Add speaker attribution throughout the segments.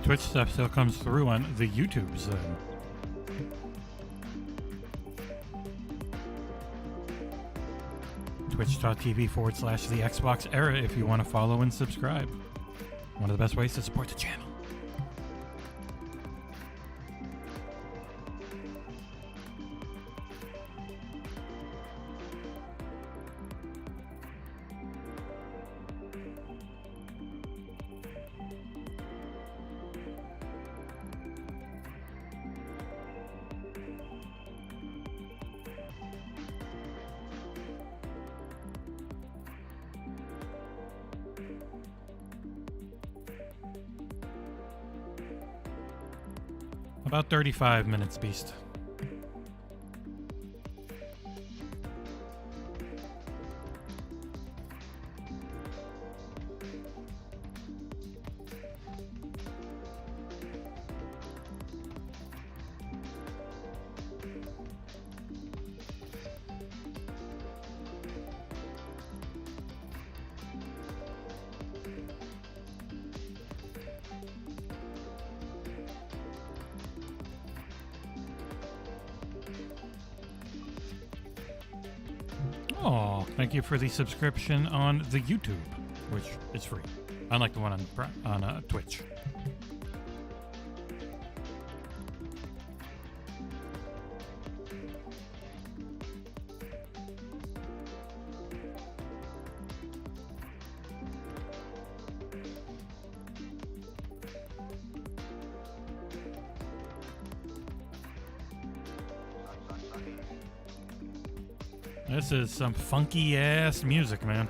Speaker 1: Twitch stuff still comes through on the YouTubes. Twitch.tv/the XboxEra if you want to follow and subscribe. One of the best ways to support the channel. About 35 minutes, Beast. Oh, thank you for the subscription on the YouTube, which is free, unlike the one on Twitch. This is some funky ass music, man.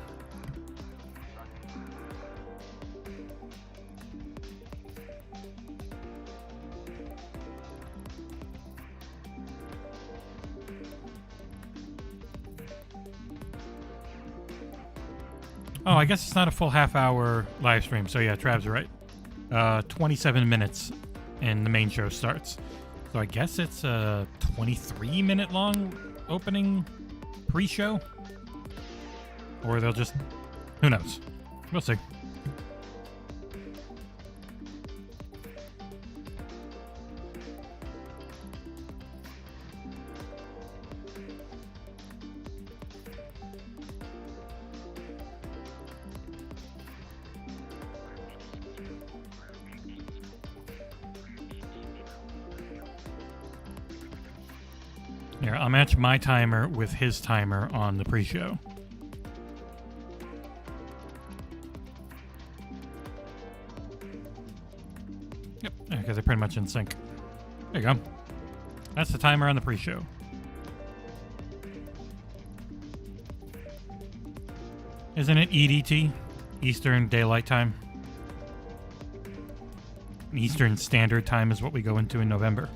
Speaker 1: Oh, I guess it's not a full half-hour live stream, so yeah, Trav's right. 27 minutes and the main show starts. So I guess it's a 23-minute long opening pre-show, or they'll just, who knows, we'll see. Here, I'll match my timer with his timer on the pre-show. Yep, because they're pretty much in sync. There you go. That's the timer on the pre-show. Isn't it EDT? Eastern Daylight Time? Eastern Standard Time is what we go into in November.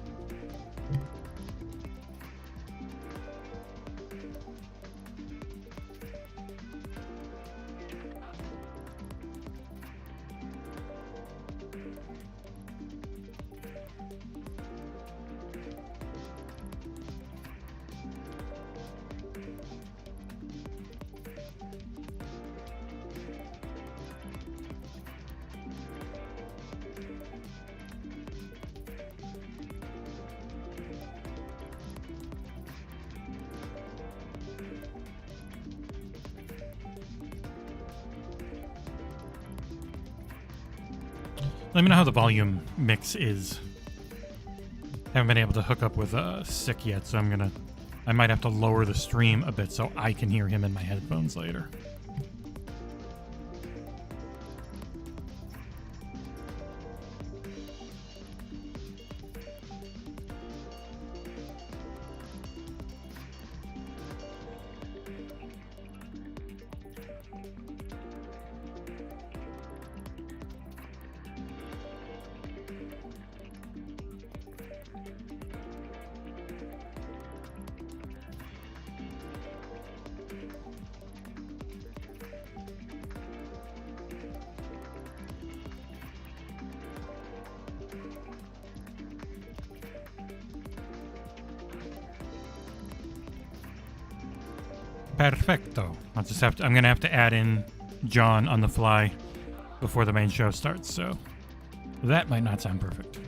Speaker 1: Let me know how the volume mix is. Haven't been able to hook up with Sick yet, so I might have to lower the stream a bit so I can hear him in my headphones later. Perfecto. I'm gonna have to add in John on the fly before the main show starts, so That might not sound perfect.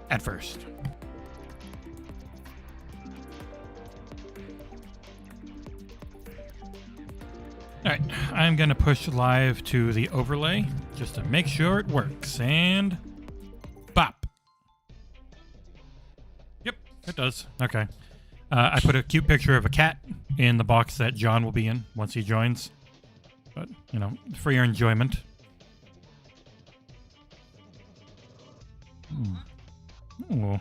Speaker 1: At first. Alright, I'm gonna push live to the overlay just to make sure it works. And bop. Yep, it does. Okay. I put a cute picture of a cat in the box that John will be in once he joins. But, you know, for your enjoyment. Ooh.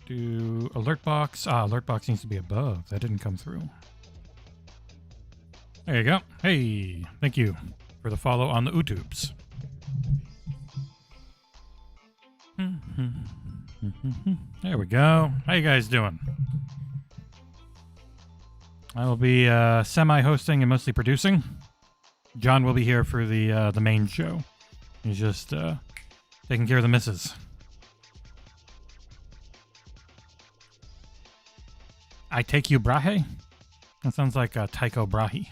Speaker 1: Do alert box. Alert box needs to be above. That didn't come through. There you go. Hey, thank you for the follow on the YouTubes. There we go. How you guys doing? I will be semi-hosting and mostly producing. John will be here for the main show. He's just taking care of the missus. I take you Brahe? That sounds like Tycho Brahe.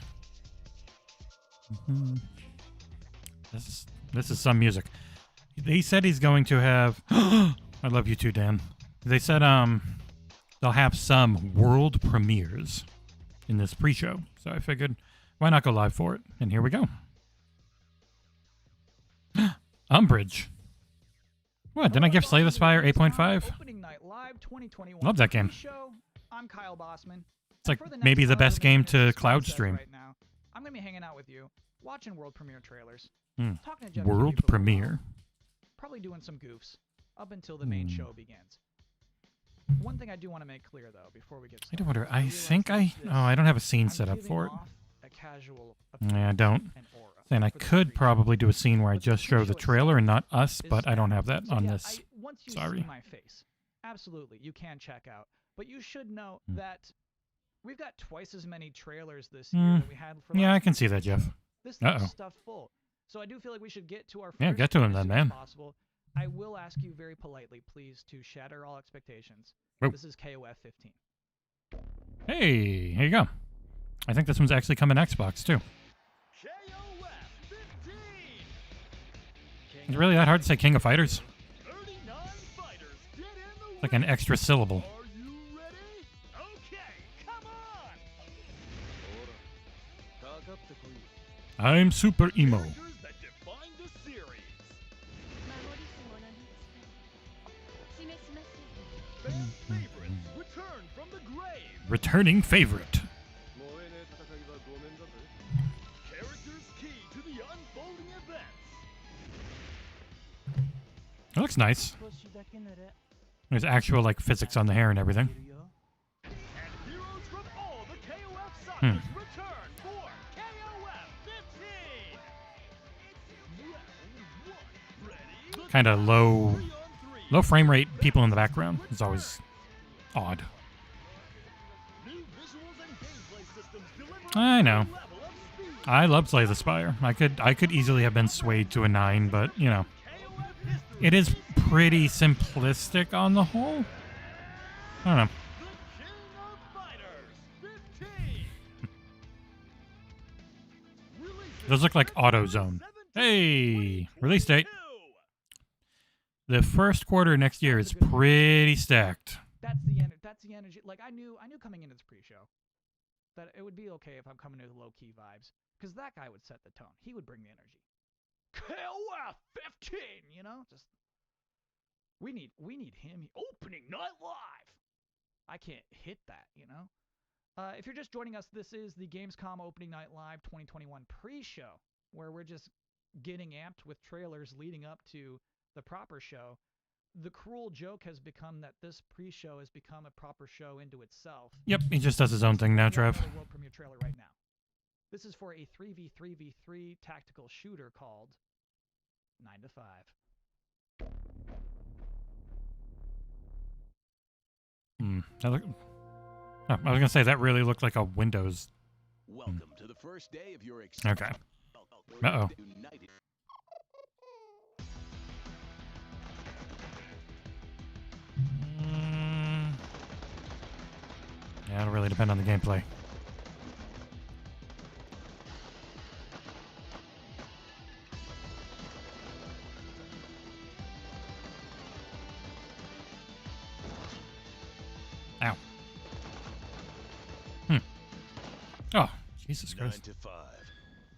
Speaker 1: This is some music. He said he's going to have... I love you too, Dan. They said they'll have some world premieres in this pre-show. So I figured, why not go live for it? And here we go. Umbrage. What, didn't I give Slay the Spire 8.5? Love that game.
Speaker 2: I'm Kyle Bossman.
Speaker 1: It's like maybe the best game to cloud stream.
Speaker 2: Right now, I'm going to be hanging out with you, watching world premiere trailers. Talking to Jeff
Speaker 1: World
Speaker 2: Keighley for a
Speaker 1: premiere.
Speaker 2: while, probably doing some goofs up until the main show begins. One thing I do want to make clear, though, before we get started.
Speaker 1: I wonder, I think I don't have a scene set up for it. Yeah, I don't. And I could probably do a scene where I just show the trailer and not us, but I don't have that on this.
Speaker 2: Once you
Speaker 1: Sorry.
Speaker 2: see my face, absolutely, you can check out. But you should know that we've got twice as many trailers this year than we had for
Speaker 1: Yeah,
Speaker 2: last
Speaker 1: I can
Speaker 2: year.
Speaker 1: see that, Jeff.
Speaker 2: This thing's stuffed full. So I do feel like we should get to our
Speaker 1: Yeah,
Speaker 2: first
Speaker 1: get to him
Speaker 2: game as
Speaker 1: then,
Speaker 2: soon as
Speaker 1: man.
Speaker 2: possible. I will ask you very politely, please, to shatter all expectations.
Speaker 1: Oh.
Speaker 2: This is KOF 15.
Speaker 1: Hey, here you go. I think this one's actually coming Xbox, too.
Speaker 2: KOF 15!
Speaker 1: Is it really that hard to say King of Fighters?
Speaker 2: 39 fighters get in the
Speaker 1: Like an extra syllable.
Speaker 2: Are you ready? Okay, come on!
Speaker 1: I'm super emo.
Speaker 2: Characters that define the series. Fan favorites return from the grave.
Speaker 1: Returning favorite.
Speaker 2: Characters key to the unfolding events.
Speaker 1: It looks nice. There's actual like physics on the hair and everything.
Speaker 2: And heroes from all the KOF sagas return for KOF 15.
Speaker 1: Kind of low frame rate people in the background. It's always odd. I know. I love Slay the Spire. I could easily have been swayed to a 9, but you know, it is pretty simplistic on the whole. I don't know. Those look like AutoZone. Hey, release date. The first quarter next year is pretty stacked.
Speaker 2: That's the energy. Like I knew coming into this pre-show that it would be okay if I'm coming in with low-key vibes, because that guy would set the tone. He would bring the energy. KOF 15, you know, just we need him opening night live. I can't hit that, you know. If you're just joining us, this is the Gamescom Opening Night Live 2021 pre-show, where we're just getting amped with trailers leading up to the proper show. The cruel joke has become that this pre-show has become a proper show into itself.
Speaker 1: Yep, he just does his own thing now, Trev.
Speaker 2: The world premiere trailer right now. This is for a 3v3v3 tactical shooter called 9 to 5.
Speaker 1: That look. Oh, I was gonna say that really looked like a Windows.
Speaker 3: Welcome to the first day of your
Speaker 1: Okay. Uh-oh. Yeah, it'll really depend on the gameplay. Jesus
Speaker 3: 9
Speaker 1: Christ.
Speaker 3: to 5.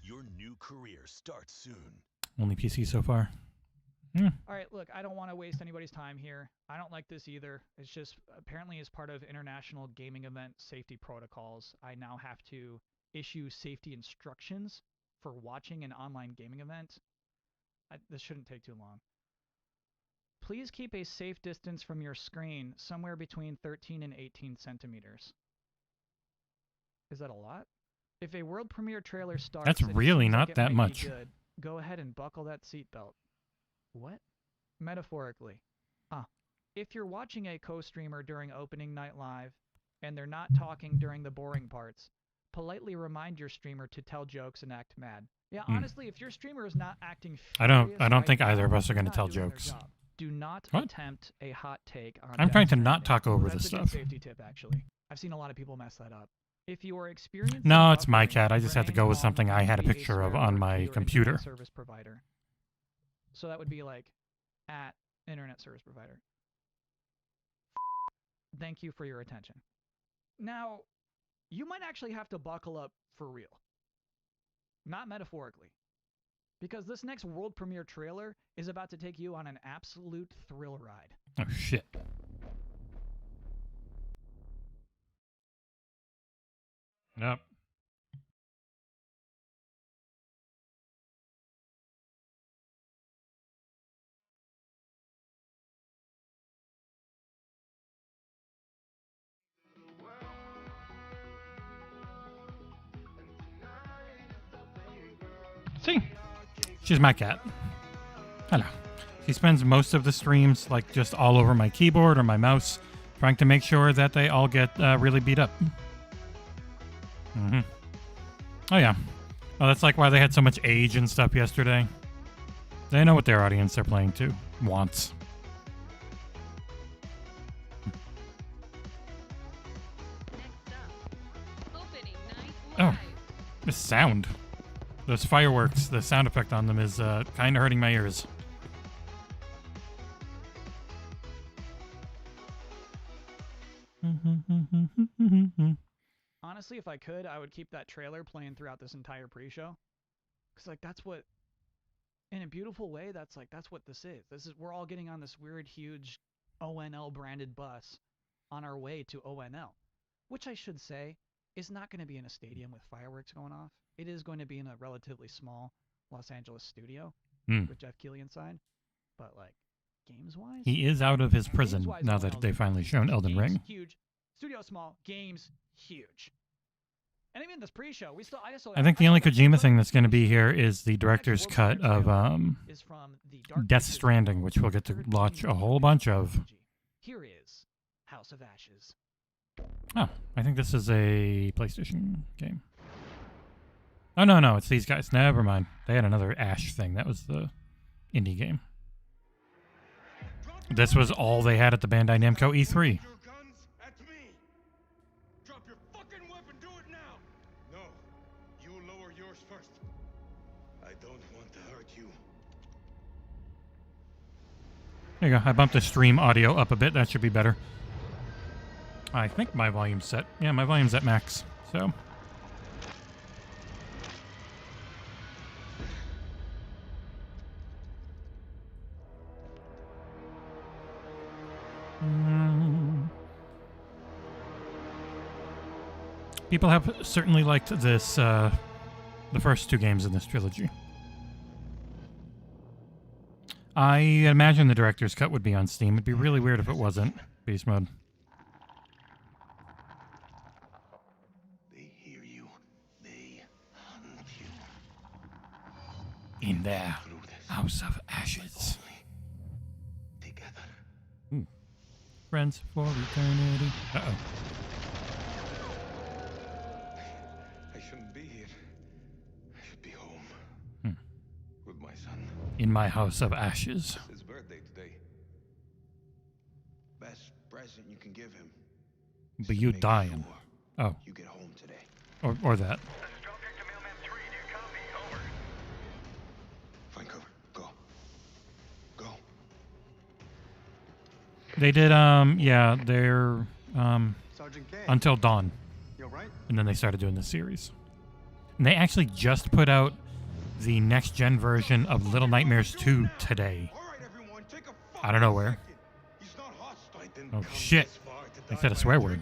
Speaker 3: Your new career starts soon.
Speaker 1: Only PC so far.
Speaker 2: All right, look, I don't want to waste anybody's time here. I don't like this either. It's just apparently as part of international gaming event safety protocols, I now have to issue safety instructions for watching an online gaming event. This shouldn't take too long. Please keep a safe distance from your screen, somewhere between 13 and 18 centimeters. Is that a lot? If a world premiere trailer starts,
Speaker 1: That's
Speaker 2: and it
Speaker 1: really
Speaker 2: seems
Speaker 1: not
Speaker 2: like it
Speaker 1: that
Speaker 2: might be
Speaker 1: much.
Speaker 2: good, go ahead and buckle that seatbelt. What? Metaphorically. If you're watching a co-streamer during opening night live, and they're not talking during the boring parts, politely remind your streamer to tell jokes and act mad. Yeah, honestly, if your streamer is not acting
Speaker 1: I don't
Speaker 2: furious right
Speaker 1: think
Speaker 2: now,
Speaker 1: either of us are
Speaker 2: they're
Speaker 1: going to
Speaker 2: not
Speaker 1: tell
Speaker 2: doing their
Speaker 1: jokes.
Speaker 2: job. Do not
Speaker 1: What?
Speaker 2: attempt a hot take on
Speaker 1: I'm
Speaker 2: Death
Speaker 1: trying to not
Speaker 2: Stranding.
Speaker 1: talk over
Speaker 2: That's
Speaker 1: this
Speaker 2: a good
Speaker 1: stuff.
Speaker 2: safety tip, actually. I've seen a lot of people mess that up. If you are experiencing
Speaker 1: No, it's my
Speaker 2: buffering,
Speaker 1: cat. I just had to
Speaker 2: remain
Speaker 1: go with
Speaker 2: calm
Speaker 1: something I had a
Speaker 2: and be
Speaker 1: picture of
Speaker 2: swear
Speaker 1: on
Speaker 2: word
Speaker 1: my
Speaker 2: to your
Speaker 1: computer.
Speaker 2: internet service provider. So that would be like, at internet service provider. Thank you for your attention. Now, you might actually have to buckle up for real. Not metaphorically. Because this next world premiere trailer is about to take you on an absolute thrill ride.
Speaker 1: Oh, shit. Yep. See? She's my cat. Hello. She spends most of the streams like just all over my keyboard or my mouse, trying to make sure that they all get really beat up. Oh yeah. Oh, that's like why they had so much age and stuff yesterday. They know what their audience they're playing to wants. Oh, the sound. Those fireworks, the sound effect on them is kind of hurting my ears.
Speaker 2: Honestly, if I could, I would keep that trailer playing throughout this entire pre-show. Because, like, that's what, in a beautiful way, that's what this is. We're all getting on this weird, huge ONL branded bus on our way to ONL. Which I should say is not going to be in a stadium with fireworks going off. It is going to be in a relatively small Los Angeles studio with Jeff Keighley inside. But, like, games-wise?
Speaker 1: He is out of his prison
Speaker 2: Games-wise,
Speaker 1: now
Speaker 2: ONL's
Speaker 1: that they've finally shown Elden
Speaker 2: games
Speaker 1: Ring.
Speaker 2: Huge. Studio small. Games huge. And even this pre-show,
Speaker 1: I think the only Kojima thing that's going to be here is the director's cut of Death Stranding, which we'll get to watch a whole bunch of.
Speaker 2: Here is House of Ashes.
Speaker 1: Oh, I think this is a PlayStation game. Oh, no, it's these guys. Never mind. They had another Ash thing. That was the indie game. This was all they had at the Bandai Namco E3. There you go. I bumped the stream audio up a bit. That should be better. I think my volume's set. Yeah, my volume's at max. So. People have certainly liked this, the first two games in this trilogy. I imagine the director's cut would be on Steam. It'd be really weird if it wasn't. Beast mode.
Speaker 3: They hear you. They hunt you.
Speaker 1: In their House of Ashes.
Speaker 3: Together.
Speaker 1: Friends for eternity. Uh-oh.
Speaker 3: I shouldn't be here. I should be home. With my son.
Speaker 1: In my House of Ashes.
Speaker 3: It's his birthday today. Best present you can give him.
Speaker 1: But you dying. Oh.
Speaker 3: You get home today.
Speaker 1: Or that.
Speaker 3: Find cover. Go. Go.
Speaker 1: They did, yeah, they're, Until Dawn.
Speaker 4: You all right?
Speaker 1: And then they started doing this series. And they actually just put out the next-gen version of Little Nightmares 2 today. I don't know where. Oh, shit. They said a swear word.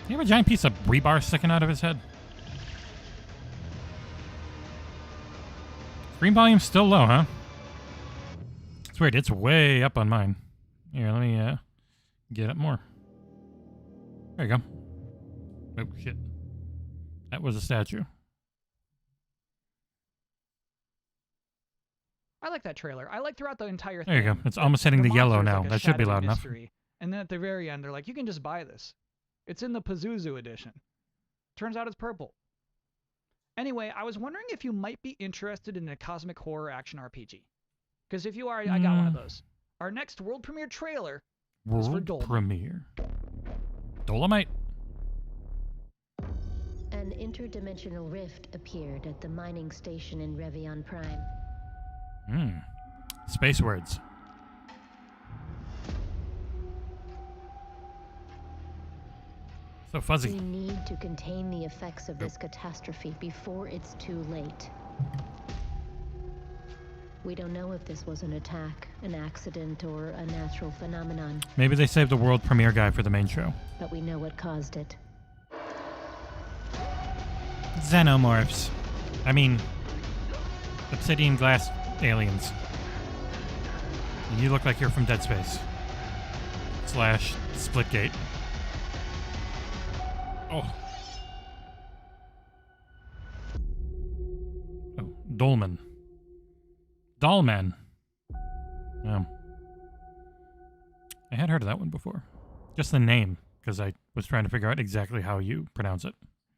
Speaker 1: You have a giant piece of rebar sticking out of his head? Screen volume's still low, huh? It's weird. It's way up on mine. Here, let me get up more. There you go. Oh, shit. That was a statue.
Speaker 2: I like that trailer. I like throughout the entire thing.
Speaker 1: There you go. It's almost hitting the yellow now.
Speaker 2: Like
Speaker 1: that should be loud enough.
Speaker 2: And then at the very end, they're like, you can just buy this. It's in the Pazuzu edition. Turns out it's purple. Anyway, I was wondering if you might be interested in a cosmic horror action RPG. Because if you are, I got one of those. Our next world premiere trailer is for Dolomite.
Speaker 1: Premiere. Dolomite.
Speaker 4: An interdimensional rift appeared at the mining station in Revion Prime.
Speaker 1: Space words. So fuzzy.
Speaker 4: We need to contain the effects of this catastrophe before it's too late. We don't know if this was an attack, an accident, or a natural phenomenon.
Speaker 1: Maybe they saved the world premiere guy for the main show.
Speaker 4: But we know what caused it.
Speaker 1: Xenomorphs. I mean, obsidian glass aliens. You look like you're from Dead Space. / Splitgate. Oh. Oh, Dolman. Dollman. I had heard of that one before. Just the name, because I was trying to figure out exactly how you pronounce it.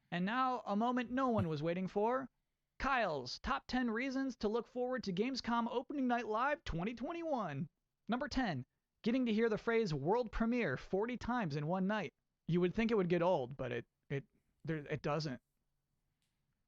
Speaker 2: And now, a moment no one was waiting for. Kyle's Top 10 Reasons to Look Forward to Gamescom Opening Night Live 2021. Number 10. Getting to hear the phrase world premiere 40 times in one night. You would think it would get old, but it doesn't.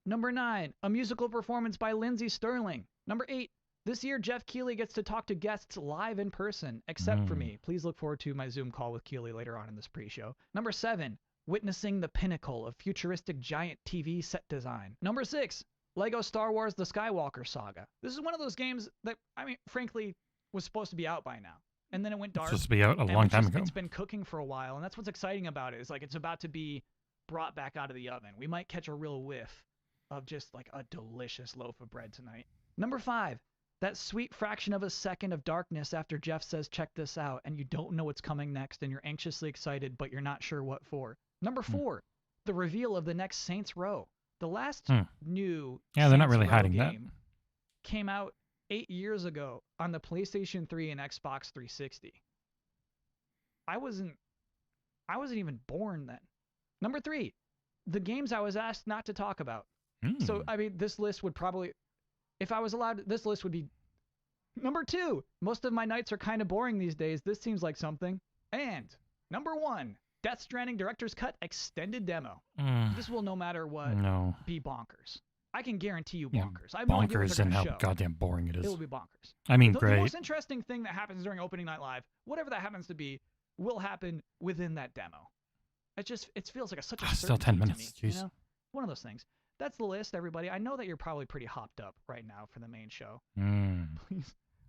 Speaker 2: Number 9. A musical performance by Lindsey Sterling. Number 8. This year, Jeff Keighley gets to talk to guests live in person, except for me. Please look forward to my Zoom call with Keighley later on in this pre-show. Number 7. Witnessing the pinnacle of futuristic giant TV set design. Number 6. Lego Star Wars The Skywalker Saga. This is one of those games that, I mean, frankly, was supposed to be out by now. And then it went dark.
Speaker 1: It's supposed to be out a long time ago.
Speaker 2: It's been cooking for a while, and that's what's exciting about it. Is like it's about to be brought back out of the oven. We might catch a real whiff of just like a delicious loaf of bread tonight. Number 5. That sweet fraction of a second of darkness after Jeff says, check this out, and you don't know what's coming next, and you're anxiously excited, but you're not sure what for. Number 4. The reveal of the next Saints Row. The last new
Speaker 1: they're not really
Speaker 2: Saints Row
Speaker 1: hiding that.
Speaker 2: game came out 8 years ago on the PlayStation 3 and Xbox 360. I wasn't even born then. Number 3, the games I was asked not to talk about. So, I mean, this list would probably, if I was allowed, this list would be number 2. Most of my nights are kind of boring these days. This seems like something. And number 1, Death Stranding Director's Cut Extended Demo. This will, no matter what, be bonkers. I can guarantee you bonkers. I have no idea what
Speaker 1: bonkers
Speaker 2: they're
Speaker 1: and
Speaker 2: gonna
Speaker 1: how
Speaker 2: show.
Speaker 1: goddamn boring it is.
Speaker 2: It will be bonkers.
Speaker 1: I mean,
Speaker 2: The
Speaker 1: great.
Speaker 2: most interesting thing that happens during Opening Night Live, whatever that happens to be, will happen within that demo. It feels like such a
Speaker 1: Still 10
Speaker 2: certainty
Speaker 1: minutes.
Speaker 2: to me,
Speaker 1: Jeez.
Speaker 2: you know? One of those things. That's the list, everybody. I know that you're probably pretty hopped up right now for the main show.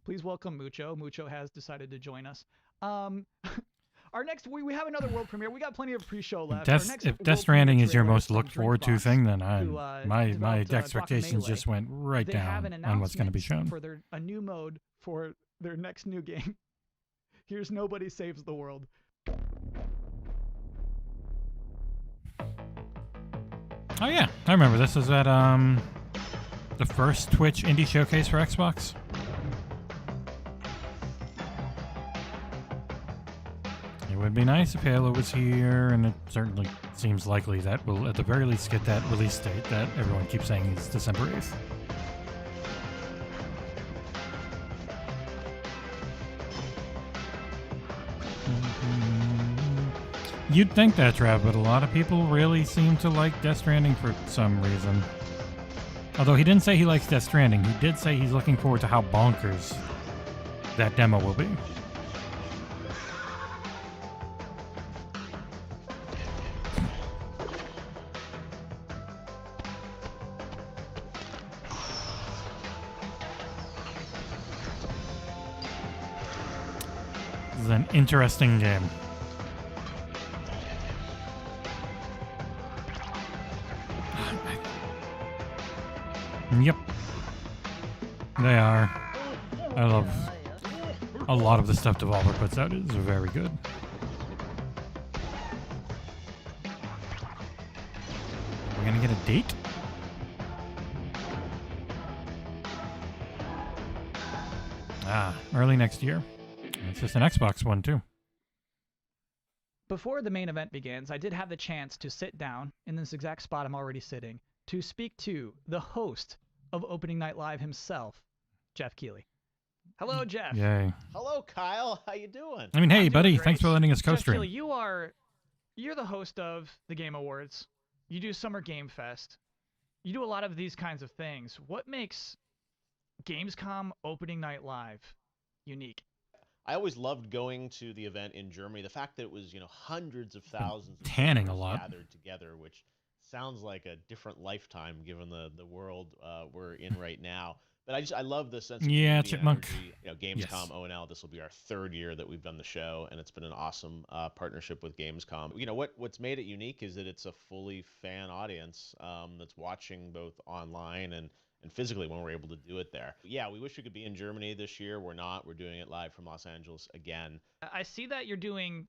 Speaker 2: Please welcome Mucho. Mucho has decided to join us. Our next, we have another world premiere. We got plenty of pre-show left.
Speaker 1: If Death Stranding is your most looked forward to thing, then my expectations just went right down on what's going to be shown.
Speaker 2: For a new mode for their next new game. Here's Nobody Saves the World.
Speaker 1: Oh yeah, I remember this. Is at the first Twitch indie showcase for Xbox. It would be nice if Halo was here, and it certainly seems likely that we'll at the very least get that release date that everyone keeps saying is December 8th. You'd think that, Trav, but a lot of people really seem to like Death Stranding for some reason. Although he didn't say he likes Death Stranding, he did say he's looking forward to how bonkers that demo will be. This is an interesting game. Yep. They are. I love a lot of the stuff Devolver puts out is very good. We're gonna get a date? Early next year. It's just an Xbox one, too.
Speaker 2: Before the main event begins, I did have the chance to sit down in this exact spot I'm already sitting to speak to the host of Opening Night Live himself, Jeff Keighley. Hello, Jeff.
Speaker 1: Yay.
Speaker 5: Hello, Kyle. How you doing?
Speaker 1: I mean, hey,
Speaker 2: I'm doing
Speaker 1: buddy,
Speaker 2: great.
Speaker 1: thanks for letting us
Speaker 2: Jeff
Speaker 1: co-stream.
Speaker 2: Keighley, you're the host of the Game Awards. You do Summer Game Fest. You do a lot of these kinds of things. What makes Gamescom Opening Night Live unique?
Speaker 5: I always loved going to the event in Germany. The fact that it was, hundreds of thousands of
Speaker 1: Tanning a
Speaker 5: gamers
Speaker 1: lot.
Speaker 5: gathered together, which sounds like a different lifetime given the world we're in right now. But I love the sense of community and
Speaker 1: Chipmunk.
Speaker 5: energy. Gamescom ONL, this will be our 3rd year that we've done the show, and it's been an awesome partnership with Gamescom. What's made it unique is that it's a fully fan audience that's watching both online and physically when we're able to do it there. Yeah, we wish we could be in Germany this year. We're not. We're doing it live from Los Angeles again.
Speaker 2: I see that you're doing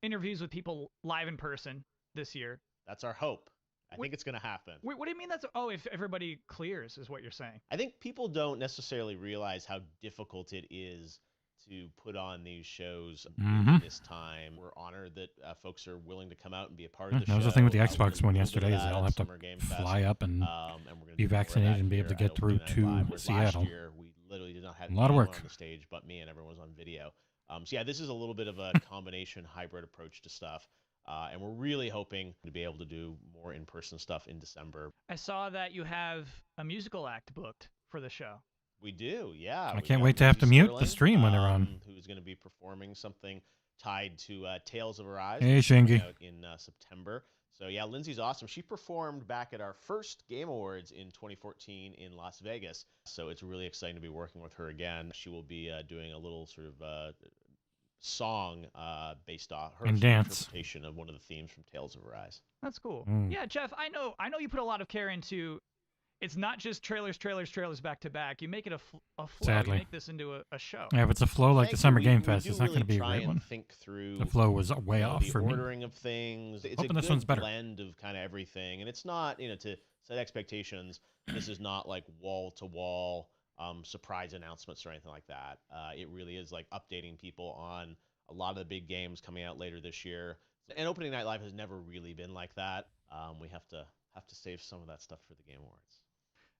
Speaker 2: interviews with people live in person this year.
Speaker 5: That's our hope. I think it's going to happen.
Speaker 2: Wait, what do you mean that's... Oh, if everybody clears is what you're saying.
Speaker 5: I think people don't necessarily realize how difficult it is to put on these shows this time. We're honored that folks are willing to come out and be a part of the show.
Speaker 1: That was the thing with the Xbox
Speaker 5: We're
Speaker 1: one
Speaker 5: gonna
Speaker 1: yesterday
Speaker 5: do
Speaker 1: is they
Speaker 5: that
Speaker 1: all
Speaker 5: at
Speaker 1: have to
Speaker 5: Summer Game Fest.
Speaker 1: fly up and
Speaker 5: we're gonna
Speaker 1: be
Speaker 5: do more of
Speaker 1: vaccinated
Speaker 5: that
Speaker 1: and be able to
Speaker 5: here
Speaker 1: get
Speaker 5: at
Speaker 1: through
Speaker 5: Opening Night
Speaker 1: to
Speaker 5: Live, whereas
Speaker 1: Seattle.
Speaker 5: Last year, we literally did not have
Speaker 1: A lot of
Speaker 5: anyone
Speaker 1: work.
Speaker 5: on the stage but me, and everyone was on video. So yeah, this is a little bit of a combination hybrid approach to stuff. And we're really hoping to be able to do more in-person stuff in December.
Speaker 2: I saw that you have a musical act booked for the show.
Speaker 5: We do, yeah.
Speaker 1: I
Speaker 5: We've
Speaker 1: can't
Speaker 5: got
Speaker 1: wait to have to
Speaker 5: Lindsay
Speaker 1: mute the
Speaker 5: Sterling,
Speaker 1: stream when they're on.
Speaker 5: Who's going to be performing something tied to Tales of Arise.
Speaker 1: Hey,
Speaker 5: which is coming
Speaker 1: Shingy.
Speaker 5: out in September. So yeah, Lindsay's awesome. She performed back at our first Game Awards in 2014 in Las Vegas. So it's really exciting to be working with her again. She will be doing a little sort of song based off her
Speaker 1: And
Speaker 5: sort of
Speaker 1: dance.
Speaker 5: interpretation of one of the themes from Tales of Arise.
Speaker 2: That's cool.
Speaker 1: Mm.
Speaker 2: Yeah, Jeff, I know you put a lot of care into... It's not just trailers back to back. You make it a flow.
Speaker 1: Sadly.
Speaker 2: You make this into a show.
Speaker 1: Yeah, if it's a flow like the
Speaker 5: Thank you.
Speaker 1: Summer
Speaker 5: We-
Speaker 1: Game
Speaker 5: we
Speaker 1: Fest,
Speaker 5: do
Speaker 1: it's not going to
Speaker 5: really
Speaker 1: be a
Speaker 5: try
Speaker 1: great
Speaker 5: and
Speaker 1: one.
Speaker 5: Think through
Speaker 1: The flow was way off
Speaker 5: the
Speaker 1: for me.
Speaker 5: ordering of things. It's
Speaker 1: Hoping
Speaker 5: a
Speaker 1: this
Speaker 5: good
Speaker 1: one's better.
Speaker 5: blend of kind of everything, and it's not, to set expectations. This is not like wall to wall surprise announcements or anything like that. It really is like updating people on a lot of the big games coming out later this year. And Opening Night Live has never really been like that. We have to save some of that stuff for the Game Awards.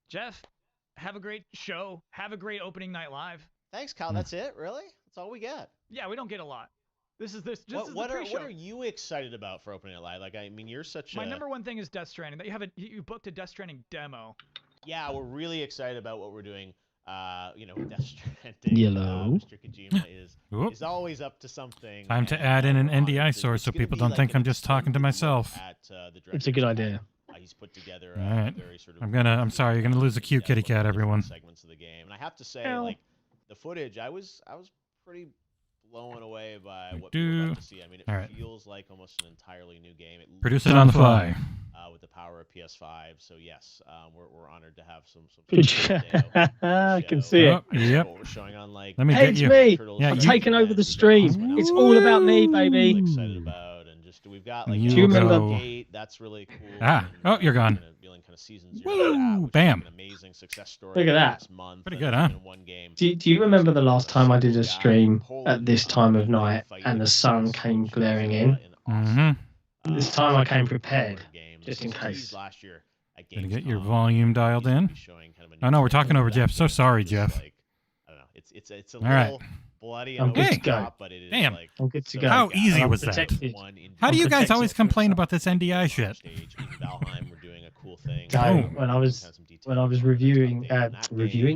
Speaker 2: Jeff, have a great show. Have a great Opening Night Live.
Speaker 5: Thanks, Kyle. That's it, really? That's all we get.
Speaker 2: Yeah, we don't get a lot. This is
Speaker 5: What
Speaker 2: the pre-show.
Speaker 5: are you excited about for Opening Night Live? Like, I mean, you're such
Speaker 2: My
Speaker 5: a...
Speaker 2: number one thing is Death Stranding. That you booked a Death Stranding demo.
Speaker 5: Yeah, we're really excited about what we're doing. With Death Stranding.
Speaker 6: Yellow.
Speaker 5: Mr. Kojima
Speaker 1: Oop.
Speaker 5: is always up to something.
Speaker 1: Time to
Speaker 5: and,
Speaker 1: add in an
Speaker 5: we're honored
Speaker 1: NDI
Speaker 5: that
Speaker 1: source
Speaker 5: it's
Speaker 1: so
Speaker 5: gonna
Speaker 1: people
Speaker 5: be
Speaker 1: don't
Speaker 5: like
Speaker 1: think
Speaker 5: an
Speaker 1: I'm just talking to
Speaker 5: extended look
Speaker 1: myself.
Speaker 5: At, the
Speaker 6: It's a good
Speaker 5: director's
Speaker 6: idea.
Speaker 5: cut. He's put together
Speaker 1: All right.
Speaker 5: a very sort of...
Speaker 1: I'm sorry, you're gonna lose a cute kitty cat,
Speaker 5: different
Speaker 1: everyone.
Speaker 5: Segments of the game, and I have to say,
Speaker 6: Ow.
Speaker 5: like the footage, I was pretty blown away by what
Speaker 1: do.
Speaker 5: people got to see. I mean, it
Speaker 1: All right.
Speaker 5: feels like almost an entirely new game. It
Speaker 1: Produce
Speaker 5: looks
Speaker 1: it on the fly.
Speaker 5: with the power of PS5. So yes, we're honored to have some
Speaker 6: Good
Speaker 5: video
Speaker 6: job. I can
Speaker 5: show.
Speaker 6: see it.
Speaker 1: Oh, yep.
Speaker 5: What we're showing on like
Speaker 1: Let me
Speaker 6: Hey,
Speaker 1: get
Speaker 6: it's
Speaker 1: you.
Speaker 6: me.
Speaker 1: Yeah,
Speaker 6: I've
Speaker 1: you-
Speaker 6: taken over the stream. It's all about me, baby.
Speaker 5: Really excited about, and just we've got like
Speaker 1: You
Speaker 6: Do you remember-
Speaker 1: go.
Speaker 5: Gate, that's really cool.
Speaker 1: Ah,
Speaker 5: and,
Speaker 1: oh, you're gone.
Speaker 5: Feeling kind of season
Speaker 1: Woo,
Speaker 5: 0 of that, which is
Speaker 1: bam.
Speaker 5: an amazing success story.
Speaker 6: Look at that.
Speaker 5: Last month,
Speaker 1: Pretty
Speaker 5: and
Speaker 1: good, huh?
Speaker 5: in one game.
Speaker 6: Do you remember the last time I did a stream at this time of night and the sun came glaring in?
Speaker 1: Mm-hmm.
Speaker 6: This time I came prepared, just
Speaker 5: Just
Speaker 6: in case.
Speaker 5: Last year at
Speaker 1: Gonna get your
Speaker 5: Gamescom,
Speaker 1: volume dialed
Speaker 5: he's gonna
Speaker 1: in.
Speaker 5: be showing kind of a
Speaker 1: Oh,
Speaker 5: new
Speaker 1: no, we're
Speaker 5: trailer
Speaker 1: talking over
Speaker 5: for
Speaker 1: Jeff.
Speaker 5: that
Speaker 1: So
Speaker 5: game.
Speaker 1: sorry,
Speaker 5: It's
Speaker 1: Jeff.
Speaker 5: like, I don't know. It's a
Speaker 1: All right.
Speaker 5: little bloody.
Speaker 6: I'm
Speaker 5: and
Speaker 6: good
Speaker 5: over
Speaker 6: to
Speaker 5: the
Speaker 6: go.
Speaker 5: top, but it is
Speaker 1: Damn.
Speaker 5: like
Speaker 6: I'm good to
Speaker 5: so
Speaker 6: go.
Speaker 1: How
Speaker 5: good.
Speaker 1: easy
Speaker 6: I'm
Speaker 1: was that?
Speaker 6: protected.
Speaker 1: How do you guys
Speaker 6: protected
Speaker 1: always
Speaker 6: for
Speaker 1: complain
Speaker 6: myself.
Speaker 1: about this NDI shit?
Speaker 5: Stage in Valheim, we're doing a cool thing.
Speaker 6: So
Speaker 1: Boom.
Speaker 6: when I was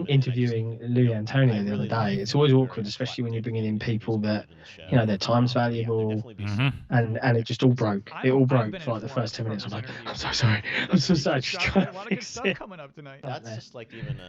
Speaker 6: interviewing Louis Antonio the other day, it's always awkward, especially when you're bringing in people that, their time's valuable,
Speaker 1: Mhm.
Speaker 6: and it just all broke. It all
Speaker 2: I've
Speaker 6: broke
Speaker 2: been
Speaker 6: for like the
Speaker 2: informed
Speaker 6: first 10 minutes. I'm
Speaker 2: from
Speaker 6: like,
Speaker 2: this interview.
Speaker 6: I'm so sorry. I'm so sorry. Just
Speaker 2: Got
Speaker 6: trying
Speaker 2: a lot
Speaker 6: to
Speaker 2: of good
Speaker 6: fix
Speaker 2: stuff
Speaker 6: it.
Speaker 2: coming up tonight.
Speaker 5: That's just like even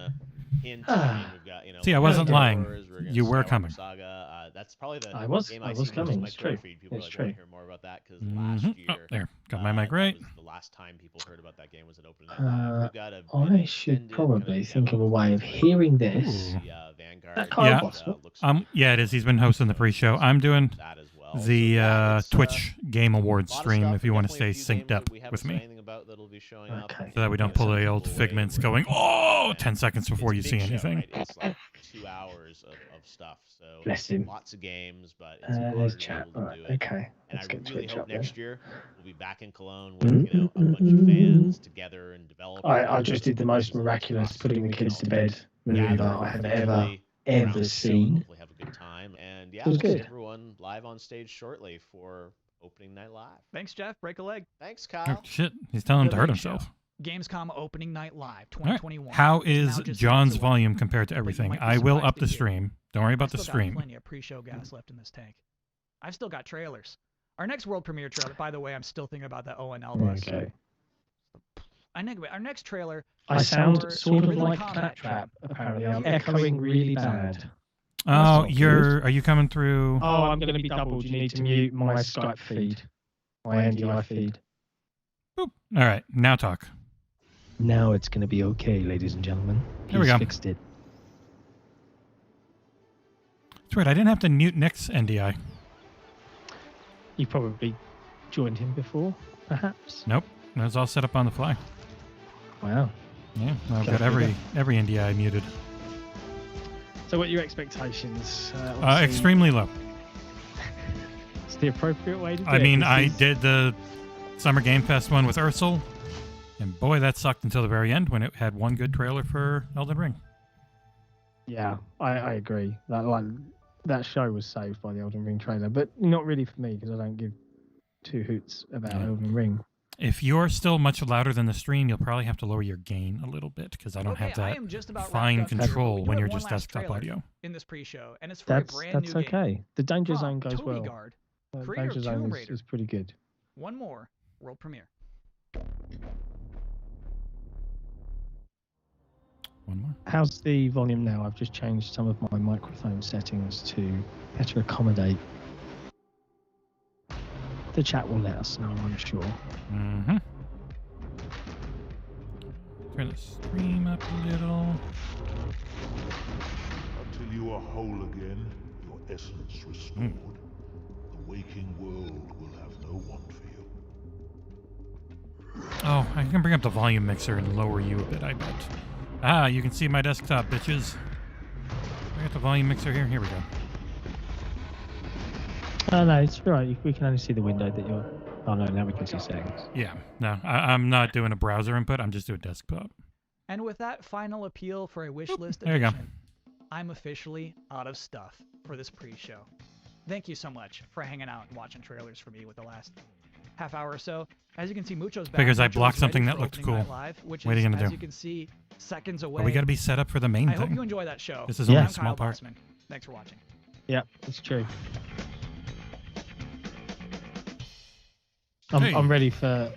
Speaker 5: Hint. We've got, you know,
Speaker 1: See, I wasn't lying.
Speaker 5: We're gonna
Speaker 1: You were
Speaker 5: Skywalker
Speaker 1: coming.
Speaker 5: Saga. That's probably the
Speaker 6: I was
Speaker 5: game
Speaker 6: I
Speaker 5: I
Speaker 6: was
Speaker 5: see most
Speaker 6: coming.
Speaker 5: in my
Speaker 6: It's true.
Speaker 5: Twitter feed. People
Speaker 6: It's
Speaker 5: are like,
Speaker 6: true.
Speaker 5: want to hear more about that because last year.
Speaker 1: Oh, there. Got my mic right.
Speaker 5: That was the last time people heard about that game was at Open Night Live. We've got a
Speaker 6: I should probably think of a way of hearing this.
Speaker 1: Ooh.
Speaker 5: Vanguard.
Speaker 6: That kind of
Speaker 1: Yeah.
Speaker 6: possible.
Speaker 1: Yeah, it is. He's been hosting the pre-show. I'm doing
Speaker 5: that as well.
Speaker 1: the Twitch Game Awards
Speaker 5: lot of
Speaker 1: stream
Speaker 5: stuff,
Speaker 1: if you want to
Speaker 5: definitely
Speaker 1: stay
Speaker 5: a few
Speaker 1: synced
Speaker 5: games
Speaker 1: up
Speaker 5: that we haven't
Speaker 1: with
Speaker 5: said
Speaker 1: me,
Speaker 5: anything about that'll be showing up.
Speaker 6: Okay.
Speaker 1: so that we don't pull the old figments going, oh, 10 seconds before you
Speaker 5: It's a
Speaker 1: see
Speaker 5: big show,
Speaker 1: anything.
Speaker 5: right? It's like 2 hours of stuff. So
Speaker 6: Bless him.
Speaker 5: lots of games, but it's hard
Speaker 6: There's
Speaker 5: to be
Speaker 6: chat.
Speaker 5: able to
Speaker 6: Right.
Speaker 5: do it.
Speaker 6: Okay.
Speaker 5: And
Speaker 6: Let's
Speaker 5: I
Speaker 6: get
Speaker 5: really
Speaker 6: Twitch
Speaker 5: hope
Speaker 6: up then.
Speaker 5: next year we'll be back in Cologne with a bunch of fans together and developers.
Speaker 6: I just did the most miraculous putting the kids to bed maneuver I have ever seen.
Speaker 5: Hopefully have a good time. And yeah,
Speaker 6: It was
Speaker 5: we'll see
Speaker 6: good.
Speaker 5: everyone live on stage shortly for Opening Night Live.
Speaker 2: Thanks, Jeff. Break a leg.
Speaker 5: Thanks,
Speaker 1: Oh,
Speaker 5: Kyle.
Speaker 1: shit. He's telling him
Speaker 2: Good
Speaker 1: to hurt
Speaker 2: late show.
Speaker 1: himself.
Speaker 2: Gamescom Opening Night Live
Speaker 1: All right.
Speaker 2: 2021.
Speaker 1: How
Speaker 2: is
Speaker 1: is
Speaker 2: now just
Speaker 1: John's
Speaker 2: months away.
Speaker 1: volume compared to everything?
Speaker 2: might be
Speaker 1: I will
Speaker 2: surprised
Speaker 1: up
Speaker 2: to
Speaker 1: the
Speaker 2: hear.
Speaker 1: stream. Don't worry about the
Speaker 2: I've still
Speaker 1: stream.
Speaker 2: got plenty of pre-show gas left in this tank. I've still got trailers. Our next world premiere trailer, by the way, I'm still thinking about that ONL bus.
Speaker 6: Okay.
Speaker 2: Our next trailer.
Speaker 6: I
Speaker 2: is
Speaker 6: sound
Speaker 2: our
Speaker 6: sort of
Speaker 2: Gorilla
Speaker 6: like
Speaker 2: Combat
Speaker 6: Claptrap, apparently. I'm
Speaker 2: Yeah.
Speaker 6: echoing really bad.
Speaker 1: Oh,
Speaker 6: not good.
Speaker 1: are you coming through?
Speaker 6: Oh, I'm going to be doubled. You need to mute my Skype feed, my NDI feed.
Speaker 1: Boop. All right, now talk.
Speaker 6: Now it's going to be okay, ladies and gentlemen.
Speaker 1: There we go.
Speaker 6: Fixed it.
Speaker 1: That's right, I didn't have to mute Nick's NDI.
Speaker 6: You probably joined him before, perhaps.
Speaker 1: Nope, that was all set up on the fly.
Speaker 6: Wow.
Speaker 1: Yeah, I've
Speaker 6: Go
Speaker 1: got every
Speaker 6: figure.
Speaker 1: NDI muted.
Speaker 6: So what are your expectations? Obviously,
Speaker 1: Extremely low.
Speaker 6: It's the appropriate way to do
Speaker 1: I
Speaker 6: it.
Speaker 1: mean,
Speaker 6: This
Speaker 1: I
Speaker 6: is-
Speaker 1: did the Summer Game Fest one with Ursel, and boy, that sucked until the very end when it had one good trailer for Elden Ring.
Speaker 6: Yeah, I agree. That show was saved by the Elden Ring trailer, but not really for me because I don't give two hoots about
Speaker 1: Yeah.
Speaker 6: Elden Ring.
Speaker 1: If you're still much louder than the stream, you'll probably have to lower your gain a little bit because I don't
Speaker 2: Okay,
Speaker 1: have
Speaker 2: I
Speaker 1: that
Speaker 2: am just about
Speaker 1: fine
Speaker 2: wrapped up here, but
Speaker 1: control
Speaker 2: we do
Speaker 1: when
Speaker 2: have
Speaker 1: you're
Speaker 2: one
Speaker 1: just
Speaker 2: last
Speaker 1: desktop
Speaker 2: trailer
Speaker 1: audio.
Speaker 2: in this pre-show, and it's for a brand
Speaker 6: That's
Speaker 2: new game.
Speaker 6: okay. The Danger
Speaker 2: from
Speaker 6: Zone goes
Speaker 2: Duty
Speaker 6: well.
Speaker 2: Vanguard,
Speaker 6: The
Speaker 2: creator
Speaker 6: Danger
Speaker 2: of
Speaker 6: Zone
Speaker 2: Tomb
Speaker 6: is
Speaker 2: Raider.
Speaker 6: pretty good.
Speaker 2: One more world premiere.
Speaker 1: One more.
Speaker 6: How's the volume now? I've just changed some of my microphone settings to better accommodate. The chat will let us know, I'm sure.
Speaker 1: Mm-hmm. Turn the stream up a little.
Speaker 7: Until you are whole again, your essence restored, the waking world will have no want for you.
Speaker 1: Oh, I can bring up the volume mixer and lower you a bit, I bet. Ah, you can see my desktop, bitches. I got the volume mixer here. Here we go.
Speaker 6: Oh, no, it's all right. We can only see the window that you're... Oh, no, now we can see settings.
Speaker 1: Yeah, no, I'm not doing a browser input. I'm just doing desktop.
Speaker 2: And with that final appeal for a wish list
Speaker 1: there you go.
Speaker 2: edition, I'm officially out of stuff for this pre-show. Thank you so much for hanging out and watching trailers for me with the last half hour or so. As you can see, Mucho's back.
Speaker 1: Figures I
Speaker 2: Mucho's
Speaker 1: blocked
Speaker 2: ready
Speaker 1: something
Speaker 2: for
Speaker 1: that looked
Speaker 2: Opening Night
Speaker 1: cool.
Speaker 2: Live, which
Speaker 1: What are you
Speaker 2: is,
Speaker 1: gonna
Speaker 2: as
Speaker 1: do?
Speaker 2: you can see, seconds away.
Speaker 1: But we got to be set up for the main
Speaker 2: I hope
Speaker 1: thing.
Speaker 2: you enjoy that show.
Speaker 1: This is
Speaker 6: Yeah.
Speaker 1: only
Speaker 2: I'm
Speaker 1: a small
Speaker 2: Kyle
Speaker 1: part.
Speaker 2: Bossman. Thanks for watching.
Speaker 6: Yeah, it's true.
Speaker 1: Hey.
Speaker 6: I'm ready for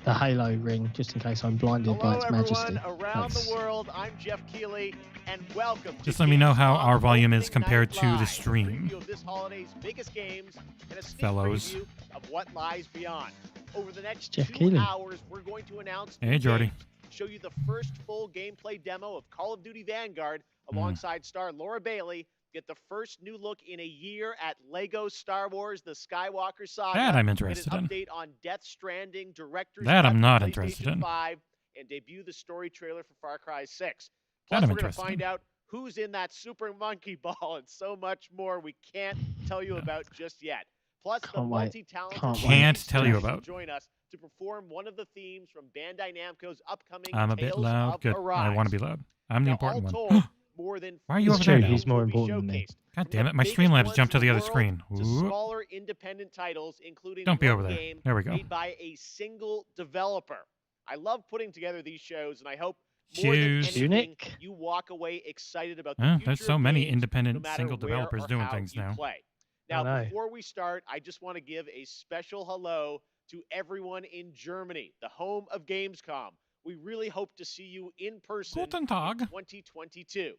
Speaker 6: the Halo ring, just in case I'm blinded by
Speaker 5: Hello,
Speaker 6: its majesty.
Speaker 5: everyone around
Speaker 6: That's-
Speaker 5: the world. I'm Jeff Keighley, and welcome.
Speaker 1: Just
Speaker 5: to
Speaker 1: let me know how
Speaker 5: Gamescom
Speaker 1: our volume is
Speaker 5: Opening
Speaker 1: compared
Speaker 5: Night
Speaker 1: to the
Speaker 5: Live, a
Speaker 1: stream.
Speaker 5: preview of this holiday's biggest games and a sneak
Speaker 1: Fellows.
Speaker 5: preview of what lies beyond. Over the next
Speaker 6: Jeff
Speaker 5: 2
Speaker 6: Keighley.
Speaker 5: hours, we're going to announce
Speaker 1: Hey,
Speaker 5: new
Speaker 1: Jordy.
Speaker 5: games, show you the first full gameplay demo of Call of Duty Vanguard alongside star Laura Bailey. Get the first new look in a year at Lego Star Wars: The Skywalker Saga.
Speaker 1: That I'm
Speaker 5: Get
Speaker 1: interested
Speaker 5: an
Speaker 1: in.
Speaker 5: update on Death Stranding, Director's
Speaker 1: That I'm
Speaker 5: Cut for
Speaker 1: not
Speaker 5: PlayStation
Speaker 1: interested in.
Speaker 5: 5, and debut the story trailer for Far Cry 6.
Speaker 1: That
Speaker 5: Plus,
Speaker 1: I'm
Speaker 5: we're going to
Speaker 1: interested
Speaker 5: find
Speaker 1: in.
Speaker 5: out who's in that super monkey ball and so much more we can't tell you about just yet. Plus, the
Speaker 6: Can't wait.
Speaker 5: multi-talented
Speaker 6: Can't
Speaker 1: Can't
Speaker 5: Jeff
Speaker 1: tell you
Speaker 5: will
Speaker 1: about.
Speaker 5: join us to perform one of the themes from Bandai Namco's upcoming
Speaker 1: I'm a bit
Speaker 5: Tales
Speaker 1: loud.
Speaker 5: of
Speaker 1: Good. I want to be
Speaker 5: Arise.
Speaker 1: loud. I'm the
Speaker 5: Now,
Speaker 1: important
Speaker 5: all
Speaker 1: one.
Speaker 5: told, more than
Speaker 1: Why are you
Speaker 6: It's
Speaker 1: over
Speaker 6: true,
Speaker 1: there now?
Speaker 6: he's more
Speaker 5: will be
Speaker 6: important than me.
Speaker 5: showcased.
Speaker 1: God
Speaker 5: From
Speaker 1: damn
Speaker 5: the
Speaker 1: it! My
Speaker 5: biggest
Speaker 1: Streamlabs
Speaker 5: ones
Speaker 1: jumped to
Speaker 5: in
Speaker 1: the other
Speaker 5: world
Speaker 1: screen.
Speaker 5: to
Speaker 1: Ooh.
Speaker 5: smaller independent titles, including
Speaker 1: Don't be
Speaker 5: one
Speaker 1: over there.
Speaker 5: game
Speaker 1: There we go.
Speaker 5: made by a single developer. I love putting together these shows, and I hope more than
Speaker 1: Choose.
Speaker 5: anything,
Speaker 6: Unique.
Speaker 5: you walk away excited about the
Speaker 1: Huh,
Speaker 5: future
Speaker 1: there's so
Speaker 5: of
Speaker 1: many
Speaker 5: games,
Speaker 1: independent
Speaker 5: no matter
Speaker 1: single
Speaker 5: where
Speaker 1: developers
Speaker 5: or
Speaker 1: doing
Speaker 5: how
Speaker 1: things
Speaker 5: you
Speaker 1: now.
Speaker 5: play.
Speaker 6: I
Speaker 5: Now,
Speaker 6: know.
Speaker 5: before we start, I just want to give a special hello to everyone in Germany, the home of Gamescom, we really hope to see you in person
Speaker 1: Guten Tag.
Speaker 5: in 2022.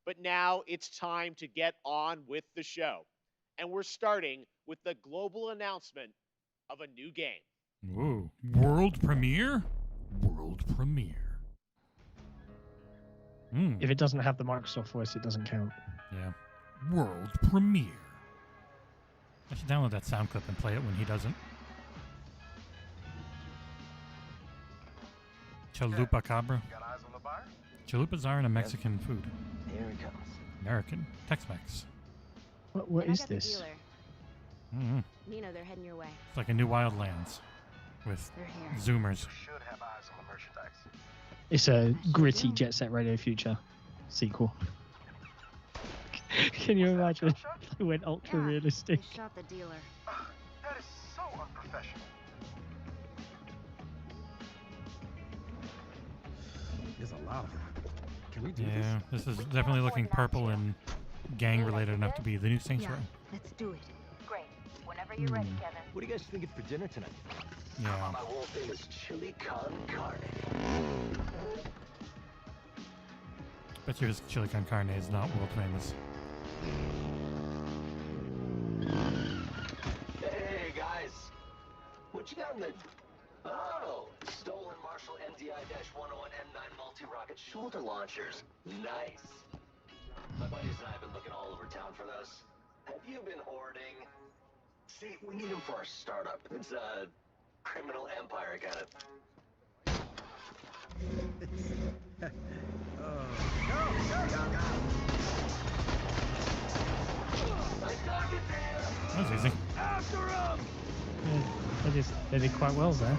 Speaker 5: But now it's time to get on with the show. And we're starting with the global announcement of a new game.
Speaker 1: Whoa. World premiere? World premiere.
Speaker 6: If it doesn't have the Microsoft voice, it doesn't count.
Speaker 1: Yeah. World premiere. I should download that sound clip and play it when he doesn't. Chalupa cabra.
Speaker 8: Got eyes on the buyer?
Speaker 1: Chalupas are in a Mexican food.
Speaker 8: Here he comes.
Speaker 1: American. Tex-Mex.
Speaker 6: What
Speaker 9: I
Speaker 6: is
Speaker 9: got the
Speaker 6: this?
Speaker 9: dealer.
Speaker 1: Mm-hmm.
Speaker 9: Nina, they're heading your way.
Speaker 1: It's like a new Wildlands with
Speaker 9: They're here.
Speaker 1: zoomers.
Speaker 8: You should have eyes on the merchandise.
Speaker 6: It's a gritty Jet Set Radio Future sequel. Can you imagine? It went ultra
Speaker 9: Yeah,
Speaker 6: realistic.
Speaker 9: They shot the dealer.
Speaker 8: That is so unprofessional.
Speaker 10: There's a lot of them. Can we do
Speaker 1: Yeah, this is definitely looking purple and gang-related enough to be the new Saints Row.
Speaker 9: Let's do it.
Speaker 11: Great. Whenever you're ready, Kevin.
Speaker 10: What are you guys thinking for dinner tonight?
Speaker 1: Yeah.
Speaker 8: My world famous chili con carne.
Speaker 1: Bet you his chili con carne is not world famous.
Speaker 8: Hey guys, what you got in the? Oh, stolen Marshall MDI-101 M9 multi-rocket shoulder launchers. Nice. My buddies and I have been looking all over town for those. Have you been hoarding? See, we need them for our startup. It's a criminal empire kind of.
Speaker 1: That was easy.
Speaker 6: Yeah, they did quite well there.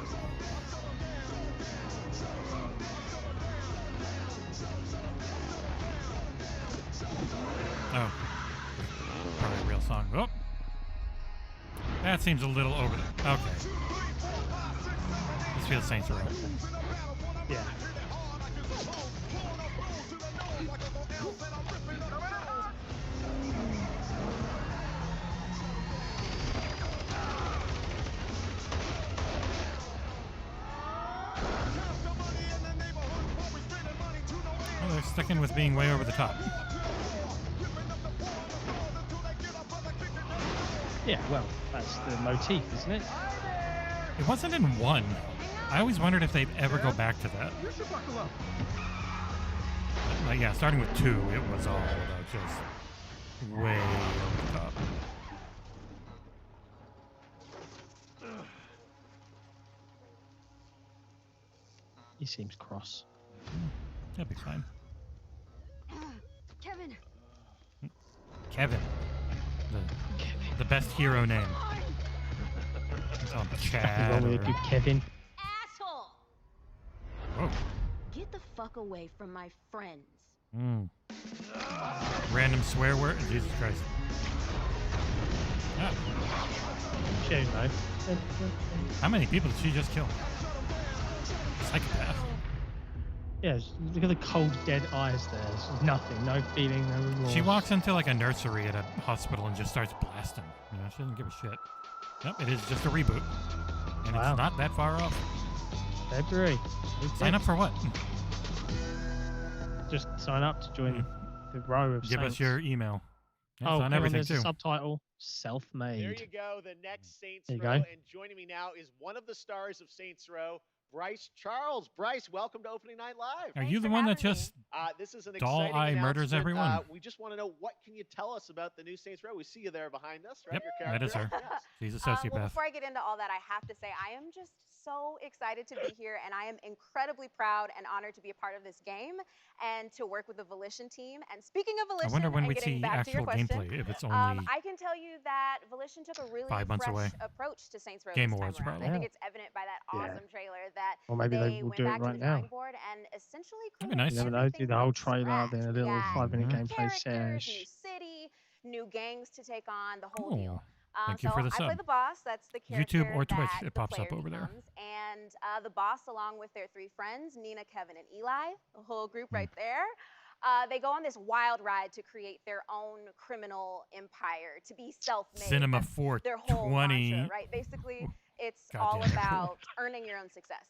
Speaker 1: Oh. Probably a real song. Oh. That seems a little over the... Okay. This feels Saints Row.
Speaker 6: Yeah.
Speaker 1: Well, they're sticking with being way over the top.
Speaker 6: Yeah, well, that's the motif, isn't it?
Speaker 1: It wasn't in 1. I always wondered if they'd ever go back to that. But yeah, starting with 2, it was all about just way over the top.
Speaker 6: He seems cross.
Speaker 1: That'd be fine.
Speaker 9: Kevin.
Speaker 1: Kevin. The best hero name. Chad.
Speaker 6: Wrong with you, Kevin.
Speaker 9: Asshole!
Speaker 1: Whoa.
Speaker 9: Get the fuck away from my friends.
Speaker 1: Random swear word. Jesus Christ. Ah.
Speaker 6: Shame, though.
Speaker 1: How many people did she just kill? Psychopath.
Speaker 6: Yeah, look at the cold, dead eyes there. There's nothing, no feeling, no remorse.
Speaker 1: She walks into like a nursery at a hospital and just starts blasting. You know, she doesn't give a shit. Yep, it is just a reboot. And
Speaker 6: Wow.
Speaker 1: it's not that far off.
Speaker 6: February.
Speaker 1: Sign up for what?
Speaker 6: Just sign up to join the row of
Speaker 1: Give
Speaker 6: saints.
Speaker 1: us your email. It's
Speaker 6: Oh,
Speaker 1: on
Speaker 6: hang on,
Speaker 1: everything
Speaker 6: there's
Speaker 1: too.
Speaker 6: a subtitle. Self-made.
Speaker 5: There you go, the next Saints
Speaker 6: There you
Speaker 5: Row.
Speaker 6: go.
Speaker 5: And joining me now is one of the stars of Saints Row, Bryce Charles. Bryce, welcome to Opening Night Live.
Speaker 1: Are you the one that just
Speaker 5: This is an
Speaker 1: doll
Speaker 5: exciting
Speaker 1: eye murders
Speaker 5: announcement.
Speaker 1: everyone?
Speaker 5: We just want to know, what can you tell us about the new Saints Row? We see you there behind us, right?
Speaker 1: Yep,
Speaker 5: Your
Speaker 1: that is
Speaker 5: character.
Speaker 1: her.
Speaker 5: Yes.
Speaker 1: She's a
Speaker 11: Well,
Speaker 1: sociopath.
Speaker 11: before I get into all that, I have to say I am just so excited to be here, and I am incredibly proud and honored to be a part of this game and to work with the Volition team. And speaking of
Speaker 1: I
Speaker 11: Volition,
Speaker 1: wonder when
Speaker 11: and
Speaker 1: we'd
Speaker 11: getting
Speaker 1: see
Speaker 11: back to your
Speaker 1: actual
Speaker 11: question,
Speaker 1: gameplay if it's only
Speaker 11: I can tell you that Volition took a really
Speaker 1: 5 months
Speaker 11: fresh
Speaker 1: away.
Speaker 11: approach to Saints Row
Speaker 1: Game
Speaker 11: this time
Speaker 1: Awards,
Speaker 11: around.
Speaker 1: probably.
Speaker 11: I think
Speaker 6: Yeah.
Speaker 11: it's evident by that
Speaker 6: Yeah.
Speaker 11: awesome trailer that
Speaker 6: Or maybe they will
Speaker 11: went
Speaker 6: do it
Speaker 11: back to
Speaker 6: right
Speaker 11: the
Speaker 6: now.
Speaker 11: drawing board and essentially
Speaker 1: That'd be
Speaker 11: created
Speaker 1: nice.
Speaker 6: You never know, do
Speaker 11: everything
Speaker 6: the whole
Speaker 11: from
Speaker 6: trailer, then a
Speaker 11: scratch.
Speaker 6: little
Speaker 11: Yeah,
Speaker 6: 5-minute
Speaker 11: new
Speaker 6: gameplay
Speaker 11: characters, new
Speaker 6: sesh.
Speaker 11: city, new gangs to take on, the whole
Speaker 1: Oh,
Speaker 11: deal.
Speaker 1: thank you
Speaker 11: So
Speaker 1: for the
Speaker 11: I play
Speaker 1: sub.
Speaker 11: the boss. That's the character
Speaker 1: YouTube or Twitch,
Speaker 11: that
Speaker 1: it
Speaker 11: the
Speaker 1: pops up
Speaker 11: player
Speaker 1: over there.
Speaker 11: becomes. And the boss, along with their 3 friends, Nina, Kevin, and Eli, the whole group
Speaker 1: Hmm.
Speaker 11: right there, they go on this wild ride to create their own criminal empire, to be self-made.
Speaker 1: Cinema
Speaker 11: That's
Speaker 1: 420.
Speaker 11: their whole mantra, right? Basically, it's
Speaker 1: God
Speaker 11: all
Speaker 1: damn it.
Speaker 11: about earning your own success.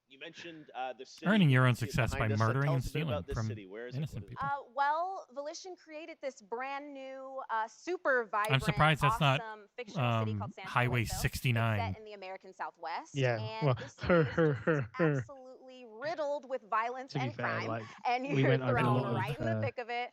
Speaker 5: You mentioned the city.
Speaker 1: Earning your own
Speaker 5: You see it
Speaker 1: success by
Speaker 5: behind us.
Speaker 1: murdering
Speaker 5: Tell
Speaker 1: and
Speaker 5: us a bit
Speaker 1: stealing
Speaker 5: about this
Speaker 1: from
Speaker 5: city. Where is it?
Speaker 1: innocent
Speaker 5: What is it?
Speaker 1: people.
Speaker 11: Well, Volition created this brand new, super vibrant,
Speaker 1: I'm surprised that's not
Speaker 11: awesome fictional city called Santa
Speaker 1: Highway
Speaker 11: Luisa. It's
Speaker 1: 69.
Speaker 11: set in the American Southwest,
Speaker 6: Yeah,
Speaker 11: and
Speaker 6: well,
Speaker 11: this city is just absolutely riddled with violence
Speaker 6: To be
Speaker 11: and
Speaker 6: fair,
Speaker 11: crime,
Speaker 6: like,
Speaker 11: and
Speaker 6: we
Speaker 11: you're
Speaker 6: went over a
Speaker 11: thrown
Speaker 6: lot of,
Speaker 11: right in the thick of it,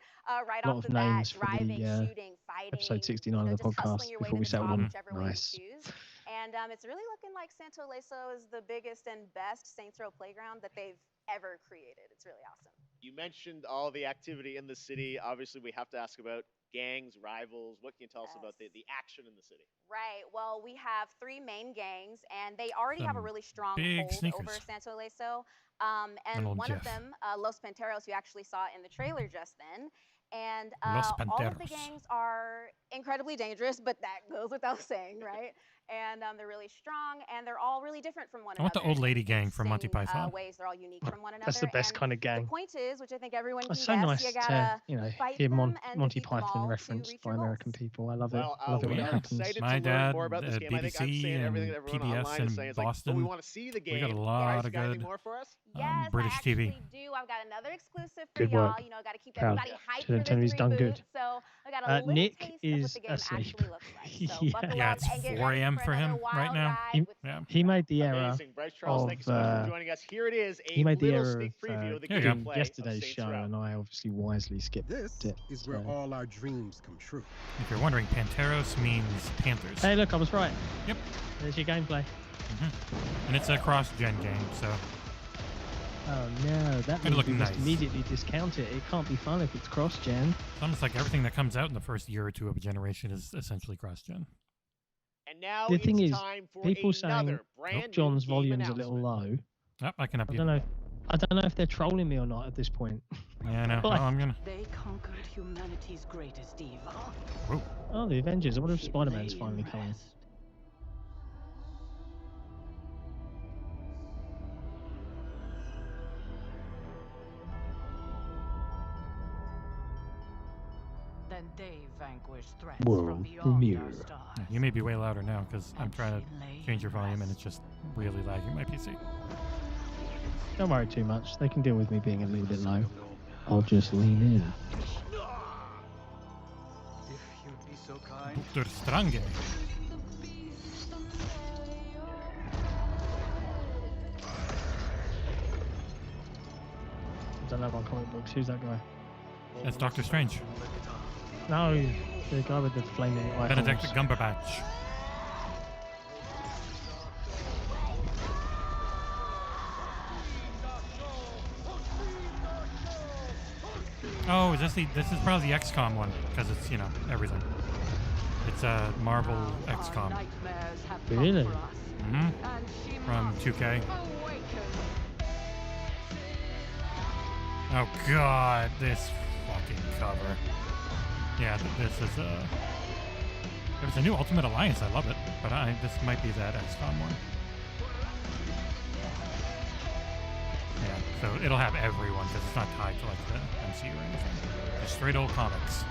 Speaker 11: right
Speaker 6: lot
Speaker 11: off
Speaker 6: of
Speaker 11: the bat,
Speaker 6: names for the,
Speaker 11: driving, shooting, fighting,
Speaker 6: episode 69 of the
Speaker 11: just hustling
Speaker 6: podcast
Speaker 11: your way
Speaker 6: before
Speaker 11: to
Speaker 6: we
Speaker 11: the
Speaker 6: settled
Speaker 11: top,
Speaker 6: on.
Speaker 11: whichever way
Speaker 6: Nice.
Speaker 11: you choose. And it's really looking like Santo Leso is the biggest and best Saints Row playground that they've ever created. It's really awesome.
Speaker 5: You mentioned all the activity in the city. Obviously, we have to ask about gangs, rivals. What can you tell us about the action in the city?
Speaker 11: Right. Well, we have 3 main gangs, and they already have a
Speaker 1: Some
Speaker 11: really strong
Speaker 1: big
Speaker 11: hold
Speaker 1: sneakers.
Speaker 11: over Santo Leso.
Speaker 1: And
Speaker 11: And
Speaker 1: old
Speaker 11: one
Speaker 1: Jeff.
Speaker 11: of them, Los Panteros, you actually saw in the trailer just then. And
Speaker 1: Los
Speaker 11: all of the
Speaker 1: Panteros.
Speaker 11: gangs are incredibly dangerous, but that goes without saying, right? And they're really strong, and they're all really different from one
Speaker 1: I want
Speaker 11: another.
Speaker 1: the old lady
Speaker 11: in
Speaker 1: gang from Monty
Speaker 11: interesting,
Speaker 1: Python.
Speaker 11: ways they're all unique from one another.
Speaker 6: That's the best
Speaker 11: And
Speaker 6: kind of gang.
Speaker 11: the point is, which I think everyone can
Speaker 6: It's so
Speaker 11: guess,
Speaker 6: nice
Speaker 11: you
Speaker 6: to,
Speaker 11: gotta
Speaker 6: hear
Speaker 11: fight them and
Speaker 6: Monty
Speaker 11: defeat them
Speaker 6: Python
Speaker 11: all to
Speaker 6: referenced
Speaker 11: reach
Speaker 6: by
Speaker 11: your goals.
Speaker 6: American people. I love it.
Speaker 5: Well,
Speaker 6: I love it when
Speaker 5: we
Speaker 6: it
Speaker 5: are
Speaker 6: happens.
Speaker 5: excited
Speaker 1: My
Speaker 5: to learn
Speaker 1: dad,
Speaker 5: more about this game. I think I'm
Speaker 1: BBC
Speaker 5: saying everything
Speaker 1: and
Speaker 5: that everyone
Speaker 1: PBS
Speaker 5: online is
Speaker 1: in
Speaker 5: saying. It's like,
Speaker 1: Boston.
Speaker 5: oh, we want to see the game.
Speaker 1: We got a
Speaker 5: Guys,
Speaker 1: lot
Speaker 5: you
Speaker 1: of
Speaker 5: got anything
Speaker 1: good
Speaker 5: more for us?
Speaker 11: Yes,
Speaker 1: British
Speaker 11: I
Speaker 1: TV.
Speaker 11: actually do. I've got another exclusive for
Speaker 6: Good
Speaker 11: y'all.
Speaker 6: work.
Speaker 11: You know, got to keep
Speaker 6: Proud.
Speaker 11: everybody hyped
Speaker 6: Tell
Speaker 11: for
Speaker 6: him
Speaker 11: this
Speaker 6: he's done
Speaker 11: reboot.
Speaker 6: good.
Speaker 11: So I got a little
Speaker 6: Nick
Speaker 11: taste of what
Speaker 6: is
Speaker 11: the game
Speaker 6: asleep.
Speaker 11: actually looks like. So
Speaker 6: Yeah.
Speaker 11: buckle
Speaker 1: Yeah,
Speaker 11: up
Speaker 1: it's
Speaker 11: and get
Speaker 1: 4
Speaker 11: ready
Speaker 1: a.m.
Speaker 11: for
Speaker 1: for
Speaker 11: another
Speaker 1: him
Speaker 11: wild
Speaker 1: right now.
Speaker 11: ride with
Speaker 1: Yeah.
Speaker 6: He made the error
Speaker 5: Amazing. Bryce Charles,
Speaker 6: of,
Speaker 5: thank you so much for joining us. Here it is, a
Speaker 6: he made the
Speaker 5: little
Speaker 6: error
Speaker 5: sneak
Speaker 6: of
Speaker 5: preview of the
Speaker 1: There you go.
Speaker 5: gameplay
Speaker 6: yesterday's
Speaker 5: of Saints
Speaker 6: show,
Speaker 5: Row.
Speaker 6: and I obviously wisely skipped
Speaker 10: This
Speaker 6: it.
Speaker 10: is where
Speaker 6: so-
Speaker 10: all our dreams come true.
Speaker 1: If you're wondering, Panteros means Panthers.
Speaker 6: Hey, look, I was right.
Speaker 1: Yep.
Speaker 6: There's your gameplay.
Speaker 1: And it's a cross-gen game, so
Speaker 6: Oh no, that
Speaker 1: It'll
Speaker 6: means
Speaker 1: look
Speaker 6: we just
Speaker 1: nice.
Speaker 6: immediately discount it. It can't be fun if it's cross-gen.
Speaker 1: it's almost like everything that comes out in the first year or two of a generation is essentially cross-gen.
Speaker 5: And now
Speaker 6: The thing
Speaker 5: it's
Speaker 6: is,
Speaker 5: time for
Speaker 6: people saying
Speaker 5: another brand
Speaker 6: John's
Speaker 5: new game
Speaker 6: volume's a little
Speaker 5: announcement.
Speaker 6: low.
Speaker 1: Oh, I can up
Speaker 6: I
Speaker 1: you.
Speaker 6: don't know. I don't know if they're trolling me or not at this point.
Speaker 1: Yeah, I know. Well, I'm gonna.
Speaker 12: They conquered humanity's greatest evil.
Speaker 1: Whoa.
Speaker 6: Oh, the Avengers. I wonder if Spider-Man's finally coming.
Speaker 12: Then they vanquished threats
Speaker 6: World
Speaker 12: from beyond
Speaker 6: premiere.
Speaker 12: our stars.
Speaker 1: Yeah, you may be way louder now because I'm trying to change your volume and it's just really lagging my PC.
Speaker 6: Don't worry too much. They can deal with me being a little bit low. I'll just lean in.
Speaker 10: If you'd be so kind.
Speaker 1: Dr. Strange.
Speaker 6: I don't know about comic books. Who's that guy?
Speaker 1: That's Doctor Strange.
Speaker 6: No, the guy with the flaming eye.
Speaker 1: Benedict Cumberbatch. Oh, is this this is probably the XCOM one because it's, you know, everything. It's a Marvel XCOM.
Speaker 6: Really?
Speaker 1: From 2K. Oh god, this fucking cover. Yeah, this is if it's a new Ultimate Alliance, I love it. But this might be that XCOM one. Yeah, so it'll have everyone because it's not tied to like the MCU or anything. Just straight old comics.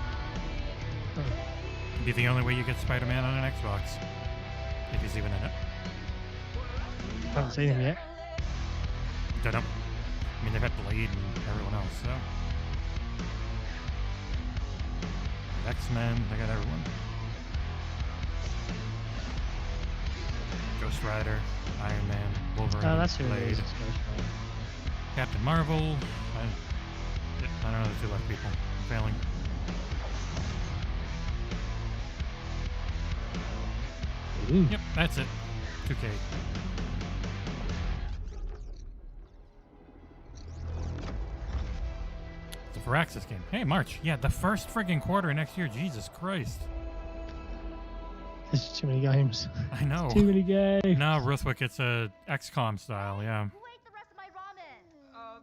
Speaker 1: It'd be the only way you get Spider-Man on an Xbox. If he's even in it.
Speaker 6: Haven't seen him yet.
Speaker 1: Don't know. I mean, they've had Blade and everyone else, so. X-Men, they got everyone. Ghost Rider, Iron Man, Wolverine,
Speaker 6: Oh, that's who it
Speaker 1: Blade,
Speaker 6: is. It's Ghost Rider.
Speaker 1: Captain Marvel. I don't know the two left people. I'm failing.
Speaker 6: Ooh.
Speaker 1: Yep, that's it. 2K. It's a Firaxis game. Hey, March. Yeah, the first friggin' quarter next year. Jesus Christ.
Speaker 6: There's too many games.
Speaker 1: I know.
Speaker 6: Too many games.
Speaker 1: No, Ruthwick, it's a XCOM style, yeah.
Speaker 11: Who ate the rest of my ramen?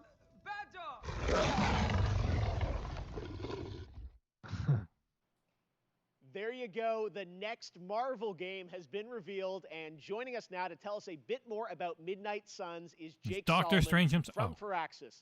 Speaker 5: There you go. The next Marvel game has been revealed, and joining us now to tell us a bit more about Midnight Suns is Jake
Speaker 1: Dr.
Speaker 5: Solomon
Speaker 1: Strange himself.
Speaker 5: from Firaxis.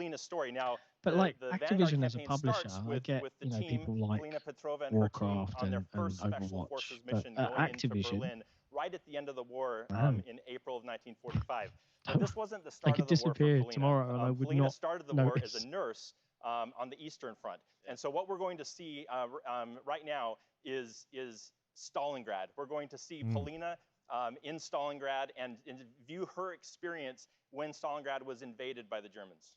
Speaker 13: Galina's story. Now,
Speaker 6: But like
Speaker 13: the Vanguard
Speaker 6: Activision as a
Speaker 13: campaign
Speaker 6: publisher,
Speaker 13: starts
Speaker 6: I
Speaker 13: with
Speaker 6: get
Speaker 13: the
Speaker 6: you know
Speaker 13: team,
Speaker 6: people like
Speaker 13: Galina Petrova and
Speaker 6: Warcraft
Speaker 13: her team on their
Speaker 6: and
Speaker 13: first Special
Speaker 6: Overwatch,
Speaker 13: Forces
Speaker 6: but
Speaker 13: mission
Speaker 6: at
Speaker 13: going into
Speaker 6: Activision,
Speaker 13: Berlin right at the end of the war
Speaker 6: man,
Speaker 13: in April of 1945. But this wasn't the start
Speaker 6: could
Speaker 13: of the war for
Speaker 6: disappear
Speaker 13: Galina.
Speaker 6: tomorrow and I would
Speaker 13: Galina
Speaker 6: not
Speaker 13: started the war
Speaker 6: notice.
Speaker 13: as a nurse on the Eastern Front. And so what we're going to see right now is Stalingrad. We're going to see Polina in Stalingrad and view her experience when Stalingrad was invaded by the Germans.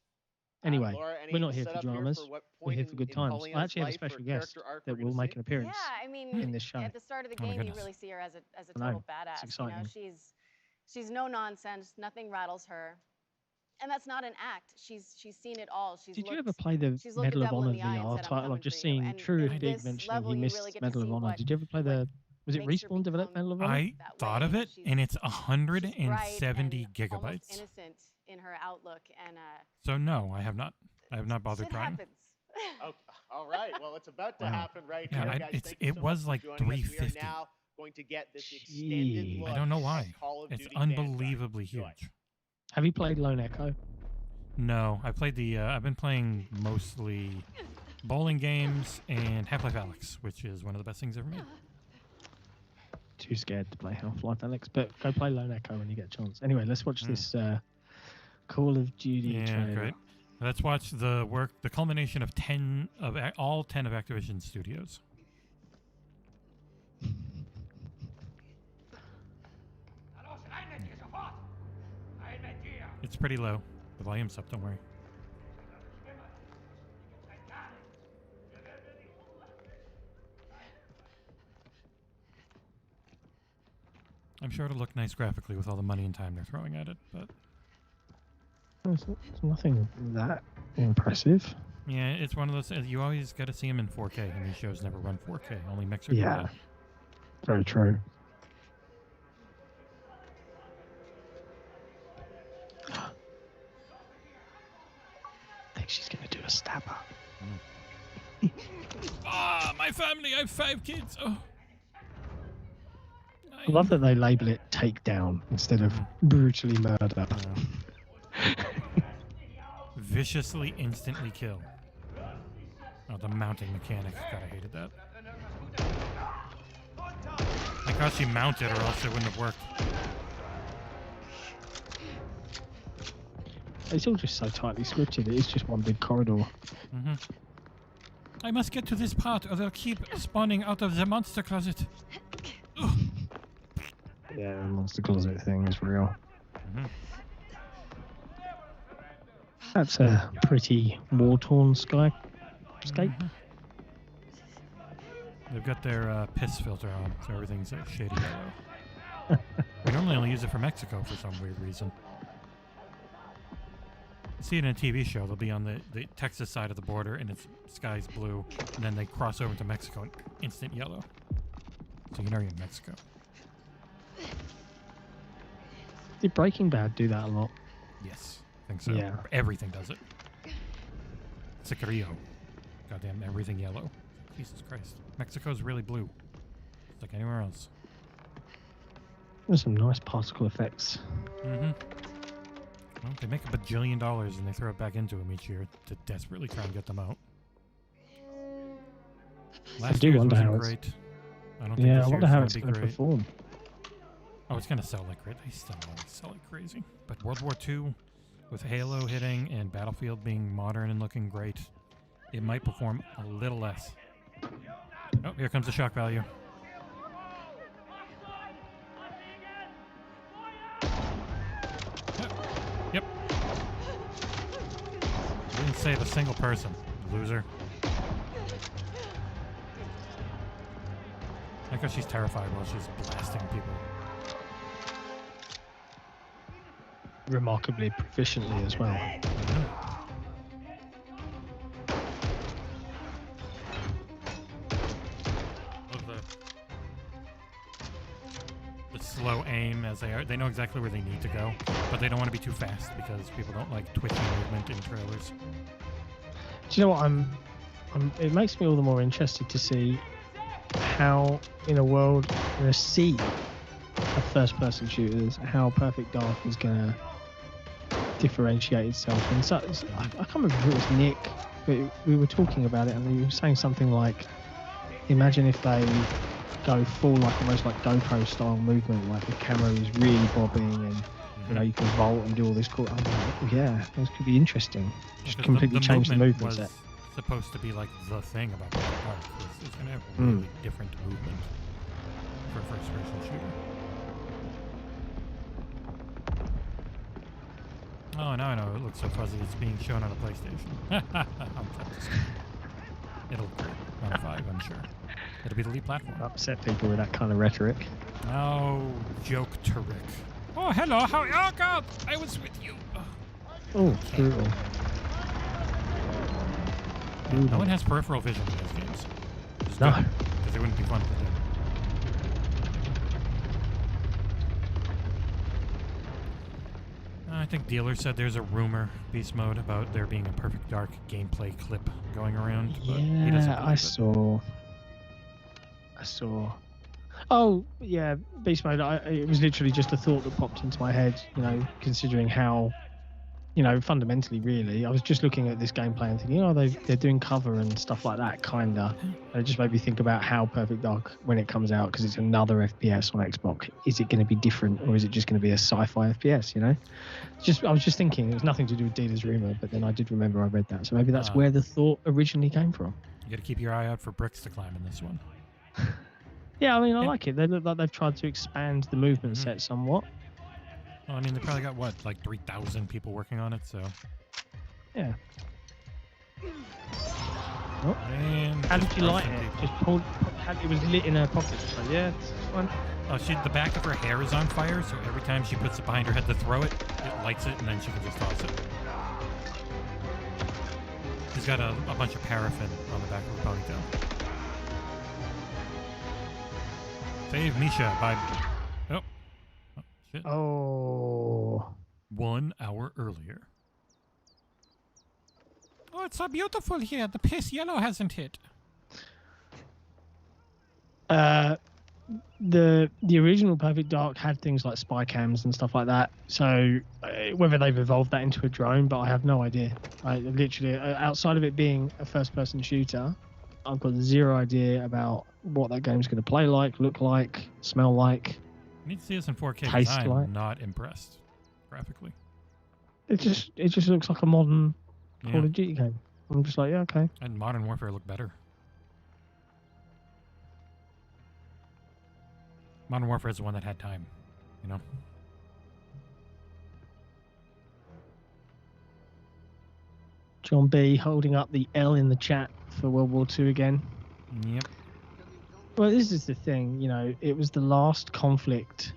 Speaker 6: Anyway,
Speaker 14: Laura, any
Speaker 6: we're not here for
Speaker 14: setup here
Speaker 6: dramas.
Speaker 14: for what
Speaker 6: We're
Speaker 14: point
Speaker 6: here for good
Speaker 14: in
Speaker 6: times.
Speaker 14: Polina's
Speaker 6: I actually have a
Speaker 14: life or
Speaker 6: special guest
Speaker 14: character arc
Speaker 6: that
Speaker 14: we're gonna
Speaker 6: will make
Speaker 14: see?
Speaker 6: an appearance
Speaker 11: Yeah, I mean,
Speaker 6: in this show.
Speaker 11: at the start of the
Speaker 1: Oh my
Speaker 11: game, you
Speaker 1: goodness.
Speaker 11: really see her as a
Speaker 6: I know,
Speaker 11: total
Speaker 6: it's
Speaker 11: badass. You
Speaker 6: exciting.
Speaker 11: know, she's no nonsense. Nothing rattles her, and that's not an act. She's seen it all.
Speaker 6: Did you ever play the Medal of Honor VR title? I've just seen True did mention he missed Medal of Honor. Did you ever play the? Was it Respawn developed Medal of Honor?
Speaker 1: I thought of it, and it's 170 gigabytes.
Speaker 11: Almost innocent in her outlook, and
Speaker 1: So no, I have not. I have not bothered
Speaker 11: shit
Speaker 1: trying.
Speaker 11: happens.
Speaker 14: Okay. All right. Well, it's about to
Speaker 1: Wow.
Speaker 14: happen right
Speaker 1: Yeah,
Speaker 14: here, guys. Thank you
Speaker 1: it
Speaker 14: so
Speaker 1: was
Speaker 14: much for
Speaker 1: like
Speaker 14: joining us. We are
Speaker 1: 350.
Speaker 14: now going to get this extended look
Speaker 1: I don't know why.
Speaker 14: at Call of
Speaker 1: It's
Speaker 14: Duty Vanguard.
Speaker 1: unbelievably huge.
Speaker 6: Have you played Lone Echo?
Speaker 1: No, I played the. I've been playing mostly bowling games and Half-Life Alyx, which is one of the best things ever made.
Speaker 6: Too scared to play Half-Life Alyx, but go play Lone Echo when you get a chance. Anyway, let's watch this Call of Duty trailer.
Speaker 1: Great. Let's watch the culmination of all 10 of Activision Studios. It's pretty low. The volume's up, don't worry. I'm sure it'll look nice graphically with all the money and time they're throwing at it, but...
Speaker 6: It's nothing that impressive.
Speaker 1: Yeah, it's one of those... You always got to see them in 4K, and these shows never run 4K. Only Mixer do
Speaker 6: Yeah,
Speaker 1: that.
Speaker 6: very true. I think she's going to do a stabber.
Speaker 1: My family! I have 5 kids! Oh.
Speaker 6: I love that they label it takedown instead of brutally murder.
Speaker 1: Viciously, instantly kill. Oh, the mounting mechanics. God, I hated that. Thank God she mounted, or else it wouldn't have worked.
Speaker 6: It's all just so tightly scripted. It is just one big corridor.
Speaker 1: I must get to this part, or they'll keep spawning out of the monster closet. Ugh.
Speaker 6: Yeah, the monster closet thing is real. That's a pretty war-torn skyscape.
Speaker 1: They've got their piss filter on, so everything's shady yellow. We normally only use it for Mexico for some weird reason. You see it in a TV show, they'll be on the Texas side of the border and its sky's blue, and then they cross over to Mexico and instant yellow. So you know you're in Mexico.
Speaker 6: Did Breaking Bad do that a lot?
Speaker 1: Yes, I think so.
Speaker 6: Yeah.
Speaker 1: Everything does it. Sicario. Goddamn, everything yellow. Jesus Christ. Mexico's really blue. It's like anywhere else.
Speaker 6: There's some nice particle effects.
Speaker 1: Well, they make $1 bajillion and they throw it back into them each year to desperately try and get them out. Last year's wasn't great. I don't think
Speaker 6: I
Speaker 1: this
Speaker 6: wonder
Speaker 1: year's
Speaker 6: how
Speaker 1: gonna
Speaker 6: it's
Speaker 1: be
Speaker 6: going to
Speaker 1: great.
Speaker 6: perform.
Speaker 1: Oh, it's going to sell like crazy. They still always sell like crazy. But World War II, with Halo hitting and Battlefield being modern and looking great, it might perform a little less. Oh, here comes the shock value. Yep. I didn't save a single person, loser. I guess she's terrified while she's blasting people.
Speaker 6: Remarkably proficiently as well.
Speaker 1: The slow aim as they know exactly where they need to go, but they don't want to be too fast because people don't like twitchy movement in trailers.
Speaker 6: Do you know what? It makes me all the more interested to see how, in a world, in a sea of first-person shooters, how Perfect Dark is going to differentiate itself. And so, I can't remember if it was Nick, but we were talking about it, and we were saying something like, imagine if they go full, like almost like Dopo style movement, like the camera is really bobbing, and you know you can vault and do all this cool. I'm like, oh, yeah, this could be interesting. Just completely change the movement
Speaker 1: was
Speaker 6: set.
Speaker 1: Supposed to be like the thing about Perfect Dark. It's going to have really different movement. for a first-person shooter. Oh, now I know it looks so fuzzy. It's being shown on a PlayStation. It'll look great on a 5, I'm sure. It'll be the lead platform.
Speaker 6: Upset people with that kind of rhetoric.
Speaker 1: Oh, joke-teric. Oh, hello. How? Oh, God! I was with you.
Speaker 6: Oh, brutal.
Speaker 1: No one has peripheral vision in those games.
Speaker 6: No.
Speaker 1: Because it wouldn't be fun if they did. I think Dealer said there's a rumor, Beast Mode, about there being a Perfect Dark gameplay clip going around. But he doesn't
Speaker 6: Yeah, I saw. Oh, yeah, Beast Mode. It was literally just a thought that popped into my head, you know, considering how, you know, fundamentally, really, I was just looking at this gameplay and thinking, oh, they're doing cover and stuff like that, kinda. And it just made me think about how Perfect Dark, when it comes out, because it's another FPS on Xbox, is it going to be different, or is it just going to be a sci-fi FPS, you know? I was just thinking, it was nothing to do with Dealer's rumor, but then I did remember I read that, so maybe that's where the thought originally came from.
Speaker 1: You got to keep your eye out for bricks to climb in this one.
Speaker 6: Yeah, I mean, I like it. They look like they've tried to expand the movement set somewhat.
Speaker 1: Well, I mean, they probably got, what, like 3,000 people working on it, so...
Speaker 6: Yeah.
Speaker 1: Oh. And
Speaker 6: how did you light it? Just pulled... It was lit in her pocket. So yeah, it's fun.
Speaker 1: Oh, the back of her hair is on fire, so every time she puts it behind her head to throw it, it lights it, and then she can just toss it. She's got a bunch of paraffin on the back of her ponytail. Save Misha by... Oh. Oh, shit.
Speaker 6: Oh.
Speaker 1: 1 hour earlier. Oh, it's so beautiful here. The piss yellow hasn't hit.
Speaker 6: The original Perfect Dark had things like spy cams and stuff like that. So whether they've evolved that into a drone, but I have no idea. I literally, outside of it being a first-person shooter, I've got zero idea about what that game's going to play like, look like, smell like.
Speaker 1: I need to see this in 4K
Speaker 6: taste
Speaker 1: because I'm
Speaker 6: like.
Speaker 1: not impressed graphically.
Speaker 6: It just looks like a modern Call of Duty game. I'm just like, yeah, okay.
Speaker 1: And Modern Warfare looked better. Modern Warfare is the one that had time, you know?
Speaker 6: John B holding up the L in the chat for World War II again.
Speaker 1: Yep.
Speaker 6: Well, this is the thing, you know, it was the last conflict.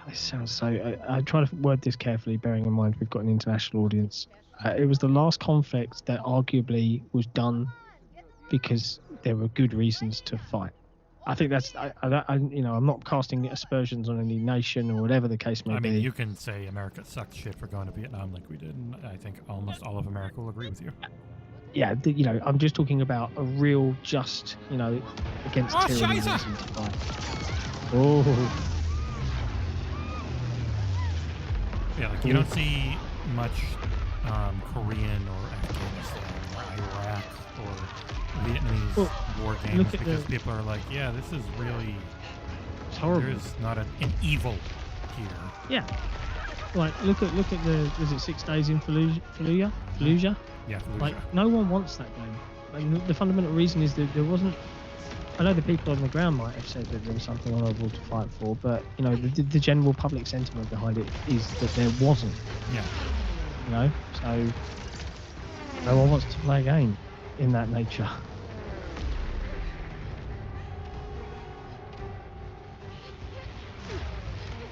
Speaker 6: It sounds so... I try to word this carefully, bearing in mind we've got an international audience. It was the last conflict that arguably was done because there were good reasons to fight. I think that's... you know, I'm not casting aspersions on any nation or whatever the case may be.
Speaker 1: I mean, you can say America sucked shit for going to Vietnam like we did, and I think almost all of America will agree with you.
Speaker 6: Yeah, you know, I'm just talking about a real just, you know, against tyranny reason to fight. Oh.
Speaker 1: Yeah, like you don't see much Korean or Afghanistan or Iraq or Vietnamese war games because people are like, yeah, this is really...
Speaker 6: It's horrible.
Speaker 1: There's not an evil here.
Speaker 6: Yeah. Like, look at the... Was it 6 Days in Fallujah? Fallujah?
Speaker 1: Yeah, Fallujah.
Speaker 6: Like, no one wants that game. And the fundamental reason is that there wasn't... I know the people on the ground might have said that there was something honourable to fight for, but, you know, the general public sentiment behind it is that there wasn't.
Speaker 1: Yeah.
Speaker 6: You know? So, no one wants to play a game in that nature.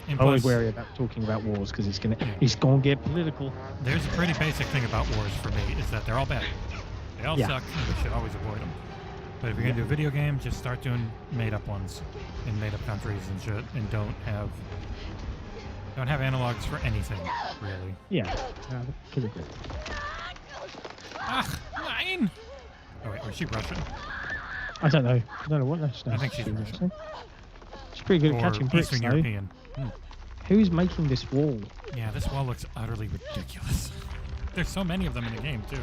Speaker 6: I'm always wary about talking about wars because it's gonna get political.
Speaker 1: There's a pretty basic thing about wars for me is that they're all bad. They all suck, and we should always avoid them. But if you're gonna do a video game, just start doing made-up ones in made-up countries and shit, and don't have analogs for anything, really.
Speaker 6: Yeah, could agree.
Speaker 1: Ah, mine! Oh wait, or is she Russian?
Speaker 6: I don't know. I don't know what that's.
Speaker 1: I think she's Russian.
Speaker 6: She's pretty good at catching bricks,
Speaker 1: Eastern European.
Speaker 6: Who's making this wall?
Speaker 1: Yeah, this wall looks utterly ridiculous. There's so many of them in the game too.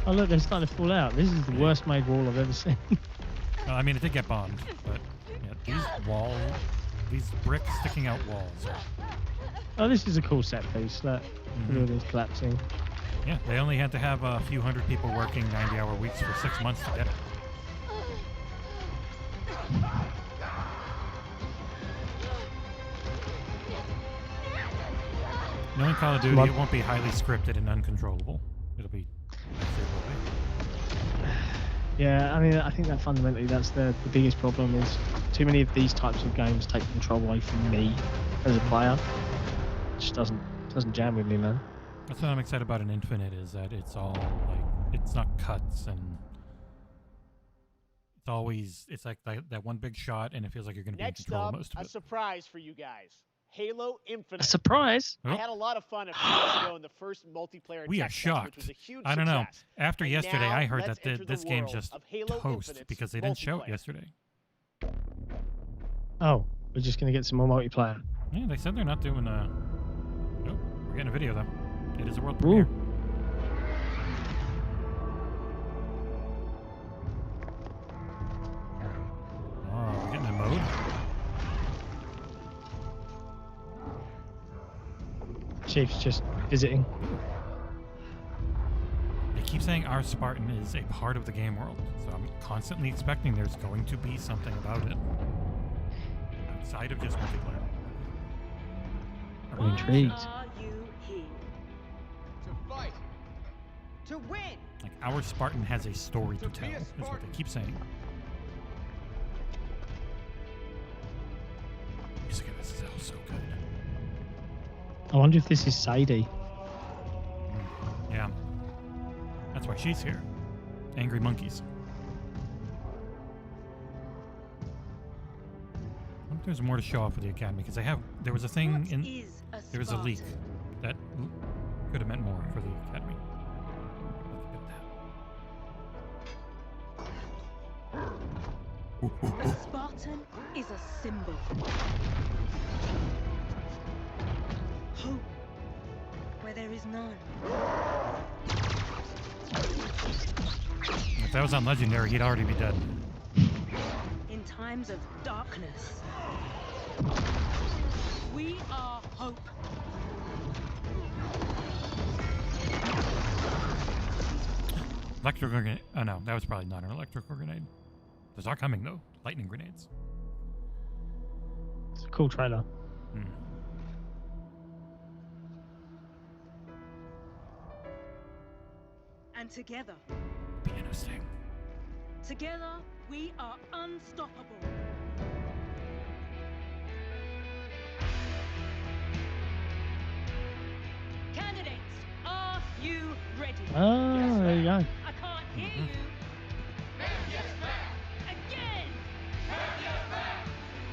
Speaker 6: Oh look, they're starting to fall out. This is the worst made wall I've ever seen.
Speaker 1: Well, I mean, it did get bombed, but yeah, these bricks sticking out walls.
Speaker 6: Oh, this is a cool set piece. Look, look at this collapsing.
Speaker 1: Yeah, they only had to have a few hundred people working 90-hour weeks for 6 months to get it. Knowing Call of Duty,
Speaker 6: What?
Speaker 1: it won't be highly scripted and uncontrollable. It'll be.
Speaker 6: Yeah, I mean, I think that fundamentally that's the biggest problem is too many of these types of games take control away from me as a player. It just doesn't jam with me, man.
Speaker 1: That's what I'm excited about in Infinite is that it's all like it's not cuts and it's like that one big shot and it feels like you're going to be in
Speaker 14: Next
Speaker 1: control
Speaker 14: up,
Speaker 1: of most of
Speaker 14: a
Speaker 1: it.
Speaker 14: surprise for you guys. Halo Infinite.
Speaker 6: A surprise?
Speaker 14: I had a lot of fun a few weeks ago in the first multiplayer
Speaker 1: We are
Speaker 14: tech test,
Speaker 1: shocked.
Speaker 14: which was a huge
Speaker 1: I don't know.
Speaker 14: success.
Speaker 1: After
Speaker 14: And
Speaker 1: yesterday,
Speaker 14: now,
Speaker 1: I heard
Speaker 14: let's
Speaker 1: that
Speaker 14: enter the
Speaker 1: this game's
Speaker 14: world
Speaker 1: just
Speaker 14: of Halo
Speaker 1: toast
Speaker 14: Infinite's
Speaker 1: because they didn't show it
Speaker 14: multiplayer.
Speaker 1: yesterday.
Speaker 6: Oh, we're just gonna get some more multiplayer.
Speaker 1: Yeah, they said they're not doing Nope, we're getting a video though. It is a world premiere. Oh, we're getting a mode.
Speaker 6: Chief's just visiting.
Speaker 1: They keep saying our Spartan is a part of the game world, so I'm constantly expecting there's going to be something about it outside of just multiplayer.
Speaker 6: I'm intrigued.
Speaker 12: Are you here?
Speaker 10: To fight.
Speaker 12: To win.
Speaker 1: Like our Spartan has a story to tell, is what they keep saying. Music in this is all so good.
Speaker 6: I wonder if this is Sadie.
Speaker 1: Yeah. That's why she's here. Angry monkeys. I wonder if there's more to show off for the Academy, because there was a thing there was a leak that could have meant more for the Academy.
Speaker 12: A Spartan is a symbol. Hope where there is none.
Speaker 1: If that was on Legendary, he'd already be dead.
Speaker 12: In times of darkness, we are hope.
Speaker 1: Electrical grenade. Oh no, that was probably not an electrical grenade. Those are coming though. Lightning grenades.
Speaker 6: It's a cool trailer.
Speaker 12: And together,
Speaker 1: Piano sting.
Speaker 12: together, we are unstoppable. Candidates, are you ready?
Speaker 6: Oh, there you go.
Speaker 12: I can't hear you. Again.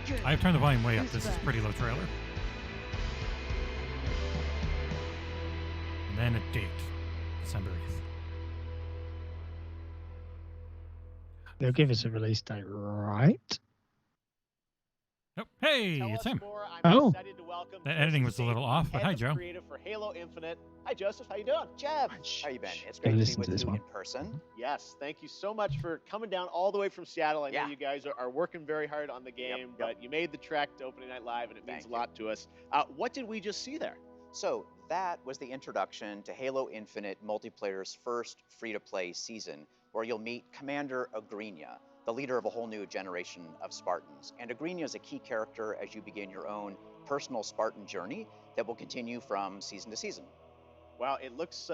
Speaker 12: Good.
Speaker 1: I've turned the volume way up. This is a pretty low trailer. And then a date. December 8th.
Speaker 6: They'll give us a release date, right?
Speaker 1: Oh, hey, it's him.
Speaker 6: Oh.
Speaker 14: Excited to welcome
Speaker 1: That editing was a little off, but
Speaker 14: head
Speaker 1: hi,
Speaker 14: of
Speaker 1: Joe.
Speaker 14: Creative for Halo Infinite. Hi, Joseph. How you doing?
Speaker 15: Jeff, how you been? It's
Speaker 6: Gotta
Speaker 15: great to be
Speaker 6: listen
Speaker 15: with
Speaker 6: to this
Speaker 15: you
Speaker 6: one.
Speaker 15: in person.
Speaker 14: Yes, thank you so much for coming down all the way from Seattle. I know
Speaker 15: Yeah.
Speaker 14: you guys are working very hard on the game, but you made the trek to opening night live, and it means
Speaker 15: Thank
Speaker 14: a lot to us. What did we just see there?
Speaker 15: So that was the introduction to Halo Infinite multiplayer's first free-to-play season, where you'll meet Commander Agrinia, the leader of a whole new generation of Spartans. And Agrinia is a key character as you begin your own personal Spartan journey that will continue from season to season.
Speaker 14: Wow, it looks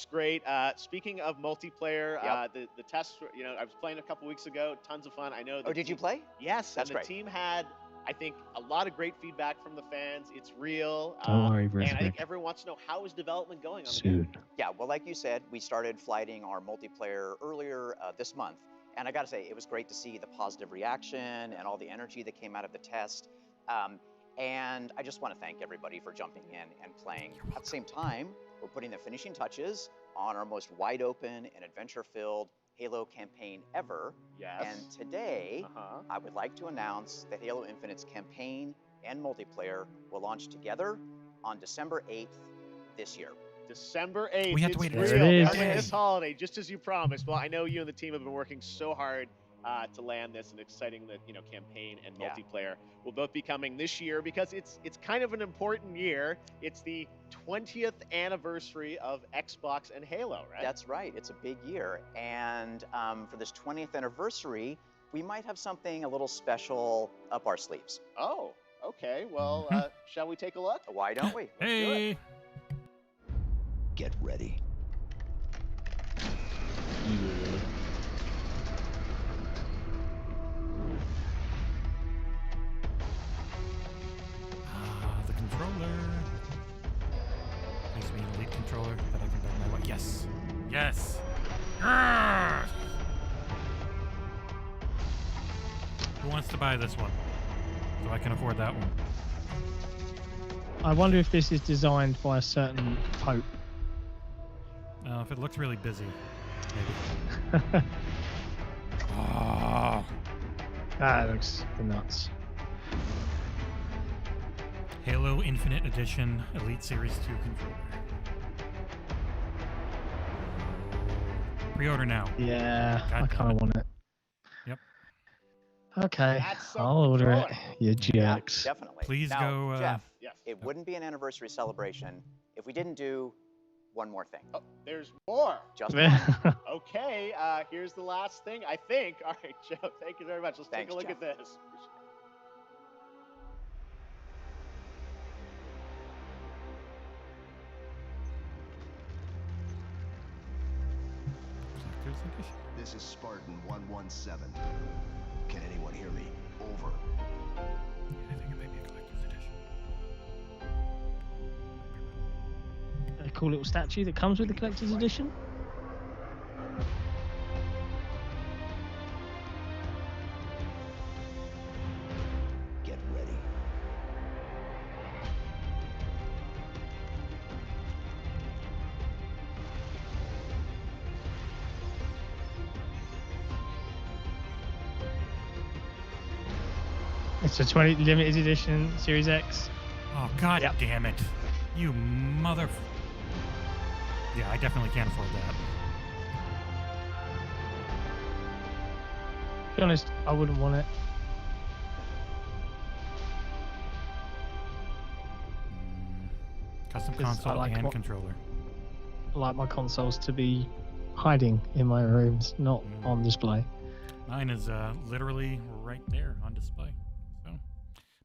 Speaker 14: great. Speaking of multiplayer, the tests, I was playing a couple weeks ago. Tons of fun. I know.
Speaker 15: Oh, did you play?
Speaker 14: Yes,
Speaker 15: That's
Speaker 14: and the
Speaker 15: great.
Speaker 14: team had, I think, a lot of great feedback from the fans. It's real.
Speaker 6: Don't worry,
Speaker 14: and I think
Speaker 6: Rhythmic.
Speaker 14: everyone wants to know, how is development going on the game?
Speaker 6: Soon.
Speaker 15: Yeah, well, like you said, we started flighting our multiplayer earlier this month. And I got to say, it was great to see the positive reaction and all the energy that came out of the test. And I just want to thank everybody for jumping in and playing. At the same time, we're putting the finishing touches on our most wide open and adventure-filled Halo campaign ever.
Speaker 14: Yes.
Speaker 15: And today, I would like to announce that Halo Infinite's campaign and multiplayer will launch together on December 8th this year.
Speaker 14: December 8th.
Speaker 1: We have to
Speaker 14: it's
Speaker 1: wait
Speaker 14: real.
Speaker 1: until
Speaker 6: There it
Speaker 14: Coming
Speaker 6: is.
Speaker 14: this holiday, just as you promised. Well, I know you and the team have been working so hard to land this, and exciting that campaign and multiplayer will both be coming this year, because it's kind of an important year. It's the 20th anniversary of Xbox and Halo, right?
Speaker 15: That's right. It's a big year. And for this 20th anniversary, we might have something a little special up our sleeves.
Speaker 14: Oh, okay. Well, shall we take a look?
Speaker 15: Why don't we? Let's do it.
Speaker 1: Hey.
Speaker 8: Get ready.
Speaker 6: Yeah.
Speaker 1: The controller. Makes me an elite controller that I can back my way. Yes. Yes. Yes. Who wants to buy this one? So I can afford that one.
Speaker 6: I wonder if this is designed by a certain pope.
Speaker 1: If it looks really busy, maybe. Oh.
Speaker 6: That looks nuts.
Speaker 1: Halo Infinite Edition Elite Series 2 controller. Pre-order now.
Speaker 6: Yeah,
Speaker 1: God
Speaker 6: I kind of want it.
Speaker 1: Yep.
Speaker 6: Okay,
Speaker 15: That's some
Speaker 6: I'll order it.
Speaker 15: controller.
Speaker 6: You jerks.
Speaker 15: Definitely.
Speaker 1: Please
Speaker 15: now,
Speaker 1: go.
Speaker 15: Jeff,
Speaker 14: Yes.
Speaker 15: it wouldn't be an anniversary celebration if we didn't do one more thing.
Speaker 14: Oh, there's more.
Speaker 15: Just one.
Speaker 14: Okay, here's the last thing, I think. All right, Joe, thank you very much. Let's take
Speaker 15: Thanks,
Speaker 14: a look
Speaker 15: Jeff.
Speaker 14: at this.
Speaker 8: This is Spartan 117. Can anyone hear me? Over.
Speaker 1: I think it may be a collector's edition.
Speaker 6: A cool little statue that comes with the collector's edition.
Speaker 8: Get ready.
Speaker 6: It's a 20 limited edition Series X.
Speaker 1: Oh, god damn it. You mother... Yeah, I definitely can't afford that.
Speaker 6: To be honest, I wouldn't want it.
Speaker 1: Custom
Speaker 6: 'Cause I
Speaker 1: console
Speaker 6: like
Speaker 1: and
Speaker 6: what-
Speaker 1: controller.
Speaker 6: I like my consoles to be hiding in my rooms, not on display.
Speaker 1: Mine is literally right there on display. So,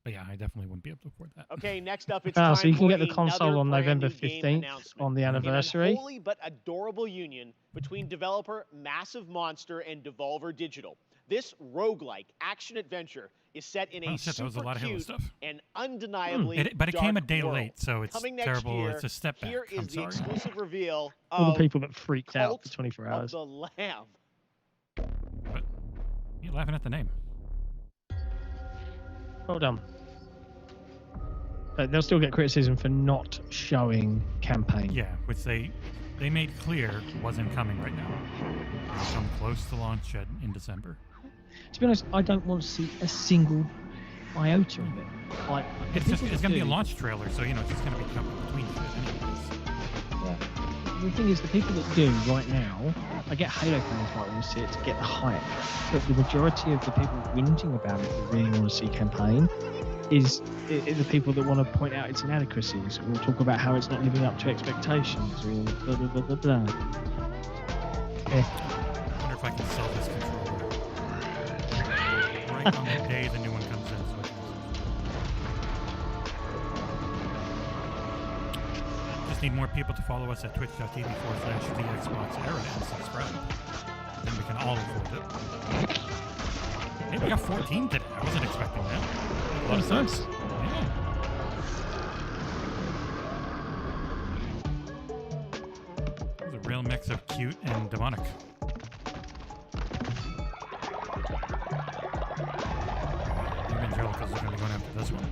Speaker 1: but yeah, I definitely wouldn't be able to afford that.
Speaker 14: Okay, next up, it's
Speaker 6: Ah,
Speaker 14: time
Speaker 6: so you can
Speaker 14: for
Speaker 6: get the console
Speaker 14: another
Speaker 6: on
Speaker 14: brand
Speaker 6: November
Speaker 14: new game
Speaker 6: 15th
Speaker 14: announcement.
Speaker 6: on the
Speaker 14: In an
Speaker 6: anniversary.
Speaker 14: holy but adorable union between developer Massive Monster and Devolver Digital, this roguelike action-adventure is set in
Speaker 1: Oh,
Speaker 14: a
Speaker 1: shit, that was a
Speaker 14: super
Speaker 1: lot of Halo
Speaker 14: cute
Speaker 1: stuff.
Speaker 14: and undeniably
Speaker 1: But it came a
Speaker 14: dark
Speaker 1: day
Speaker 14: world.
Speaker 1: late, so it's
Speaker 14: Coming next
Speaker 1: terrible.
Speaker 14: year,
Speaker 1: It's a step back.
Speaker 14: Here is
Speaker 1: I'm
Speaker 14: the
Speaker 1: sorry.
Speaker 14: exclusive reveal
Speaker 6: All
Speaker 14: of
Speaker 6: the people that freaked out
Speaker 14: Cult
Speaker 6: for 24
Speaker 14: of
Speaker 6: hours.
Speaker 14: the Lamb.
Speaker 1: You're laughing at the name.
Speaker 6: Well done. But they'll still get criticism for not showing campaign.
Speaker 1: Yeah, which they made clear wasn't coming right now. It'll come close to launch in December.
Speaker 6: To be honest, I don't want to see a single iota of it. Like,
Speaker 1: It's going to be a launch trailer, so you know it's just going to be jumping between shit anyways.
Speaker 6: Yeah. The thing is, the people that do right now, I get Halo fans might want to see it to get the hype, but the majority of the people whinging about it that really want to see campaign is the people that want to point out its inadequacies or talk about how it's not living up to expectations or blah blah blah blah blah. Yeah.
Speaker 1: I wonder if I can sell this controller right on the day the new one comes in. So I can just need more people to follow us at twitch.tv/the XboxEra and subscribe. Then we can all afford it. Hey, we got 14 today. I wasn't expecting that. A lot of
Speaker 6: That's
Speaker 1: subs.
Speaker 6: nice.
Speaker 1: Yeah. It was a real mix of cute and demonic. Evangelicals are going to be going after this one.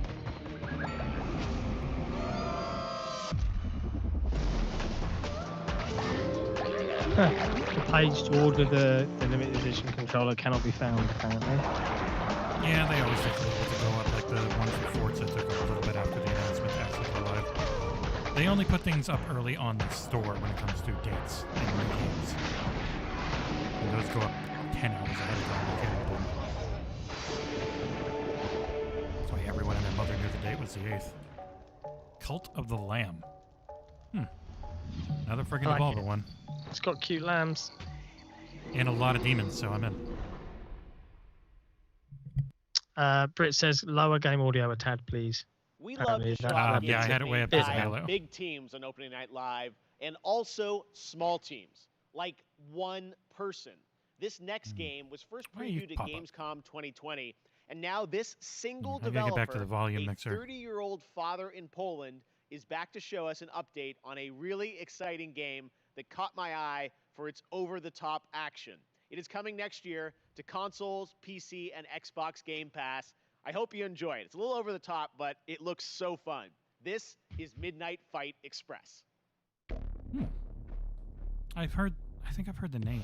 Speaker 6: The page to order the limited edition controller cannot be found, apparently.
Speaker 1: Yeah, they always take a little bit to go up, like the one for Forza took a little bit after the announcement to actually go live. They only put things up early on the store when it comes to dates and new games. And those go up 10 hours ahead of time. They can't order them. That's why everyone and their mother knew the date was the 8th. Cult of the Lamb. Another friggin'
Speaker 6: I like
Speaker 1: Devolver
Speaker 6: it.
Speaker 1: one.
Speaker 6: It's got cute lambs.
Speaker 1: And a lot of demons, so I'm in.
Speaker 6: Britt says lower game audio a tad, please.
Speaker 14: We love to show
Speaker 1: yeah, I had it way up
Speaker 14: games
Speaker 1: as a
Speaker 14: that
Speaker 1: Halo.
Speaker 14: have big teams on opening night live, and also small teams, like one person. This next game was first
Speaker 1: Why you
Speaker 14: previewed at
Speaker 1: pop up?
Speaker 14: Gamescom 2020, and now this single
Speaker 1: I gotta get back to
Speaker 14: developer,
Speaker 1: the volume
Speaker 14: a
Speaker 1: mixer.
Speaker 14: 30-year-old father in Poland, is back to show us an update on a really exciting game that caught my eye for its over-the-top action. It is coming next year to consoles, PC, and Xbox Game Pass. I hope you enjoy it. It's a little over the top, but it looks so fun. This is Midnight Fight Express.
Speaker 1: I think I've heard the name.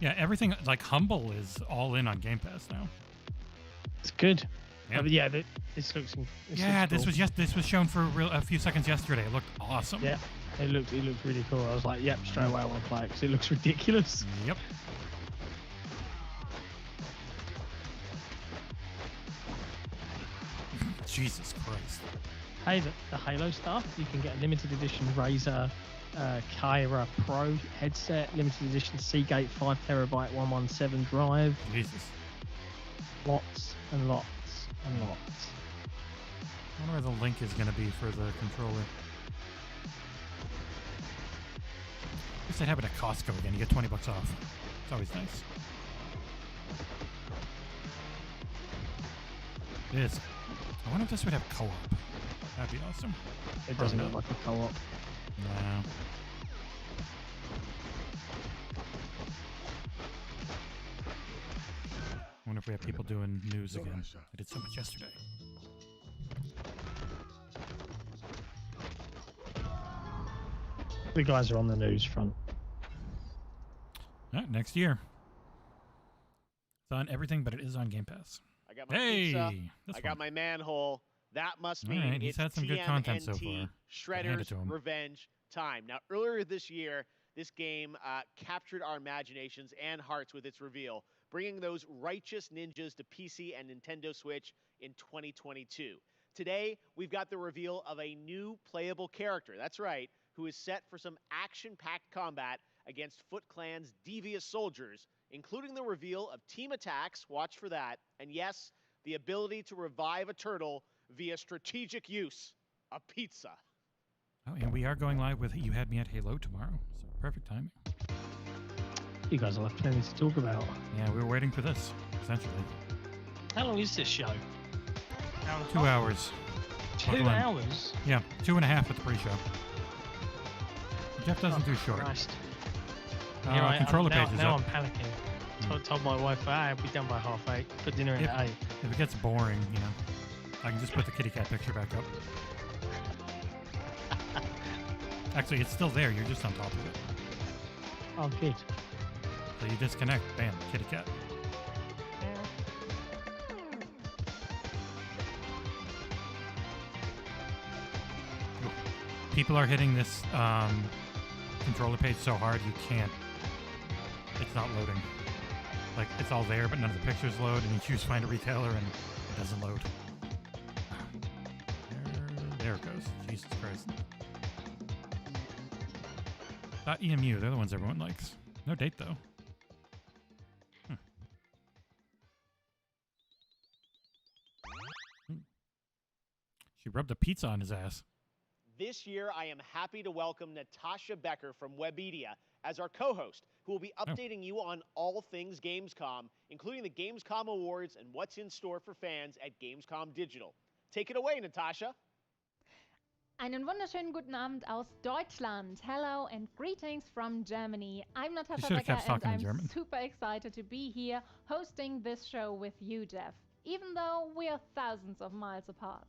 Speaker 1: Yeah, everything like Humble is all in on Game Pass now.
Speaker 6: It's good.
Speaker 1: Yep.
Speaker 6: Yeah, this looks.
Speaker 1: Yeah,
Speaker 6: looks cool.
Speaker 1: this was shown for a few seconds yesterday. It looked awesome.
Speaker 6: Yeah, it looked really cool. I was like, yep, straight away I want to play it because it looks ridiculous.
Speaker 1: Yep. Jesus Christ.
Speaker 6: Hey, the Halo stuff, you can get a limited edition Razer Kyra Pro headset, limited edition Seagate 5TB 117 drive.
Speaker 1: Jesus.
Speaker 6: Lots and lots and lots.
Speaker 1: I wonder where the link is going to be for the controller. I guess they'd have it at Costco again. You get 20 bucks off. It's always nice. This. I wonder if this would have co-op. That'd be awesome.
Speaker 6: It doesn't look like a co-op.
Speaker 1: No. I wonder if we have people doing news again. I did so much yesterday.
Speaker 6: The guys are on the news front.
Speaker 1: Next year. It's on everything, but it is on Game Pass.
Speaker 14: I got my pizza.
Speaker 1: This
Speaker 14: I got my manhole. That must mean
Speaker 1: Alright, he's
Speaker 14: it's
Speaker 1: had some good content so
Speaker 14: TMNT
Speaker 1: far. Hand it
Speaker 14: Shredder's
Speaker 1: to him.
Speaker 14: Revenge time. Now, earlier this year, this game captured our imaginations and hearts with its reveal, bringing those righteous ninjas to PC and Nintendo Switch in 2022. Today, we've got the reveal of a new playable character. That's right, who is set for some action-packed combat against Foot Clan's devious soldiers, including the reveal of team attacks, watch for that, and yes, the ability to revive a turtle via strategic use, a pizza.
Speaker 1: Oh, and we are going live with You Had Me at Halo tomorrow, so perfect timing.
Speaker 6: You guys will have plenty to talk about.
Speaker 1: Yeah, we were waiting for this, essentially.
Speaker 6: How long is this show?
Speaker 1: 2 hours.
Speaker 6: 2
Speaker 1: Buckle in.
Speaker 6: hours?
Speaker 1: Yeah, 2.5 at the pre-show. Jeff doesn't do short.
Speaker 6: Christ.
Speaker 1: Controller
Speaker 6: now,
Speaker 1: page is
Speaker 6: now
Speaker 1: up.
Speaker 6: I'm panicking. Told my wife, I'll be done by 8:30. Put dinner in at 8.
Speaker 1: If it gets boring, I can just put the kitty cat picture back up. Actually, it's still there. You're just on top of it.
Speaker 6: Oh, good.
Speaker 1: So you disconnect. Bam, kitty cat. People are hitting this controller page so hard you can't. It's not loading. Like, it's all there, but none of the pictures load, and you choose find a retailer, and it doesn't load. There it goes. Jesus Christ. .emu, they're the ones everyone likes. No date, though. She rubbed a pizza on his ass.
Speaker 14: This year, I am happy to welcome Natasha Becker from Webedia as our co-host, who will be updating you on all things Gamescom, including the Gamescom Awards and what's in store for fans at Gamescom Digital. Take it away, Natasha.
Speaker 16: Einen wunderschönen guten Abend aus Deutschland. Hello and greetings from Germany. I'm Natasha Becker and I'm super excited to be here hosting this show with you, Jeff, even though we are thousands of miles apart.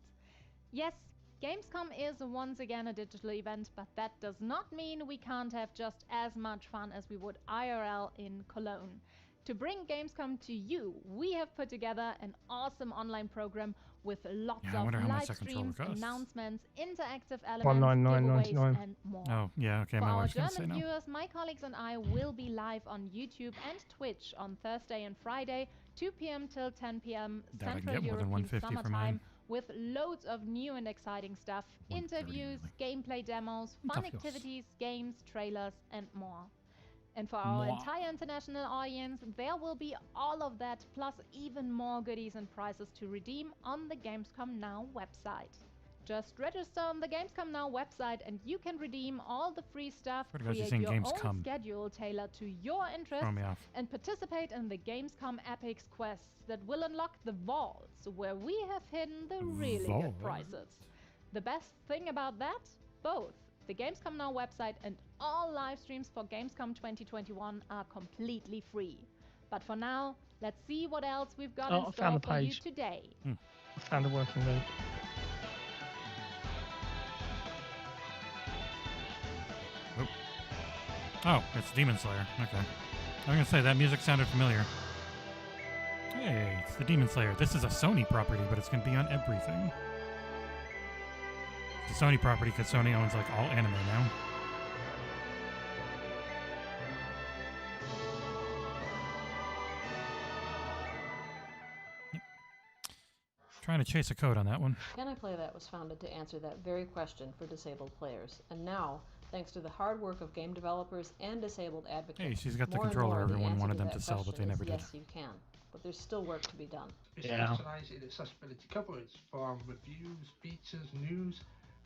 Speaker 16: Yes, Gamescom is once again a digital event, but that does not mean we can't have just as much fun as we would IRL in Cologne. To bring Gamescom to you, we have put together an awesome online program with lots of live streams, announcements, interactive elements, giveaways, and more.
Speaker 1: Oh, yeah, okay,
Speaker 16: For
Speaker 1: my
Speaker 16: our
Speaker 1: wife's gonna say
Speaker 16: German
Speaker 1: no.
Speaker 16: viewers, my colleagues and I will be live on YouTube and Twitch on Thursday and Friday, 2 p.m. till 10 p.m. Central European Summer Time, with loads of new and exciting stuff, interviews, gameplay demos, fun activities, games, trailers, and more. And for our entire international audience, there will be all of that, plus even more goodies and prizes to redeem on the Gamescom Now website. Just register on the Gamescom Now website and you can redeem all the free stuff,
Speaker 1: Swear to God, you're
Speaker 16: create
Speaker 1: saying
Speaker 16: your
Speaker 1: Gamescom.
Speaker 16: own schedule tailored to your interests,
Speaker 1: Throw me off.
Speaker 16: and participate in the Gamescom Epics quests that will unlock the vaults, where we have hidden the really good prizes. The best thing about that? Both the Gamescom Now website and all live streams for Gamescom 2021 are completely free. But for now, let's see what else we've got in store for you today.
Speaker 6: I found a working link.
Speaker 1: Oh, it's Demon Slayer. Okay. I'm going to say that music sounded familiar. Hey, it's the Demon Slayer. This is a Sony property, but it's going to be on everything. It's a Sony property because Sony owns like all anime now. Yep. Trying to chase a code on that one.
Speaker 17: Can I Play That was founded to answer that very question for disabled players, and now, thanks to the hard work of game developers and disabled advocates,
Speaker 1: Hey, she's got the
Speaker 17: more and
Speaker 1: controller
Speaker 17: more,
Speaker 1: everyone
Speaker 17: the
Speaker 1: wanted
Speaker 17: answer
Speaker 1: them
Speaker 17: to
Speaker 1: to
Speaker 17: that
Speaker 1: sell, but they
Speaker 17: question
Speaker 1: never
Speaker 17: is
Speaker 1: did.
Speaker 17: yes, you can, but there's still work to be done.
Speaker 18: We specialise in accessibility coverage from reviews, features, news,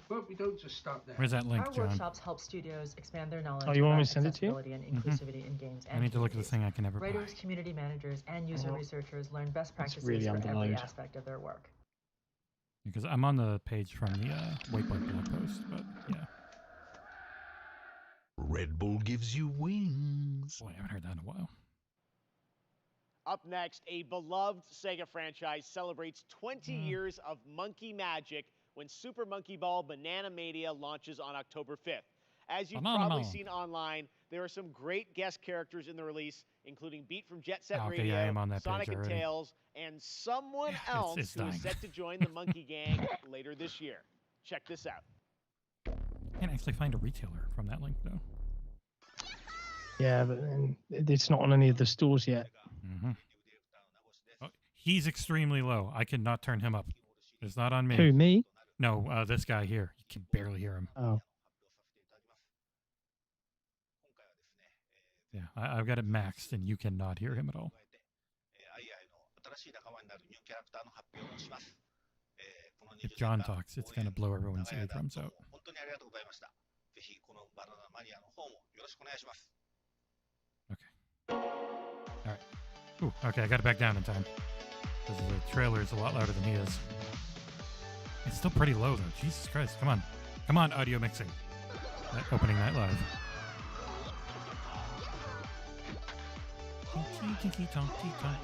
Speaker 18: but we don't just stop there.
Speaker 1: Where's that link,
Speaker 19: Our
Speaker 1: John?
Speaker 19: workshops help studios expand their knowledge
Speaker 6: Oh, you want me
Speaker 19: about
Speaker 6: to send it to you?
Speaker 19: accessibility and inclusivity in games and
Speaker 1: I need to look at the thing I can never buy.
Speaker 19: writers, community managers, and user researchers learn best practices
Speaker 6: really
Speaker 19: for every
Speaker 6: underlined.
Speaker 19: aspect of their work.
Speaker 1: Because I'm on the page from the Whiteboard blog post, but yeah.
Speaker 7: Red Bull gives you wings.
Speaker 1: Boy, I haven't heard that in a while.
Speaker 14: Up next, a beloved Sega franchise celebrates 20 years of monkey magic when Super Monkey Ball Banana Mania launches on October 5th. As you've probably seen online, there are some great guest characters in the release, including Beat from Jet Set Radio,
Speaker 1: yeah, I'm on that
Speaker 14: Sonic
Speaker 1: page
Speaker 14: and
Speaker 1: already.
Speaker 14: Tails, and someone else
Speaker 1: it's
Speaker 14: who is
Speaker 1: dying.
Speaker 14: set to join the Monkey Gang later this year. Check this out.
Speaker 1: Can't actually find a retailer from that link, though.
Speaker 6: Yeah, but it's not on any of the stores yet.
Speaker 1: Mm-hmm. Oh, he's extremely low. I cannot turn him up. It's not on me.
Speaker 6: Who, me?
Speaker 1: No, this guy here. You can barely hear him.
Speaker 6: Oh.
Speaker 1: Yeah, I've got it maxed, and you cannot hear him at all. If John talks, it's going to blow everyone's eardrums out. Okay. All right. Ooh, okay, I got it back down in time. Because the trailer is a lot louder than he is. It's still pretty low, though. Jesus Christ, come on. Come on, audio mixing. Opening that live. Tinky tonk, tonk.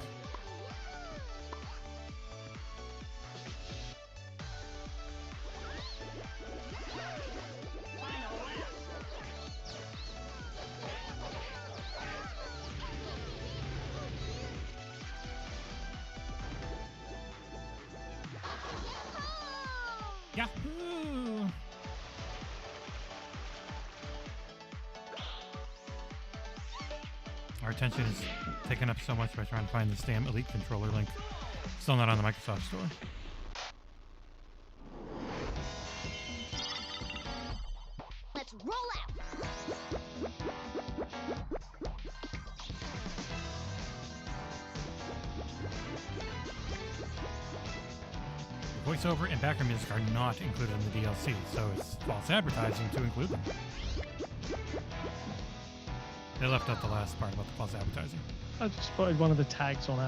Speaker 1: Yahoo! Our attention is taken up so much by trying to find this damn Elite controller link. Still not on the Microsoft Store.
Speaker 12: Let's roll out.
Speaker 1: Voiceover and background music are not included in the DLC, so it's false advertising to include them. They left out the last part about the false advertising.
Speaker 6: I just spotted one of the tags on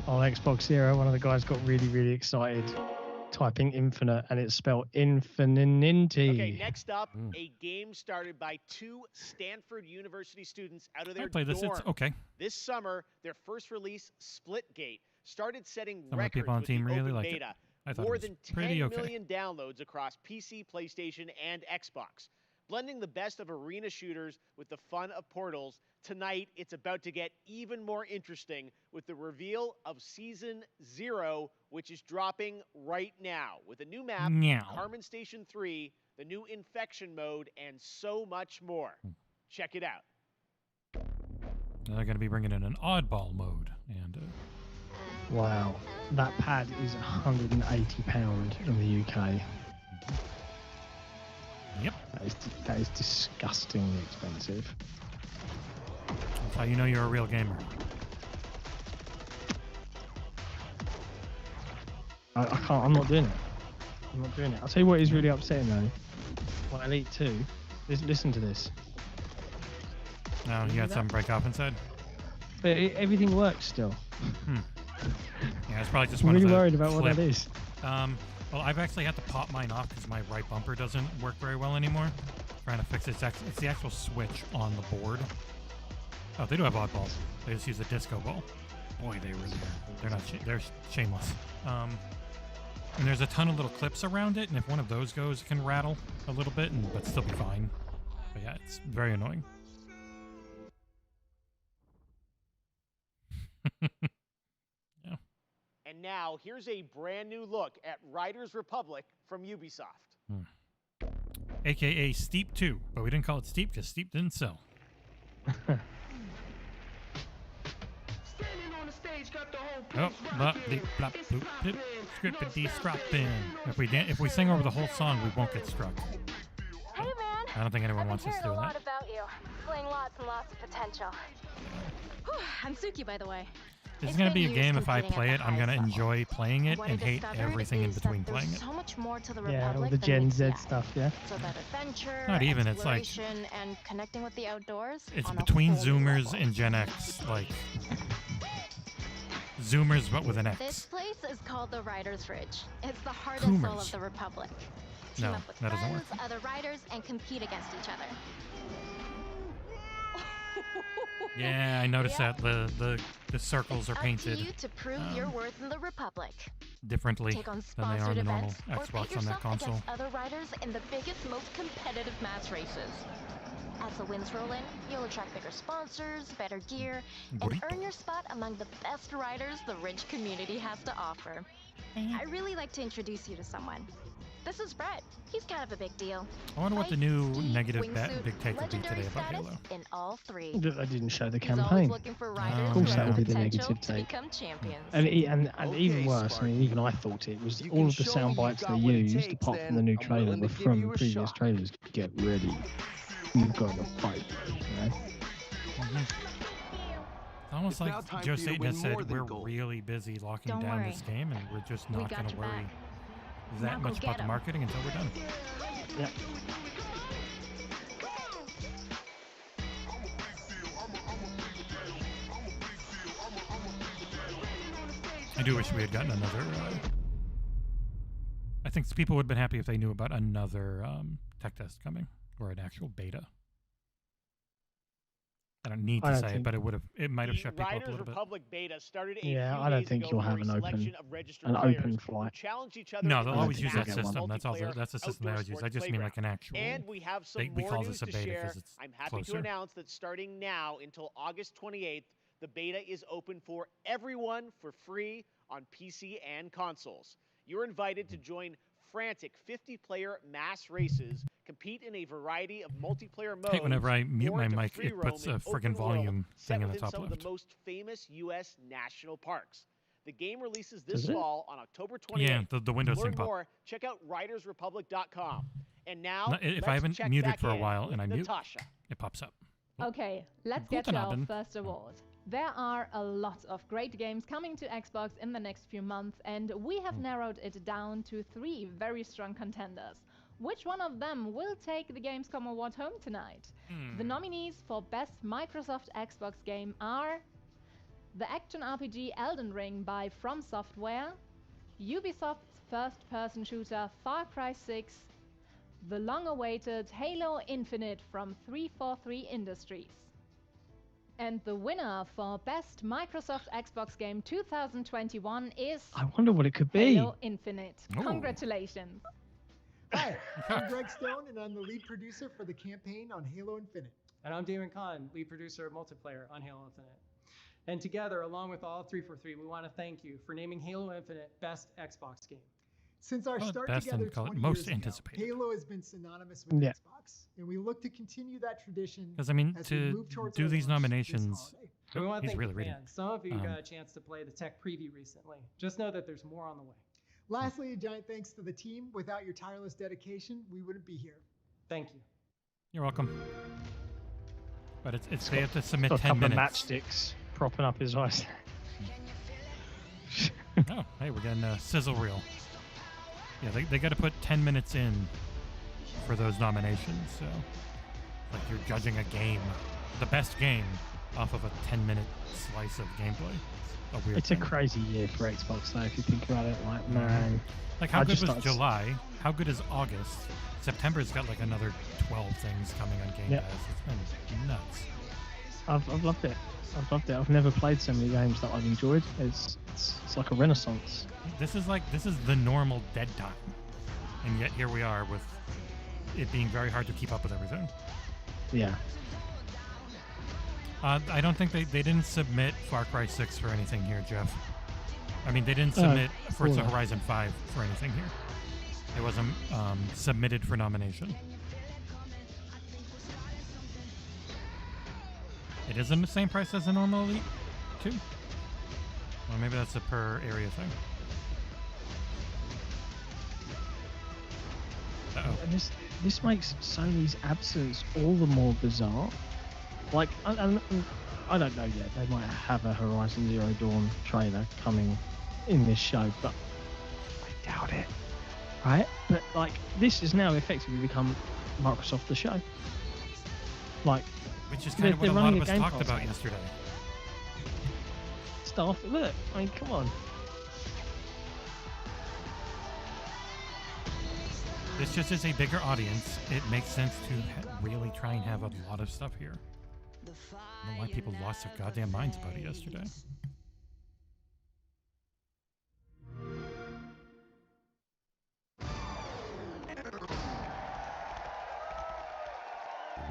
Speaker 6: XboxEra. One of the guys got really excited typing infinite, and it's spelled infinity.
Speaker 14: Okay, next up, a game started by two Stanford University students out of their dorm.
Speaker 1: This. It's okay.
Speaker 14: This summer, their first release, Splitgate, started setting
Speaker 1: Some of the
Speaker 14: records
Speaker 1: people on
Speaker 14: with
Speaker 1: the team
Speaker 14: the
Speaker 1: really
Speaker 14: open
Speaker 1: liked it.
Speaker 14: beta.
Speaker 1: I thought
Speaker 14: More
Speaker 1: it was
Speaker 14: than 10
Speaker 1: pretty okay.
Speaker 14: million downloads across PC, PlayStation, and Xbox. Blending the best of arena shooters with the fun of Portals, tonight it's about to get even more interesting with the reveal of Season 0, which is dropping right now, with a new map, Carmen Station 3, the new Infection mode, and so much more. Check it out.
Speaker 1: They're going to be bringing in an oddball mode, and
Speaker 6: Wow, that pad is £180 in the UK.
Speaker 1: Yep.
Speaker 6: That is disgustingly expensive.
Speaker 1: That's how you know you're a real gamer.
Speaker 6: I can't. I'm not doing it. I'm not doing it. I'll tell you what is really upsetting though. Well, Elite 2. Listen to this.
Speaker 1: No, you got something break off inside?
Speaker 6: But everything works still.
Speaker 1: Yeah, it's probably just
Speaker 6: I'm
Speaker 1: one
Speaker 6: really
Speaker 1: of the
Speaker 6: worried about what
Speaker 1: clip.
Speaker 6: that is.
Speaker 1: Well, I've actually had to pop mine off because my right bumper doesn't work very well anymore. Trying to fix it. It's the actual switch on the board. Oh, they do have oddballs. They just use a disco ball. Boy, they really are. They're not. They're shameless. And there's a ton of little clips around it, and if one of those goes, it can rattle a little bit, but still be fine. But yeah, it's very annoying.
Speaker 14: Yeah. And now here's a brand new look at Riders Republic from Ubisoft.
Speaker 1: AKA Steep 2, but we didn't call it Steep because Steep didn't sell. Oh, blah, bleep, blop, bloop, blip, scrippity, scroppin'. If we sing over the whole song, we won't get struck.
Speaker 12: Hey man.
Speaker 1: I don't think anyone wants us doing
Speaker 12: a lot
Speaker 1: that.
Speaker 12: about you. Displaying lots and lots of potential. Whew, I'm Suki, by the way.
Speaker 1: This is going to be a game, if I play it, I'm going to enjoy playing it and hate everything in between playing it.
Speaker 12: So much more to the
Speaker 6: Yeah, all
Speaker 12: Republic
Speaker 6: the
Speaker 12: than
Speaker 6: Gen
Speaker 12: meets the
Speaker 6: Z
Speaker 12: eye.
Speaker 6: stuff, yeah.
Speaker 12: It's about adventure,
Speaker 1: Not even, it's like-
Speaker 12: exploration, and connecting with the outdoors.
Speaker 1: It's
Speaker 12: on a
Speaker 1: between
Speaker 12: whole new
Speaker 1: Zoomers
Speaker 12: level.
Speaker 1: and Gen X, like Zoomers but with an
Speaker 12: This
Speaker 1: X.
Speaker 12: place is called the Riders Ridge. It's the heart and soul
Speaker 1: Coomers.
Speaker 12: of the Republic. Team
Speaker 1: No,
Speaker 12: up with
Speaker 1: that doesn't
Speaker 12: friends,
Speaker 1: work.
Speaker 12: other riders, and compete against each other.
Speaker 1: Yeah, I noticed that the circles are
Speaker 12: Up to
Speaker 1: painted
Speaker 12: you to prove your worth in the Republic.
Speaker 1: differently
Speaker 12: Take on
Speaker 1: than they are on
Speaker 12: sponsored
Speaker 1: the normal
Speaker 12: events, or pit
Speaker 1: Xbox on that
Speaker 12: yourself
Speaker 1: console.
Speaker 12: against other riders in the biggest, most competitive mass races. As the wins roll in, you'll attract bigger sponsors, better gear, and
Speaker 1: Burrito.
Speaker 12: earn your spot among the best riders the Ridge community has to offer. I'd really like to introduce you to someone. This is Brett. He's kind of a big deal.
Speaker 1: I wonder what the
Speaker 12: Height,
Speaker 1: new
Speaker 12: speed,
Speaker 1: negative
Speaker 12: wingsuit,
Speaker 1: big take would be
Speaker 12: legendary
Speaker 1: today about
Speaker 12: status
Speaker 1: Halo.
Speaker 12: in all three.
Speaker 6: I didn't show the
Speaker 12: He's always
Speaker 6: campaign.
Speaker 12: looking for riders
Speaker 6: Of
Speaker 12: who
Speaker 6: course, that
Speaker 12: have
Speaker 6: would be the
Speaker 12: potential
Speaker 6: negative
Speaker 12: to
Speaker 6: take.
Speaker 12: become champions.
Speaker 6: And even worse, I mean, even I thought it was all of the sound bites they used, apart from the new trailer, were from previous trailers. Get ready. You've got to fight. You know?
Speaker 1: It's almost
Speaker 20: It's now
Speaker 1: like
Speaker 20: time
Speaker 1: Joe
Speaker 20: for you to
Speaker 1: Satan
Speaker 20: win
Speaker 1: has said,
Speaker 20: more than
Speaker 1: we're
Speaker 20: gold.
Speaker 1: really busy locking
Speaker 12: Don't
Speaker 1: down
Speaker 12: worry.
Speaker 1: this game, and we're just
Speaker 12: We
Speaker 1: not
Speaker 12: got
Speaker 1: going to
Speaker 12: your
Speaker 1: worry
Speaker 12: back.
Speaker 1: that
Speaker 12: Now go
Speaker 1: much
Speaker 12: get
Speaker 1: about the
Speaker 12: 'em.
Speaker 1: marketing until we're done.
Speaker 6: Yep.
Speaker 1: I do wish we had gotten another. I think people would have been happy if they knew about another tech test coming or an actual beta. I don't need
Speaker 6: I
Speaker 1: to
Speaker 6: don't
Speaker 1: say it,
Speaker 6: think-
Speaker 1: but it might have shut people up a
Speaker 14: Riders
Speaker 1: little bit.
Speaker 14: Republic beta started a
Speaker 6: Yeah,
Speaker 14: few
Speaker 6: I don't
Speaker 14: days
Speaker 6: think
Speaker 14: ago
Speaker 6: you'll
Speaker 14: for
Speaker 6: have
Speaker 14: a
Speaker 6: an
Speaker 14: selection of registered
Speaker 6: an
Speaker 14: players
Speaker 6: open
Speaker 14: who
Speaker 6: flight.
Speaker 14: challenge each other
Speaker 1: No,
Speaker 14: in
Speaker 1: they'll
Speaker 6: I
Speaker 1: always
Speaker 6: don't
Speaker 1: use
Speaker 6: think
Speaker 1: that
Speaker 6: you'll get
Speaker 1: system.
Speaker 6: one.
Speaker 1: That's the system they always use. I just mean like an actual.
Speaker 14: And we have some
Speaker 1: we
Speaker 14: more
Speaker 1: call
Speaker 14: news
Speaker 1: this a
Speaker 14: to
Speaker 1: beta
Speaker 14: share.
Speaker 1: 'cause it's
Speaker 14: I'm happy
Speaker 1: closer.
Speaker 14: to announce that starting now until August 28th, the beta is open for everyone for free on PC and consoles. You're invited to join frantic 50-player mass races, compete in a variety of multiplayer modes.
Speaker 1: I hate whenever I mute
Speaker 14: or
Speaker 1: my
Speaker 14: to
Speaker 1: mic,
Speaker 14: free
Speaker 1: it puts
Speaker 14: roam
Speaker 1: a
Speaker 14: in
Speaker 1: friggin'
Speaker 14: open world
Speaker 1: volume
Speaker 14: set
Speaker 1: thing in the
Speaker 14: within
Speaker 1: top
Speaker 14: some
Speaker 1: left.
Speaker 14: of the most famous U.S. national parks. The game releases this
Speaker 1: Does it?
Speaker 14: fall on October 28th.
Speaker 1: Yeah, the Windows
Speaker 14: to
Speaker 1: thing
Speaker 14: learn
Speaker 1: pop.
Speaker 14: more, check out ridersrepublic.com. And now,
Speaker 1: No, if
Speaker 14: let's
Speaker 1: I haven't
Speaker 14: check
Speaker 1: muted
Speaker 14: back
Speaker 1: for a
Speaker 14: in
Speaker 1: while
Speaker 14: with
Speaker 1: and I mute,
Speaker 14: Natasha.
Speaker 1: it pops up.
Speaker 16: Okay, let's get to our
Speaker 1: Guten Abend.
Speaker 16: first award. There are a lot of great games coming to Xbox in the next few months, and we have narrowed it down to 3 very strong contenders. Which one of them will take the Gamescom award home tonight? The nominees for Best Microsoft Xbox Game are the action RPG Elden Ring by From Software, Ubisoft's first-person shooter Far Cry 6, the long-awaited Halo Infinite from 343 Industries. And the winner for Best Microsoft Xbox Game 2021 is
Speaker 6: I wonder what it could be.
Speaker 16: Halo Infinite.
Speaker 6: Ooh.
Speaker 16: Congratulations.
Speaker 21: Hi, I'm Greg Stone, and I'm the lead producer for the campaign on Halo Infinite.
Speaker 22: And I'm Damon Kahn, lead producer of multiplayer on Halo Infinite. And together, along with all 343, we want to thank you for naming Halo Infinite Best Xbox Game.
Speaker 21: Since our
Speaker 1: Well,
Speaker 21: start
Speaker 1: best
Speaker 21: together
Speaker 1: and call it
Speaker 21: 20
Speaker 1: most
Speaker 21: years ago,
Speaker 1: anticipated.
Speaker 21: Halo has been synonymous with
Speaker 6: Yeah.
Speaker 21: Xbox, and we look to continue that tradition.
Speaker 1: Because I mean,
Speaker 21: as we
Speaker 1: to
Speaker 21: move towards
Speaker 1: do
Speaker 21: our
Speaker 1: these
Speaker 21: launch this
Speaker 1: nominations,
Speaker 21: holiday.
Speaker 22: So we want to
Speaker 1: he's
Speaker 22: thank
Speaker 1: really
Speaker 22: the
Speaker 1: reading.
Speaker 22: fans. Some of you got a chance to play the tech preview recently. Just know that there's more on the way.
Speaker 21: Lastly, a giant thanks to the team. Without your tireless dedication, we wouldn't be here.
Speaker 22: Thank you.
Speaker 1: You're welcome. But it's they have to
Speaker 6: Got
Speaker 1: submit
Speaker 6: a
Speaker 1: 10
Speaker 6: couple of
Speaker 1: minutes.
Speaker 6: matchsticks propping up his eyes.
Speaker 1: Oh, hey, we're getting a sizzle reel. Yeah, they got to put 10 minutes in for those nominations. So, like you're judging a game, the best game, off of a 10-minute slice of gameplay.
Speaker 6: It's a crazy year for Xbox, though, if you think about it. Like, man.
Speaker 1: Like, how good was July? How good is August? September's got like another 12 things coming on Game Pass. It's been nuts.
Speaker 6: I've loved it. I've never played so many games that I've enjoyed. It's like a renaissance.
Speaker 1: This is the normal dead time, and yet here we are with it being very hard to keep up with everything.
Speaker 6: Yeah.
Speaker 1: I don't think they didn't submit Far Cry 6 for anything here, Jeff. I mean, they didn't submit Forza Horizon 5 for anything here. It wasn't submitted for nomination. It isn't the same price as a normal Elite 2? Well, maybe that's a per area thing. Uh-oh.
Speaker 6: And this makes Sony's absence all the more bizarre. Like, I don't know yet. They might have a Horizon Zero Dawn trailer coming in this show, but I doubt it. Right? But, like, this has now effectively become Microsoft the show. Like,
Speaker 1: which is kind of what a lot of us talked about yesterday.
Speaker 6: Stuff. Look, I mean, come on.
Speaker 1: This just is a bigger audience. It makes sense to really try and have a lot of stuff here. I don't know why people lost their goddamn minds about it yesterday.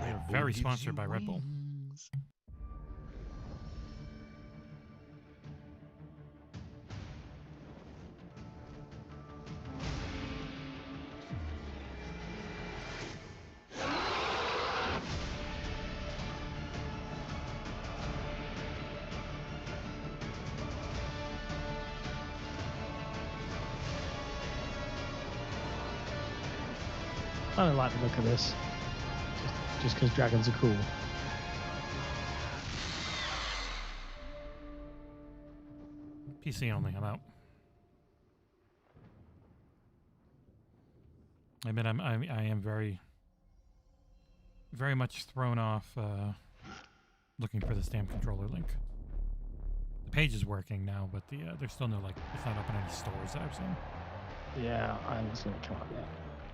Speaker 1: We are very sponsored by Red Bull.
Speaker 6: I don't like the look of this. Just because dragons are cool.
Speaker 1: PC only, I'm out. I mean, I am very much thrown off looking for this damn controller link. The page is working now, but there's still no, like, it's not open any stores that I've seen.
Speaker 6: Yeah, I haven't seen it come up yet.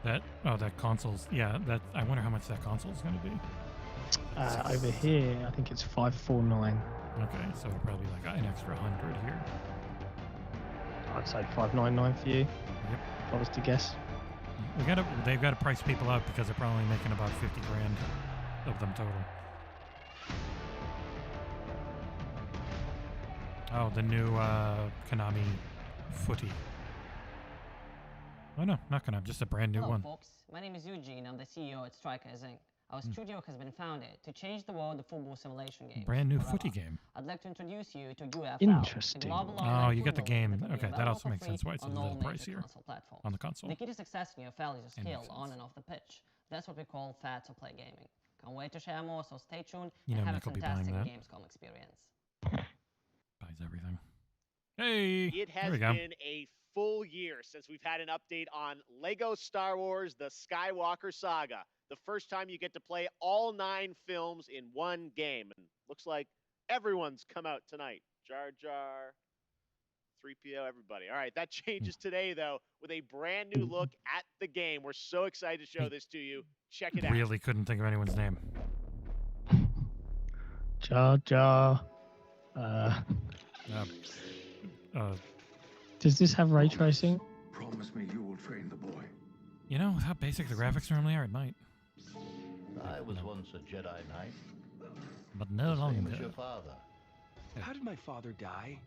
Speaker 1: That console's, yeah, I wonder how much that console's going to be.
Speaker 6: Over here, I think it's 549.
Speaker 1: Okay, so probably like an extra 100 here.
Speaker 6: I'd say 599 for you.
Speaker 1: Yep.
Speaker 6: If I was to guess.
Speaker 1: They've got to price people out because they're probably making about 50 grand of them total. Oh, the new Konami footy. Oh no, not Konami, just a brand new one.
Speaker 3: Hello folks, my name is Eugene, I'm the CEO at Strikers Inc. Our studio has been founded to change the world of football simulation games.
Speaker 1: Brand new footy game.
Speaker 3: I'd like to introduce you to UFL.
Speaker 6: Interesting.
Speaker 1: Oh, you get the game. Okay, that also makes sense why it's a little pricier on the console.
Speaker 3: The key to success in UFL is your skill on and off the pitch. That's what we call fair to play gaming. Can't wait to share more, so stay tuned and have a fantastic Gamescom experience.
Speaker 1: Buys everything. Hey!
Speaker 14: It has been a full year since we've had an update on Lego Star Wars The Skywalker Saga. The first time you get to play all 9 films in one game. And looks like everyone's come out tonight. Jar Jar, 3PO, everybody. All right, that changes today, though, with a brand new look at the game. We're so excited to show this to you. Check it out.
Speaker 1: Really couldn't think of anyone's name.
Speaker 6: Jar Jar. Does this have ray tracing?
Speaker 7: Promise me you will train the boy.
Speaker 1: You know, with how basic the graphics normally are, it might.
Speaker 4: I was once a Jedi Knight.
Speaker 1: But no longer.
Speaker 4: Same as your father.
Speaker 10: How did my father die?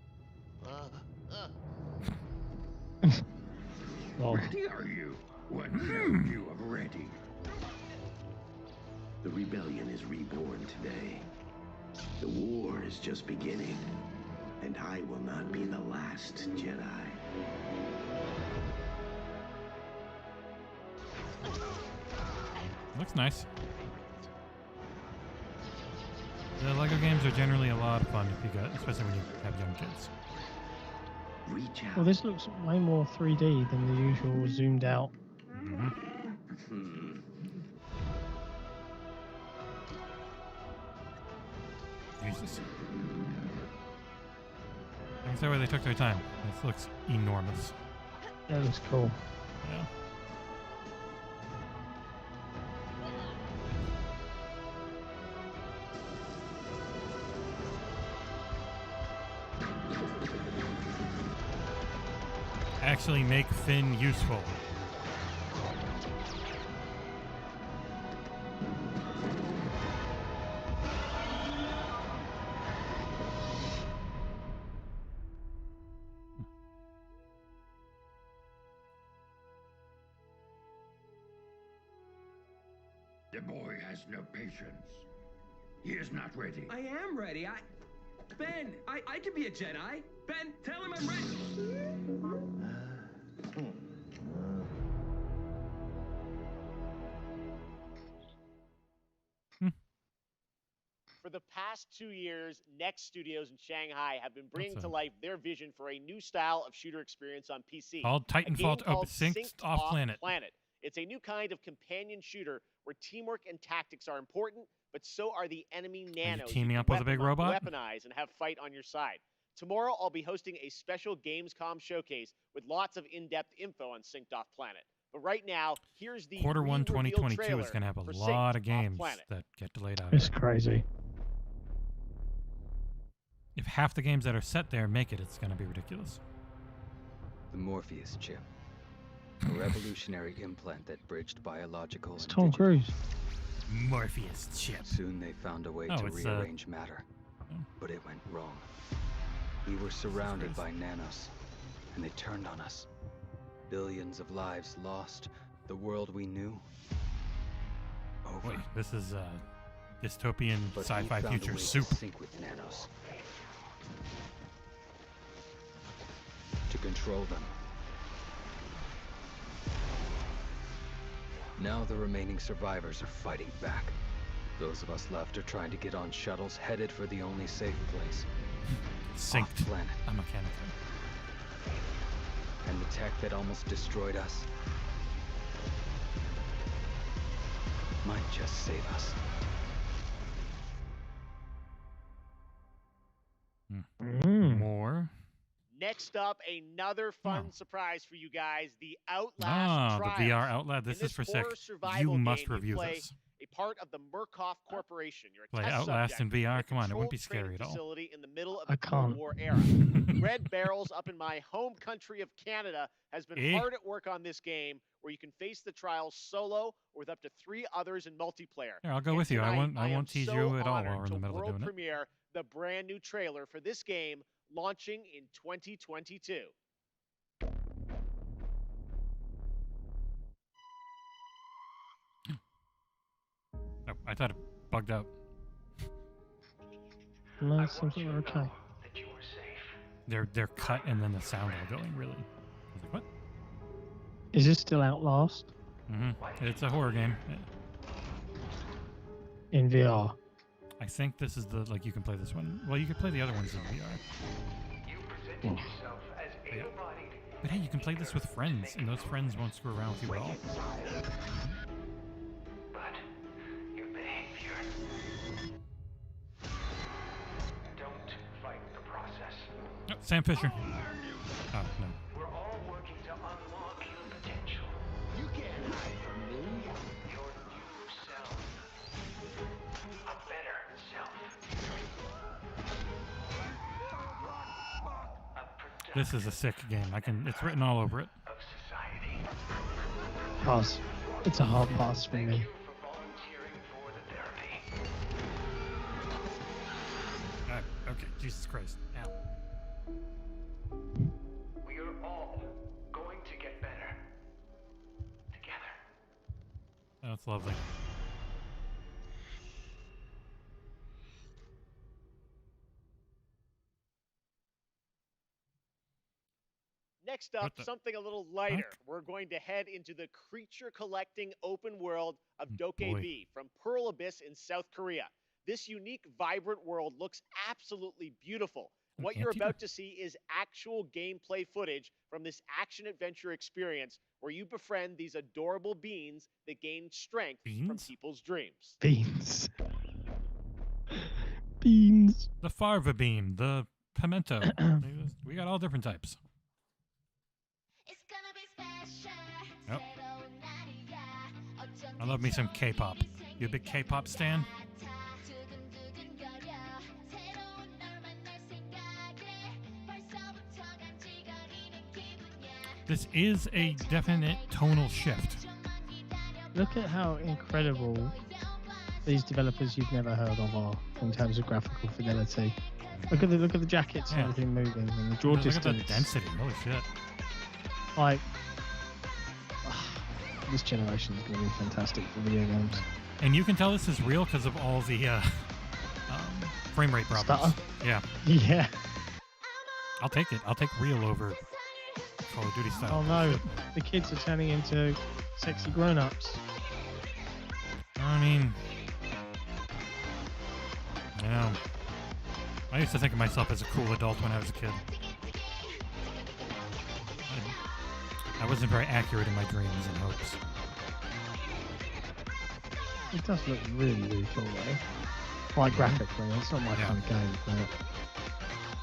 Speaker 7: Ready are you? When you are ready.
Speaker 8: The rebellion is reborn today. The war is just beginning. And I will not be the last Jedi.
Speaker 1: Looks nice. The Lego games are generally a lot of fun if you got, especially when you have young kids.
Speaker 8: Reach out.
Speaker 6: Well, this looks way more 3D than the usual zoomed out.
Speaker 1: Jesus. I can see where they took their time. This looks enormous.
Speaker 6: That looks cool.
Speaker 1: Yeah. Actually make Finn useful.
Speaker 8: The boy has no patience. He is not ready.
Speaker 10: I am ready. Ben, I can be a Jedi. Ben, tell him I'm ready.
Speaker 14: For the past 2 years, Next Studios in Shanghai have been bringing to life their vision for a new style of shooter experience on PC.
Speaker 1: Called Titanfall
Speaker 14: Synced
Speaker 1: Off Planet.
Speaker 14: It's a new kind of companion shooter where teamwork and tactics are important, but so are the enemy nanos.
Speaker 1: Teaming up with a big robot?
Speaker 14: Weaponize and have fight on your side. Tomorrow, I'll be hosting a special Gamescom showcase with lots of in-depth info on Synced Off Planet. But right now, here's the
Speaker 1: Q1 2022
Speaker 14: trailer
Speaker 1: is going to have a
Speaker 14: for
Speaker 1: lot
Speaker 14: Synced
Speaker 1: of games
Speaker 14: Off Planet.
Speaker 1: that get delayed out.
Speaker 6: It's crazy.
Speaker 1: If half the games that are set there make it, it's going to be ridiculous.
Speaker 2: The Morpheus chip. A revolutionary implant that bridged biological and
Speaker 6: Tom Cruise.
Speaker 1: Morpheus chip.
Speaker 2: Soon they found a way to rearrange matter, but it went wrong. We were surrounded by nanos, and they turned on us. Billions of lives lost, the world we knew, over.
Speaker 1: Wait, this is dystopian
Speaker 2: But
Speaker 1: sci-fi
Speaker 2: we found a
Speaker 1: future
Speaker 2: way to
Speaker 1: soup.
Speaker 2: sync with nanos. To control them. Now the remaining survivors are fighting back. Those of us left are trying to get on shuttles headed for the only safe place.
Speaker 1: Synced.
Speaker 2: Off planet.
Speaker 1: A mechanic.
Speaker 2: And the tech that almost destroyed us might just save us.
Speaker 1: More.
Speaker 14: Next up, another fun surprise for you guys, the Outlast
Speaker 1: Ah,
Speaker 14: Trials.
Speaker 1: the VR Outlast. This is for sick. You must review this.
Speaker 14: A part of the Murkoff Corporation. You're a
Speaker 1: Play
Speaker 14: test
Speaker 1: Outlast in
Speaker 14: subject
Speaker 1: VR.
Speaker 14: in a
Speaker 1: Come on, it wouldn't be
Speaker 14: controlled training
Speaker 1: scary at all.
Speaker 14: Facility in the middle of
Speaker 6: I
Speaker 14: the Cold
Speaker 6: can't.
Speaker 14: War era. Red Barrels up in my home country of Canada has been hard at work on this game, where you can face the trials solo or with up to 3 others in multiplayer.
Speaker 1: Here, I'll go
Speaker 14: And
Speaker 1: with you. I
Speaker 14: tonight,
Speaker 1: won't
Speaker 14: am
Speaker 1: tease
Speaker 14: so
Speaker 1: you at all
Speaker 14: honored
Speaker 1: while we're in
Speaker 14: to
Speaker 1: the middle of
Speaker 14: world
Speaker 1: doing it.
Speaker 14: premiere the brand new trailer for this game launching in 2022.
Speaker 1: Oh, I thought it bugged out.
Speaker 6: No, it seems like we're okay.
Speaker 1: They're cut and then the sound all going really. I was like, what?
Speaker 6: Is this still Outlast
Speaker 1: It's a horror game.
Speaker 6: in VR?
Speaker 1: I think this is the you can play this one. Well, you could play the other ones in VR.
Speaker 6: Oh.
Speaker 1: Yeah. But hey, you can play this with friends, and those friends won't screw around with you at all.
Speaker 8: Your behavior. Don't fight the process.
Speaker 1: Oh, Sam Fisher. Oh, no.
Speaker 8: We're all working to unlock your potential. You can't hide from me. Your new self. A better self.
Speaker 1: This is a sick game. It's written all over it.
Speaker 6: Pass. It's a hard pass for me.
Speaker 1: Okay, Jesus Christ. Ow.
Speaker 8: We are all going to get better. Together.
Speaker 1: That's lovely.
Speaker 14: Next up, something a little lighter. We're going to head into the creature-collecting open world of Doncabesa from Pearl Abyss in South Korea. This unique, vibrant world looks absolutely beautiful. What you're about to see is actual gameplay footage from this action-adventure experience where you befriend these adorable beans that gain strength from people's dreams.
Speaker 6: Beans. Beans.
Speaker 1: The fava bean, the pimento. We got all different types. Yep. I love me some K-pop. You a big K-pop stan? This is a definite tonal shift.
Speaker 6: Look at how incredible these developers you've never heard of are in terms of graphical fidelity. Look at the jackets and everything moving and the draw distance.
Speaker 1: Look at the density. Holy shit!
Speaker 6: Like this generation is going to be fantastic for video games.
Speaker 1: And you can tell this is real because of all the frame rate problems.
Speaker 6: Stutter.
Speaker 1: Yeah.
Speaker 6: Yeah.
Speaker 1: I'll take it. I'll take real over Call of Duty style.
Speaker 6: Oh no, the kids are turning into sexy grown-ups.
Speaker 1: I mean, you know, I used to think of myself as a cool adult when I was a kid. I wasn't very accurate in my dreams and hopes.
Speaker 6: It does look really, really cool though. Like graphically, it's not my kind of game, but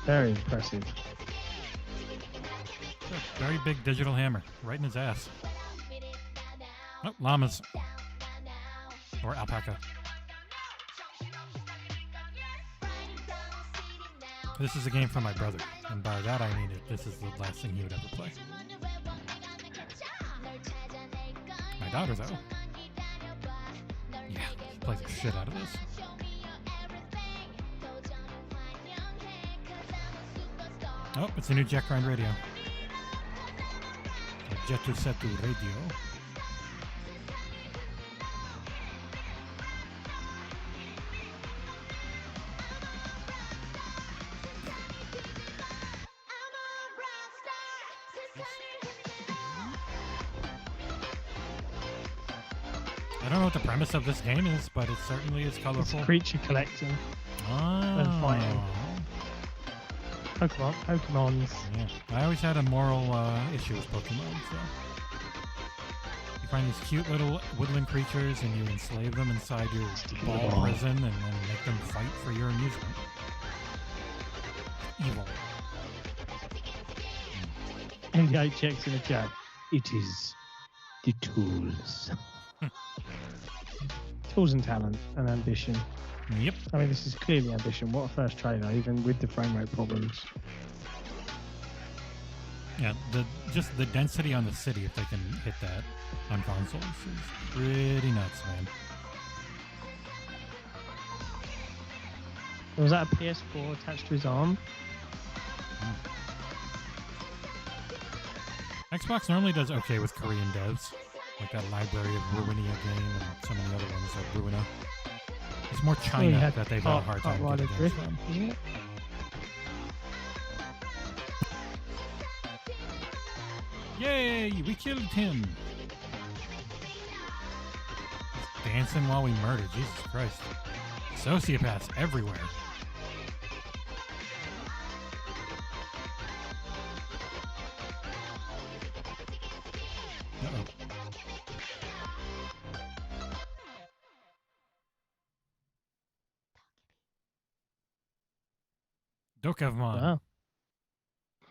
Speaker 6: very impressive.
Speaker 1: Very big digital hammer, right in his ass. Oh, llamas. Or alpaca. This is a game for my brother, and by that I mean this is the last thing he would ever play. My daughter, though. Yeah, she plays the shit out of this. Oh, it's a new Jet Grind radio. Jetu Setu radio. I don't know what the premise of this game is, but it certainly is colorful.
Speaker 6: It's creature collecting and fighting. Pokemons.
Speaker 1: Yeah, I always had a moral issue with Pokemon. So you find these cute little woodland creatures, and you enslave them inside your ball prison, and then make them fight for your amusement. Evil.
Speaker 6: And the checks in the chat. It is the tools. Tools and talent and ambition.
Speaker 1: Yep.
Speaker 6: I mean, this is clearly ambition. What a first trailer, even with the frame rate problems.
Speaker 1: Yeah, just the density on the city, if they can hit that on consoles, is pretty nuts, man.
Speaker 6: Was that a PS4 attached to his arm?
Speaker 1: Xbox normally does okay with Korean devs, like that library of Ruinia game and some of the other ones like Ruina. It's more China that they've had a hard time getting games from.
Speaker 6: Isn't it?
Speaker 1: Yay! We killed him! He's dancing while we murder. Jesus Christ. Sociopaths everywhere. Uh-oh. Doncabesa.
Speaker 6: Wow.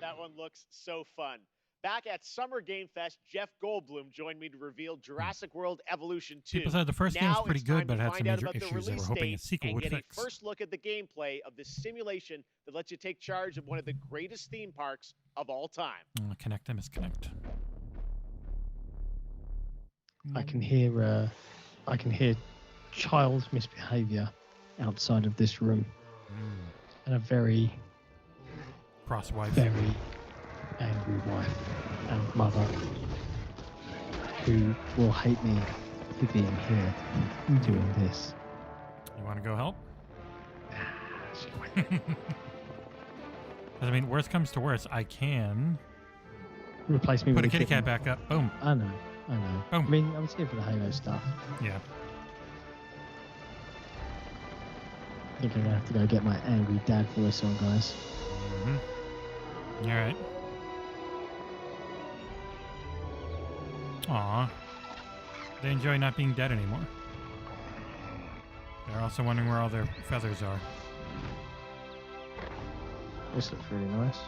Speaker 14: That one looks so fun. Back at Summer Game Fest, Jeff Goldblum joined me to reveal Jurassic World Evolution 2.
Speaker 1: People said the first game was pretty good, but it had some major issues they were hoping a sequel would
Speaker 14: fix.
Speaker 1: fix.
Speaker 14: First look at the gameplay of this simulation that lets you take charge of one of the greatest theme parks of all time.
Speaker 1: Connect them is connect.
Speaker 6: I can hear child misbehavior outside of this room, and a very
Speaker 1: cross wife,
Speaker 6: very angry wife and mother who will hate me for being here doing this.
Speaker 1: You want to go help? I mean, worst comes to worst, I can
Speaker 6: replace me
Speaker 1: put
Speaker 6: with
Speaker 1: a kitty cat back up. Boom.
Speaker 6: I know.
Speaker 1: Boom.
Speaker 6: I mean, I was here for the Halo stuff.
Speaker 1: Yeah.
Speaker 6: I think I'm gonna have to go get my angry dad voice on, guys.
Speaker 1: Mm-hmm. All right. Aw. They enjoy not being dead anymore. They're also wondering where all their feathers are.
Speaker 6: This looks really nice.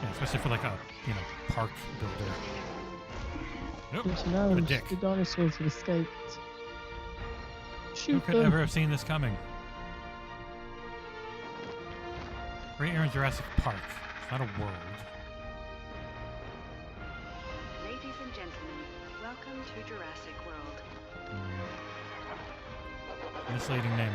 Speaker 1: Yeah, especially for like a, park builder.
Speaker 6: Nope.
Speaker 1: A dick.
Speaker 6: The dinosaurs have escaped. Shoot
Speaker 1: Who could
Speaker 6: them.
Speaker 1: ever have seen this coming? Right here in Jurassic Park. It's not a world.
Speaker 5: Ladies and gentlemen, welcome to Jurassic World.
Speaker 1: Misleading name.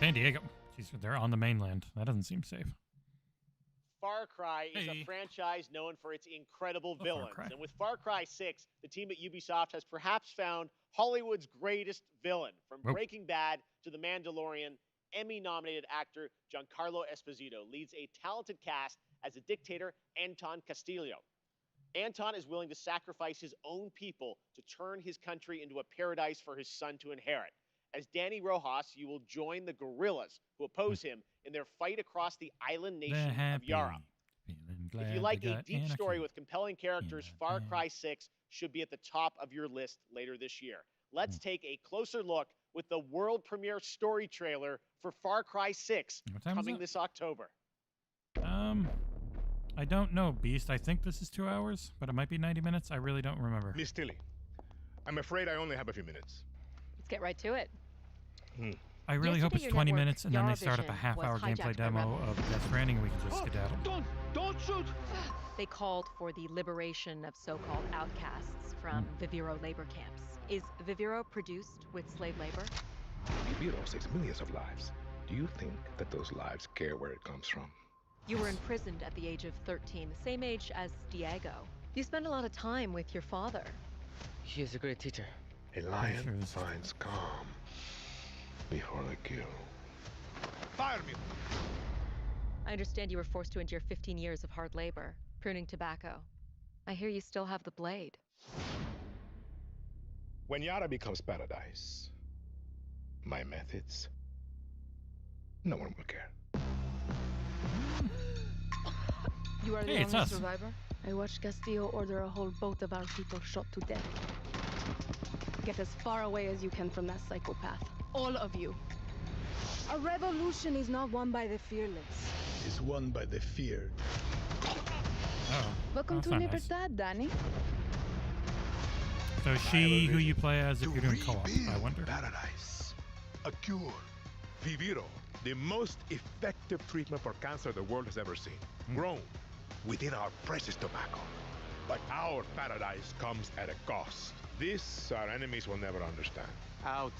Speaker 1: San Diego. Jeez, they're on the mainland. That doesn't seem safe.
Speaker 14: Far Cry is a franchise known for its incredible villains. And with Far Cry 6, the team at Ubisoft has perhaps found Hollywood's greatest villain. From Breaking Bad to The Mandalorian, Emmy-nominated actor Giancarlo Esposito leads a talented cast as a dictator, Anton Castillo. Anton is willing to sacrifice his own people to turn his country into a paradise for his son to inherit. As Danny Rojas, you will join the guerrillas who oppose him in their fight across the island nation of Yara. If you like a deep story with compelling characters, Far Cry 6 should be at the top of your list later this year. Let's take a closer look with the world premiere story trailer for Far Cry 6 coming this October.
Speaker 1: I don't know, Beast. I think this is 2 hours, but it might be 90 minutes. I really don't remember.
Speaker 9: Miss Tilly, I'm afraid I only have a few minutes.
Speaker 20: Let's get right to it.
Speaker 1: I really hope it's 20 minutes and then they start up a half-hour gameplay demo of Death Stranding and we can just skedaddle.
Speaker 9: Don't shoot!
Speaker 20: They called for the liberation of so-called outcasts from Viviro labor camps. Is Viviro produced with slave labor?
Speaker 9: Viviro saves millions of lives. Do you think that those lives care where it comes from?
Speaker 20: You were imprisoned at the age of 13, the same age as Diego. You spend a lot of time with your father.
Speaker 23: He is a great teacher.
Speaker 9: A lion finds calm before the kill. Fire me!
Speaker 20: I understand you were forced to endure 15 years of hard labor, pruning tobacco. I hear you still have the blade.
Speaker 9: When Yara becomes paradise, my methods, no one will care.
Speaker 24: You are the only survivor? I watched Castillo order a whole boat of our people shot to death. Get as far away as you can from that psychopath. All of you.
Speaker 25: A revolution is not won by the fearless.
Speaker 9: It's won by the feared.
Speaker 25: Welcome to Libertad, Danny.
Speaker 1: So she who you play as if you're doing co-op, I wonder.
Speaker 9: Paradise. A cure. Viviro, the most effective treatment for cancer the world has ever seen. Grown within our precious tobacco. But our paradise comes at a cost. This our enemies will never understand.
Speaker 23: Out.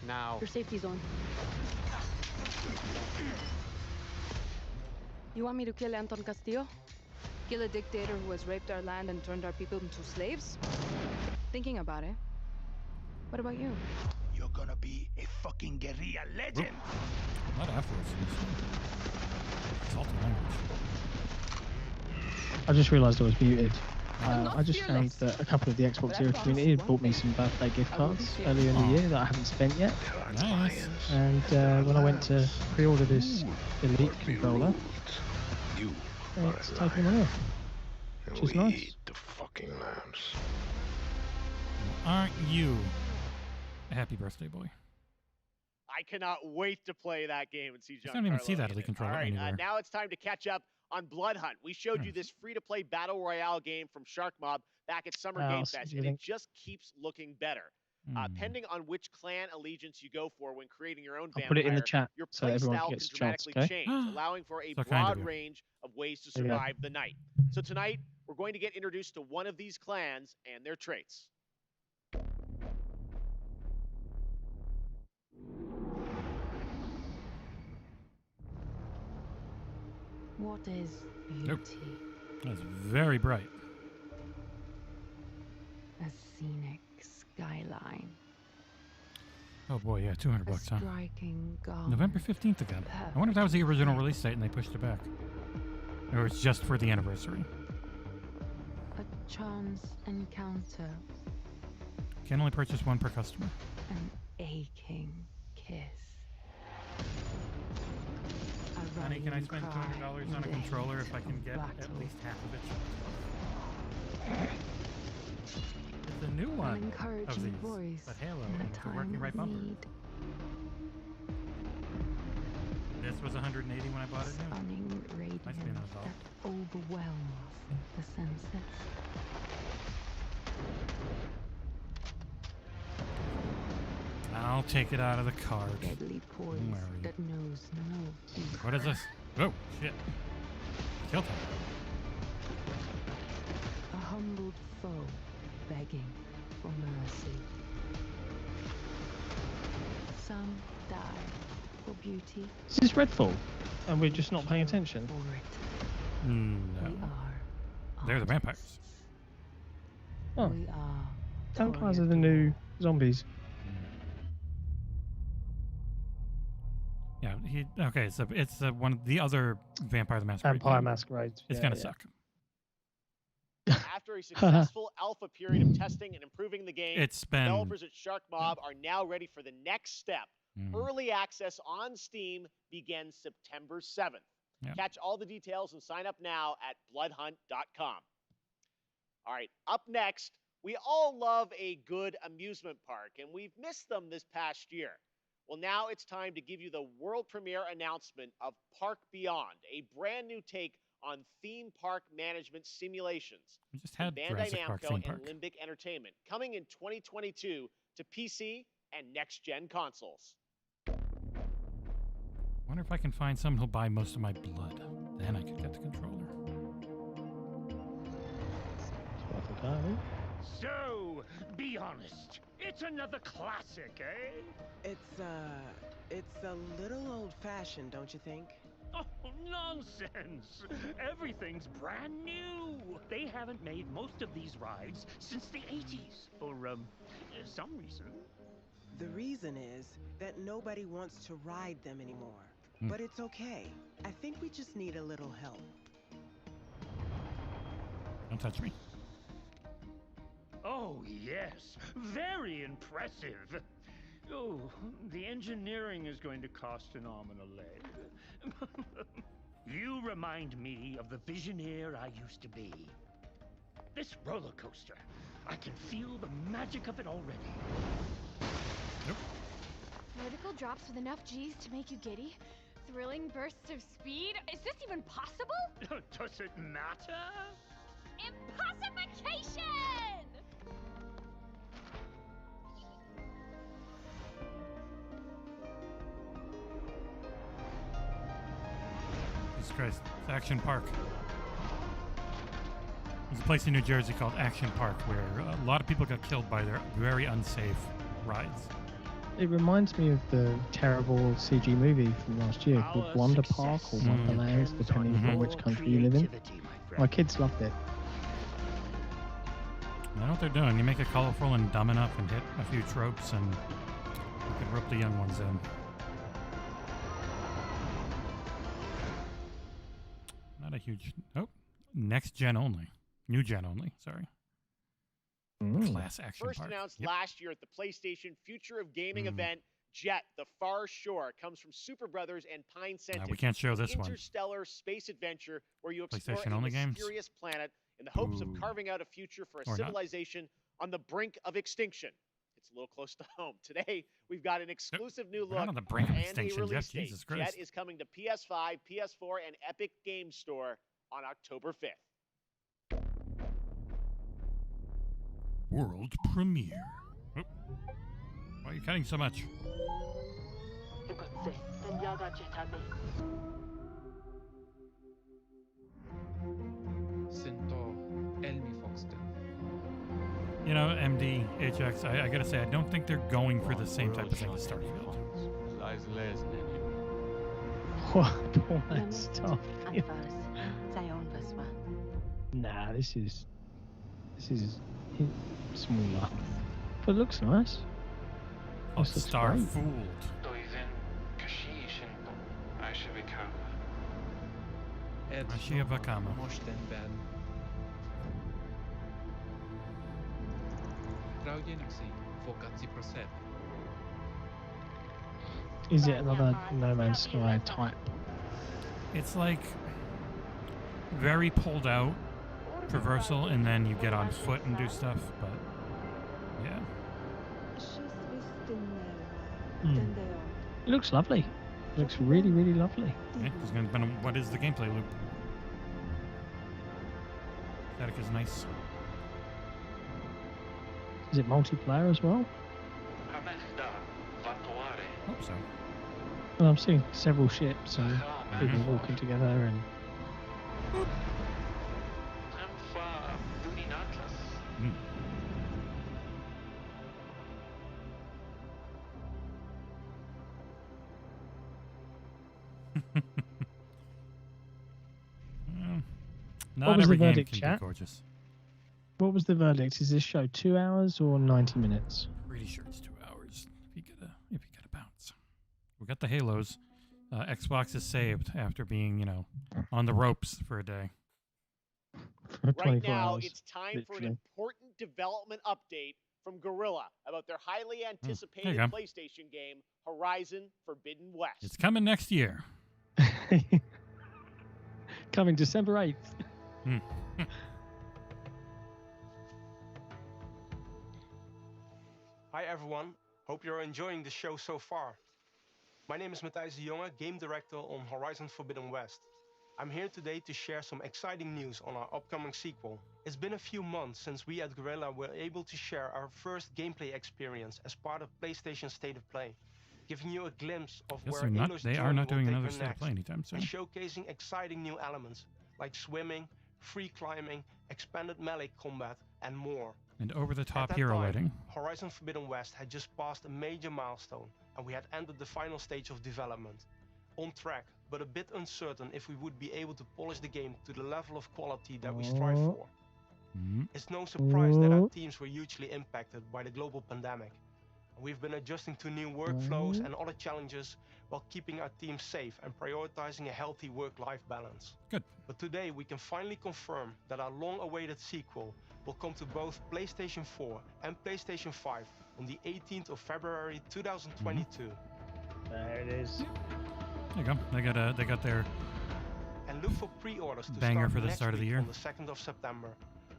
Speaker 23: Now.
Speaker 24: Your safety's on. You want me to kill Anton Castillo? Kill a dictator who has raped our land and turned our people into slaves? Thinking about it. What about you?
Speaker 9: You're gonna be a fucking guerrilla legend.
Speaker 1: A lot of efforts in this one. Exalted language.
Speaker 6: I just realised I was muted. I just found that a couple of the XboxEra community had bought me some birthday gift cards earlier in the year that I haven't spent yet.
Speaker 1: Nice.
Speaker 6: And when I went to pre-order this Elite controller, it's taken money off, which is nice.
Speaker 9: Eat the fucking lambs.
Speaker 1: Aren't you a happy birthday boy?
Speaker 14: I cannot wait to play that game and see Giancarlo.
Speaker 1: I don't even see that Elite controller anywhere.
Speaker 14: Now it's time to catch up on Blood Hunt. We showed you this free-to-play battle royale game from Shark Mob back at Summer Game Fest, and it just keeps looking better. Pending on which clan allegiance you go for when creating your own vampire,
Speaker 6: put it in the chat
Speaker 14: your
Speaker 6: so
Speaker 14: play
Speaker 6: everyone
Speaker 14: style
Speaker 6: gets
Speaker 14: can
Speaker 6: a chance,
Speaker 14: dramatically
Speaker 6: okay?
Speaker 14: change, allowing for a
Speaker 1: So kind
Speaker 14: broad
Speaker 1: of you.
Speaker 14: range of ways to
Speaker 6: There you go.
Speaker 14: survive the night. So tonight, we're going to get introduced to one of these clans and their traits.
Speaker 24: What is beauty?
Speaker 1: Nope. That's very bright.
Speaker 24: A scenic skyline.
Speaker 1: Oh boy, yeah, $200, huh?
Speaker 24: Striking
Speaker 1: November 15th again. I wonder if that was the original release date and they pushed it back. Or it's just for the anniversary.
Speaker 24: A chance encounter.
Speaker 1: Can only purchase one per customer.
Speaker 24: An aching kiss.
Speaker 1: Honey, can I spend $200 on a controller if I can get at least half of it? It's a new one of these, but Halo and the working right bumper. This was 180 when I bought it.
Speaker 24: Stunning radiance that overwhelms the senses.
Speaker 1: I'll take it out of the card.
Speaker 24: Deadly poison that knows no peace.
Speaker 1: What is this? Oh, shit. Killed him.
Speaker 24: A humbled foe begging for mercy. Some die for beauty.
Speaker 6: Is this Redfall? And we're just not paying attention?
Speaker 1: No. They're the vampires.
Speaker 6: Oh. Vampires are the new zombies.
Speaker 1: Yeah, okay, so it's one of the other Vampire the Masquerade.
Speaker 6: Vampire Masquerade.
Speaker 1: It's gonna suck.
Speaker 14: After a successful alpha period of testing and improving the game,
Speaker 1: It's been-
Speaker 14: developers at Shark Mob are now ready for the next step. Early access on Steam begins September 7th.
Speaker 1: Yep.
Speaker 14: Catch all the details and sign up now at bloodhunt.com. All right, up next, we all love a good amusement park, and we've missed them this past year. Well, now it's time to give you the world premiere announcement of Park Beyond, a brand new take on theme park management simulations.
Speaker 1: We just had
Speaker 14: Bandai
Speaker 1: Jurassic Park
Speaker 14: Namco
Speaker 1: theme
Speaker 14: and
Speaker 1: park.
Speaker 14: Limbic Entertainment, coming in 2022 to PC and next-gen consoles.
Speaker 1: Wonder if I can find someone who'll buy most of my blood. Then I could get the controller.
Speaker 11: So, be honest. It's another classic, eh?
Speaker 26: It's a little old-fashioned, don't you think?
Speaker 11: Oh, nonsense! Everything's brand new! They haven't made most of these rides since the 80s, for, some reason.
Speaker 26: The reason is that nobody wants to ride them anymore. But it's okay. I think we just need a little help.
Speaker 1: Don't touch me.
Speaker 11: Oh, yes. Very impressive. Oh, the engineering is going to cost an arm and a leg. You remind me of the Visioneer I used to be. This roller coaster, I can feel the magic of it already.
Speaker 1: Nope.
Speaker 13: Vertical drops with enough G's to make you giddy? Thrilling bursts of speed? Is this even possible?
Speaker 11: Does it matter?
Speaker 13: Impossification!
Speaker 1: Jesus Christ. It's Action Park. There's a place in New Jersey called Action Park where a lot of people got killed by their very unsafe rides.
Speaker 6: It reminds me of the terrible CG movie from last year called Wonder Park or Wonderland, depending on which country you live in. My kids loved it.
Speaker 1: I know what they're doing. You make it colorful and dumb enough and hit a few tropes and you can rope the young ones in. Not a huge... Oh, next gen only. New gen only, sorry. Class Action
Speaker 14: First
Speaker 1: Park.
Speaker 14: announced last year at the PlayStation Future of Gaming event, Jet, the Far Shore, comes from Super Brothers and Pine Scented.
Speaker 1: We can't show this one.
Speaker 14: Interstellar space adventure where you explore
Speaker 1: PlayStation
Speaker 14: a
Speaker 1: only games?
Speaker 14: mysterious planet in the hopes of carving out a future for a
Speaker 1: Or not.
Speaker 14: civilization on the brink of extinction. It's a little close to home. Today, we've got an exclusive new
Speaker 1: We're not
Speaker 14: look
Speaker 1: on the brink of
Speaker 14: and
Speaker 1: extinction,
Speaker 14: a release
Speaker 1: Jeff.
Speaker 14: date.
Speaker 1: Jesus Christ.
Speaker 14: Jet is coming to PS5, PS4, and Epic Games Store on October 5th.
Speaker 1: World premiere. Oh. Why are you cutting so much? You know, MD, HX, I gotta say, I don't think they're going for the same type of thing as Starfield.
Speaker 6: What? All that stuff. Nah, this is smaller, but it looks nice.
Speaker 1: Oh, Star Fooled. Ashia Vakama.
Speaker 6: Is it another No Man's Sky type?
Speaker 1: It's like very pulled out traversal, and then you get on foot and do stuff, but yeah.
Speaker 6: It looks lovely. It looks really, really lovely.
Speaker 1: Yeah, it's going to depend on what is the gameplay loop. Aesthetic is nice.
Speaker 6: Is it multiplayer as well?
Speaker 1: Hope so.
Speaker 6: Well, I'm seeing several ships and people walking together and.
Speaker 1: Not every game can be gorgeous.
Speaker 6: What was the verdict? Is this show 2 hours or 90 minutes?
Speaker 1: Pretty sure it's 2 hours. If you get a bounce. We got the Halos. Xbox is saved after being, on the ropes for a day.
Speaker 14: Right now, it's time for an important development update from Guerrilla about their highly anticipated PlayStation game, Horizon Forbidden West.
Speaker 1: It's coming next year.
Speaker 6: Coming December 8th.
Speaker 12: Hi everyone, hope you're enjoying the show so far. My name is Matthijs de Jonge, Game Director on Horizon Forbidden West. I'm here today to share some exciting news on our upcoming sequel. It's been a few months since we at Guerrilla were able to share our first gameplay experience as part of PlayStation State of Play, giving you a glimpse of where Alo's
Speaker 1: they
Speaker 12: journey
Speaker 1: are not doing
Speaker 12: will take
Speaker 1: another
Speaker 12: her
Speaker 1: State of Play
Speaker 12: next,
Speaker 1: anytime soon.
Speaker 12: and showcasing exciting new elements like swimming, free climbing, expanded melee combat, and more.
Speaker 1: And over-the-top
Speaker 12: At that
Speaker 1: hero
Speaker 12: time,
Speaker 1: lighting.
Speaker 12: Horizon Forbidden West had just passed a major milestone, and we had entered the final stage of development. On track, but a bit uncertain if we would be able to polish the game to the level of quality that we strive for. It's no surprise that our teams were hugely impacted by the global pandemic. We've been adjusting to new workflows and other challenges while keeping our team safe and prioritizing a healthy work-life balance.
Speaker 1: Good.
Speaker 12: But today we can finally confirm that our long-awaited sequel will come to both PlayStation 4 and PlayStation 5 on the 18th of February 2022.
Speaker 6: There it is.
Speaker 1: There you go. They got their
Speaker 12: and look for pre-orders to
Speaker 1: banger
Speaker 12: start
Speaker 1: for the
Speaker 12: next
Speaker 1: start of the
Speaker 12: week
Speaker 1: year.
Speaker 12: on the 2nd of September.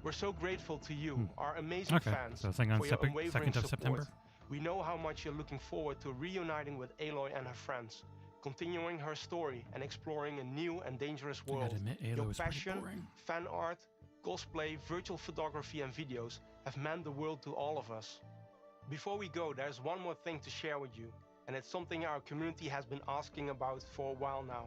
Speaker 12: We're so grateful to you, our amazing fans,
Speaker 1: so thing on
Speaker 12: for your unwavering
Speaker 1: 2nd of
Speaker 12: support.
Speaker 1: September.
Speaker 12: We know how much you're looking forward to reuniting with Aloy and her friends, continuing her story and exploring a new and dangerous world.
Speaker 1: Admit,
Speaker 12: Your passion, fan art, cosplay, virtual photography and videos have meant the world to all of us. Before we go, there's one more thing to share with you, and it's something our community has been asking about for a while now.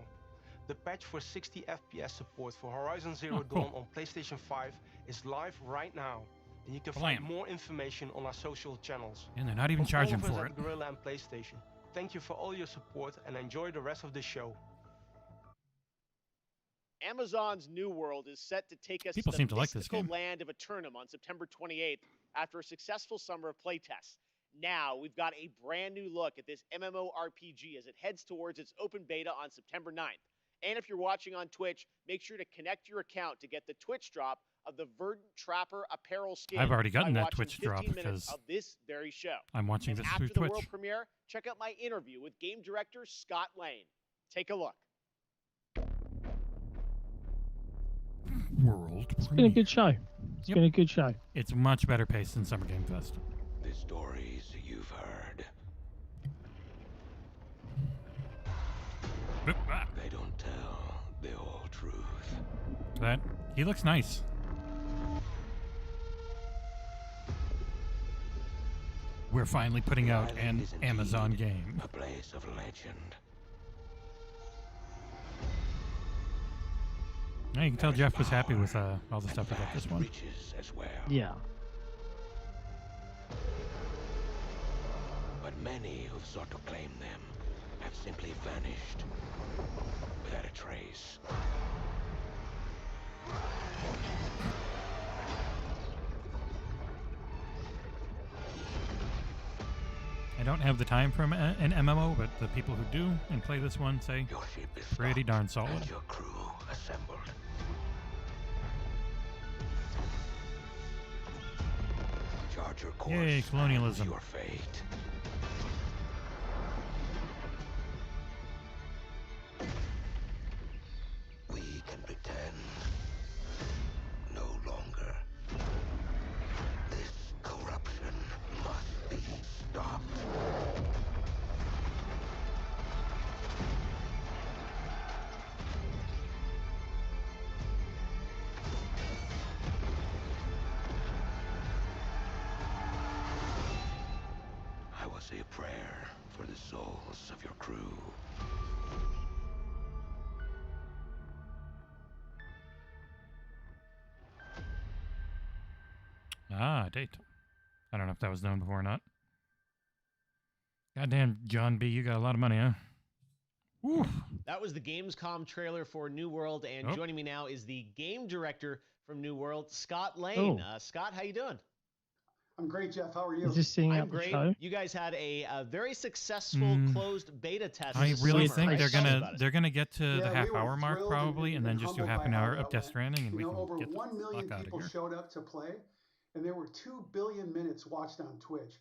Speaker 12: The patch for 60 FPS support for Horizon Zero Dawn on PlayStation 5 is live right now, and you can find more information on our social channels.
Speaker 1: And they're not even charging for it.
Speaker 12: Guerrilla and PlayStation. Thank you for all your support and enjoy the rest of the show.
Speaker 14: Amazon's New World is set to take us
Speaker 1: People
Speaker 14: to
Speaker 1: seem
Speaker 14: the
Speaker 1: to like this
Speaker 14: mystical
Speaker 1: game.
Speaker 14: land of Eternum on September 28th after a successful summer of playtests. Now we've got a brand new look at this MMORPG as it heads towards its open beta on September 9th. And if you're watching on Twitch, make sure to connect your account to get the Twitch drop of the Verdant Trapper apparel skin.
Speaker 1: I've already gotten
Speaker 14: by
Speaker 1: that
Speaker 14: watching
Speaker 1: Twitch
Speaker 14: 15
Speaker 1: drop
Speaker 14: minutes
Speaker 1: because
Speaker 14: of this very show.
Speaker 1: I'm watching
Speaker 14: And
Speaker 1: this
Speaker 14: after
Speaker 1: through
Speaker 14: the
Speaker 1: Twitch.
Speaker 14: world premiere, check out my interview with game director Scott Lane. Take a look.
Speaker 1: World.
Speaker 6: It's been a good show. It's been a good show.
Speaker 1: It's much better paced than Summer Game Fest.
Speaker 8: The stories you've heard. They don't tell the whole truth.
Speaker 1: That he looks nice. We're finally putting out an Amazon game.
Speaker 8: A place of legend.
Speaker 1: Yeah, you can tell Jeff was happy with all the stuff about this one.
Speaker 8: Riches as well.
Speaker 6: Yeah.
Speaker 8: But many who've sought to claim them have simply vanished without a trace.
Speaker 1: don't have the time for an MMO, but the people who do and play this one say pretty darn solid.
Speaker 8: And your crew assembled. Charge your course.
Speaker 1: Yay, colonialism.
Speaker 8: Your fate. We can pretend no longer. This corruption must be stopped. I will say a prayer for the souls of your crew.
Speaker 1: Ah, date. I don't know if that was known before or not. Goddamn, John B., you got a lot of money, huh? Woo.
Speaker 14: That was the Gamescom trailer for New World, and joining me now is the game director from New World, Scott Lane. Scott, how you doing?
Speaker 15: I'm great, Jeff. How are you?
Speaker 6: Is this seeing
Speaker 14: I'm
Speaker 6: out the
Speaker 14: great.
Speaker 6: show?
Speaker 14: You guys had a very successful closed beta test.
Speaker 1: I
Speaker 14: this
Speaker 1: really
Speaker 14: summer.
Speaker 1: think they're gonna get to the
Speaker 15: Yeah,
Speaker 1: half
Speaker 15: we were
Speaker 1: hour mark
Speaker 15: thrilled
Speaker 1: probably, and then
Speaker 15: and
Speaker 1: just do
Speaker 15: humbled
Speaker 1: half an
Speaker 15: by how
Speaker 1: hour
Speaker 15: that
Speaker 1: of Death
Speaker 15: went.
Speaker 1: Stranding, and we can
Speaker 15: over
Speaker 1: get the
Speaker 15: 1 million
Speaker 1: fuck out of
Speaker 15: people
Speaker 1: here.
Speaker 15: showed up to play, and there were 2 billion minutes watched on Twitch.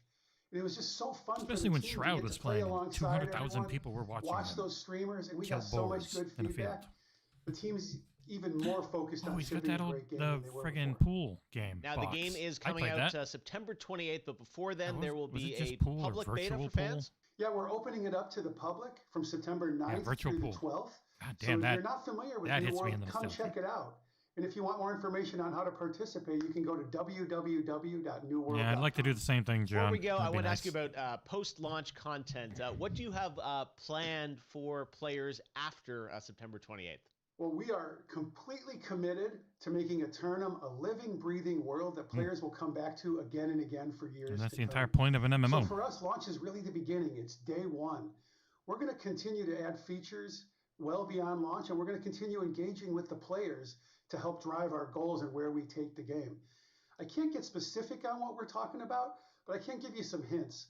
Speaker 15: And it was just so fun.
Speaker 1: Especially
Speaker 15: for
Speaker 1: when
Speaker 15: the team
Speaker 1: Shroud
Speaker 15: to get
Speaker 1: was
Speaker 15: to play
Speaker 1: playing,
Speaker 15: alongside
Speaker 1: 200,000
Speaker 15: everyone,
Speaker 1: people were watching
Speaker 15: watch
Speaker 1: him
Speaker 15: those streamers, and we
Speaker 1: kill
Speaker 15: got so much
Speaker 1: boars
Speaker 15: good
Speaker 1: in a
Speaker 15: feedback.
Speaker 1: field.
Speaker 15: The team's even more focused on
Speaker 1: He's got
Speaker 15: shipping
Speaker 1: that
Speaker 15: a
Speaker 1: old
Speaker 15: great game
Speaker 1: the
Speaker 15: than they were
Speaker 1: friggin'
Speaker 15: before.
Speaker 1: pool game.
Speaker 14: Now,
Speaker 1: box.
Speaker 14: the game is
Speaker 1: I
Speaker 14: coming
Speaker 1: played
Speaker 14: out
Speaker 1: that.
Speaker 14: September 28th, but before then,
Speaker 1: was-
Speaker 14: there will
Speaker 1: was
Speaker 14: be
Speaker 1: it just
Speaker 14: a
Speaker 1: pool or
Speaker 14: public beta
Speaker 1: virtual
Speaker 14: for fans.
Speaker 15: Yeah, we're opening it up to the public from September 9th
Speaker 1: virtual
Speaker 15: through
Speaker 1: pool.
Speaker 15: the 12th.
Speaker 1: God
Speaker 15: So
Speaker 1: damn,
Speaker 15: if
Speaker 1: that
Speaker 15: you're not familiar with
Speaker 1: that
Speaker 15: New
Speaker 1: hits me in
Speaker 15: World,
Speaker 1: the
Speaker 15: come
Speaker 1: nostalgia.
Speaker 15: check it out. And if you want more information on how to participate, you can go to www.newworld.com.
Speaker 1: Yeah, I'd like to do the same thing, John.
Speaker 14: Before we go,
Speaker 1: That'd
Speaker 14: I
Speaker 1: be
Speaker 14: want to
Speaker 1: nice.
Speaker 14: ask you about post-launch content. What do you have planned for players after September 28th?
Speaker 15: Well, we are completely committed to making Eternum a living, breathing world that players will come back to again and again for years.
Speaker 1: And that's
Speaker 15: to
Speaker 1: the entire
Speaker 15: come.
Speaker 1: point of an MMO.
Speaker 15: So for us, launch is really the beginning. It's day one. We're going to continue to add features well beyond launch, and we're going to continue engaging with the players to help drive our goals and where we take the game. I can't get specific on what we're talking about, but I can give you some hints.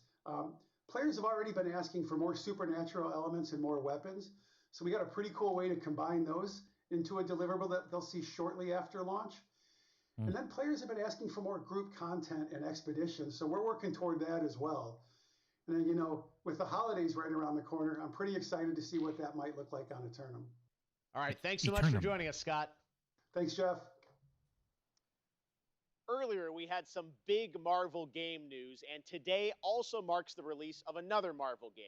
Speaker 15: Players have already been asking for more supernatural elements and more weapons, so we got a pretty cool way to combine those into a deliverable that they'll see shortly after launch. And then players have been asking for more group content and expeditions, so we're working toward that as well. And then, you know, with the holidays right around the corner, I'm pretty excited to see what that might look like on Eternum.
Speaker 14: All right, thanks so much for joining us, Scott.
Speaker 15: Thanks, Jeff.
Speaker 14: Earlier, we had some big Marvel game news, and today also marks the release of another Marvel game.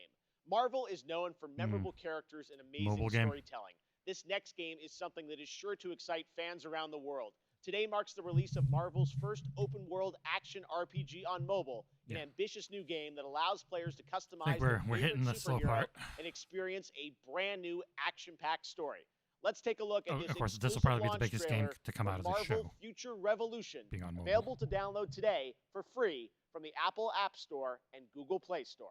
Speaker 14: Marvel is known for memorable characters and amazing
Speaker 1: Mobile game.
Speaker 14: storytelling. This next game is something that is sure to excite fans around the world. Today marks the release of Marvel's first open-world action RPG on mobile, an ambitious new game that allows players to customize their
Speaker 1: we're hitting
Speaker 14: favorite
Speaker 1: the slow
Speaker 14: superhero
Speaker 1: part.
Speaker 14: and experience a brand new action-packed story. Let's take a look at this
Speaker 1: Of course, this will
Speaker 14: exclusive
Speaker 1: probably be the
Speaker 14: launch
Speaker 1: biggest
Speaker 14: trailer
Speaker 1: game to come
Speaker 14: for
Speaker 1: out of this
Speaker 14: Marvel
Speaker 1: show.
Speaker 14: Future Revolution,
Speaker 1: Being on mobile.
Speaker 14: available to download today for free from the Apple App Store and Google Play Store.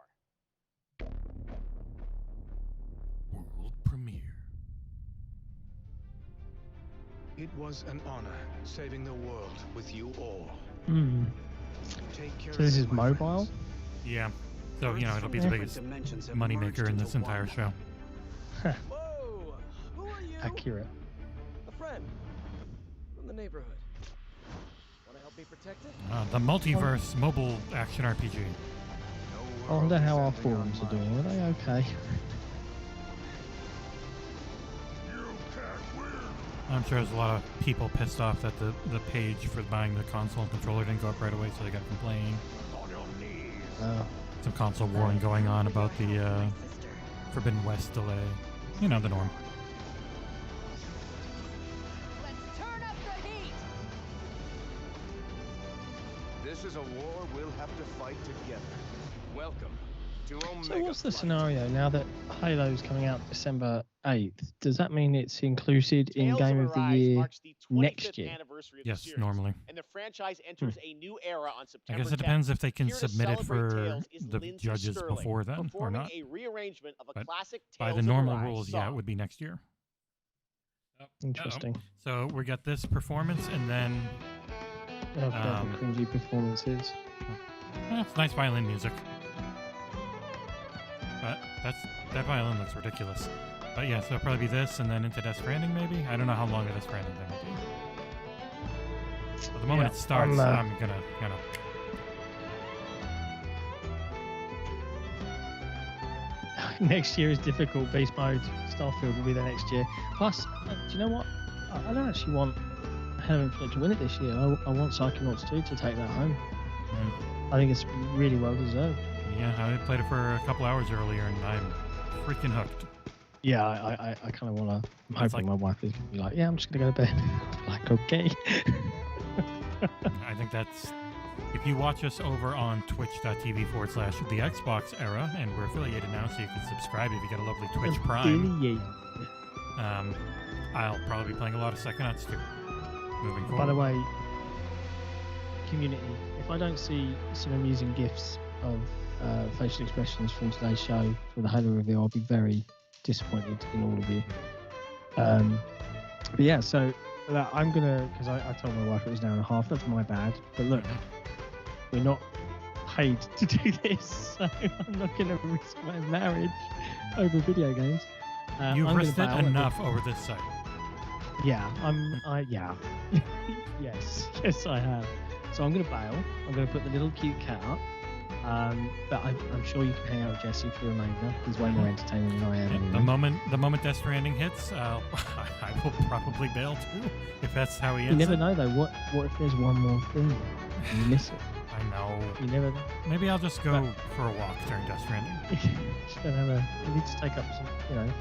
Speaker 1: World premiere.
Speaker 16: It was an honor saving the world with you all. Take care
Speaker 6: So this
Speaker 16: of
Speaker 6: is
Speaker 16: it, my
Speaker 6: mobile?
Speaker 1: Yeah. So, you know, it'll be the biggest moneymaker in this entire show.
Speaker 17: Whoa! Who are you?
Speaker 6: Accurate.
Speaker 17: A friend from the neighborhood. Want to help me protect it?
Speaker 1: The multiverse mobile action RPG.
Speaker 6: I wonder how our forums are doing. Are they okay?
Speaker 1: I'm sure there's a lot of people pissed off that the page for buying the console and controller didn't go up right away, so they got to complain. Some console warring going on about the Forbidden West delay. You know, the norm.
Speaker 17: Let's turn up the heat!
Speaker 16: This is a war we'll have to fight together. Welcome to Omega.
Speaker 6: So what's the scenario now that Halo's coming out December 8th? Does that mean it's included in Game of the Year next year?
Speaker 1: Yes, normally.
Speaker 14: And the franchise enters a new era on
Speaker 1: I
Speaker 14: September
Speaker 1: guess it
Speaker 14: 10th.
Speaker 1: depends if they can
Speaker 14: Here to
Speaker 1: submit it
Speaker 14: celebrate
Speaker 1: for
Speaker 14: Tales is
Speaker 1: the
Speaker 14: Lindsay
Speaker 1: judges
Speaker 14: Sterling,
Speaker 1: before then or
Speaker 14: performing
Speaker 1: not.
Speaker 14: a rearrangement of a
Speaker 1: But
Speaker 14: classic
Speaker 1: by
Speaker 14: Tales
Speaker 1: the
Speaker 14: of
Speaker 1: normal
Speaker 14: Arise
Speaker 1: rules,
Speaker 14: song.
Speaker 1: yeah, it would be next year.
Speaker 6: Interesting.
Speaker 1: So we got this performance, and then
Speaker 6: Oh, cringy performances.
Speaker 1: it's nice violin music. But that violin looks ridiculous. But yeah, so it'll probably be this and then into Death Stranding maybe? I don't know how long the Death Stranding thing will be. But the moment it starts, I'm gonna
Speaker 6: Next year is difficult. Beast mode, Starfield will be there next year. Plus, do you know what? I don't actually want Halo Infinite to win it this year. I want Psychonauts 2 to take that home. I think it's really well deserved.
Speaker 1: Yeah, I played it for a couple hours earlier and I'm freaking hooked.
Speaker 6: Yeah, I kind of want to. I'm hoping my wife is going to be like, yeah, I'm just going to go to bed. Like, okay.
Speaker 1: I think that's. If you watch us over on twitch.tv/the XboxEra, and we're affiliated now, so you can subscribe if you get a lovely Twitch Prime. I'll probably be playing a lot of Psychonauts 2 moving forward.
Speaker 6: By the way, community, if I don't see some amusing gifs of facial expressions from today's show for the Halo review, I'll be very disappointed in all of you. But yeah, so I'm gonna, because I told my wife it was an hour and a half. That's my bad. But look, we're not paid to do this, so I'm not gonna risk my marriage over video games.
Speaker 1: You've risked it enough over this site.
Speaker 6: Yeah, yeah. yes, I have. So I'm gonna bail. I'm gonna put the little cute cat up. But I'm sure you can hang out with Jesse for the remainder. He's way more entertaining than I am. Anyway.
Speaker 1: The moment Death Stranding hits, I will probably bail too, if that's how he ends.
Speaker 6: You never know though. What if there's one more thing and you miss it?
Speaker 1: I know.
Speaker 6: You never know.
Speaker 1: Maybe I'll just go for a walk during Death Stranding.
Speaker 6: Just don't have you need to take up some,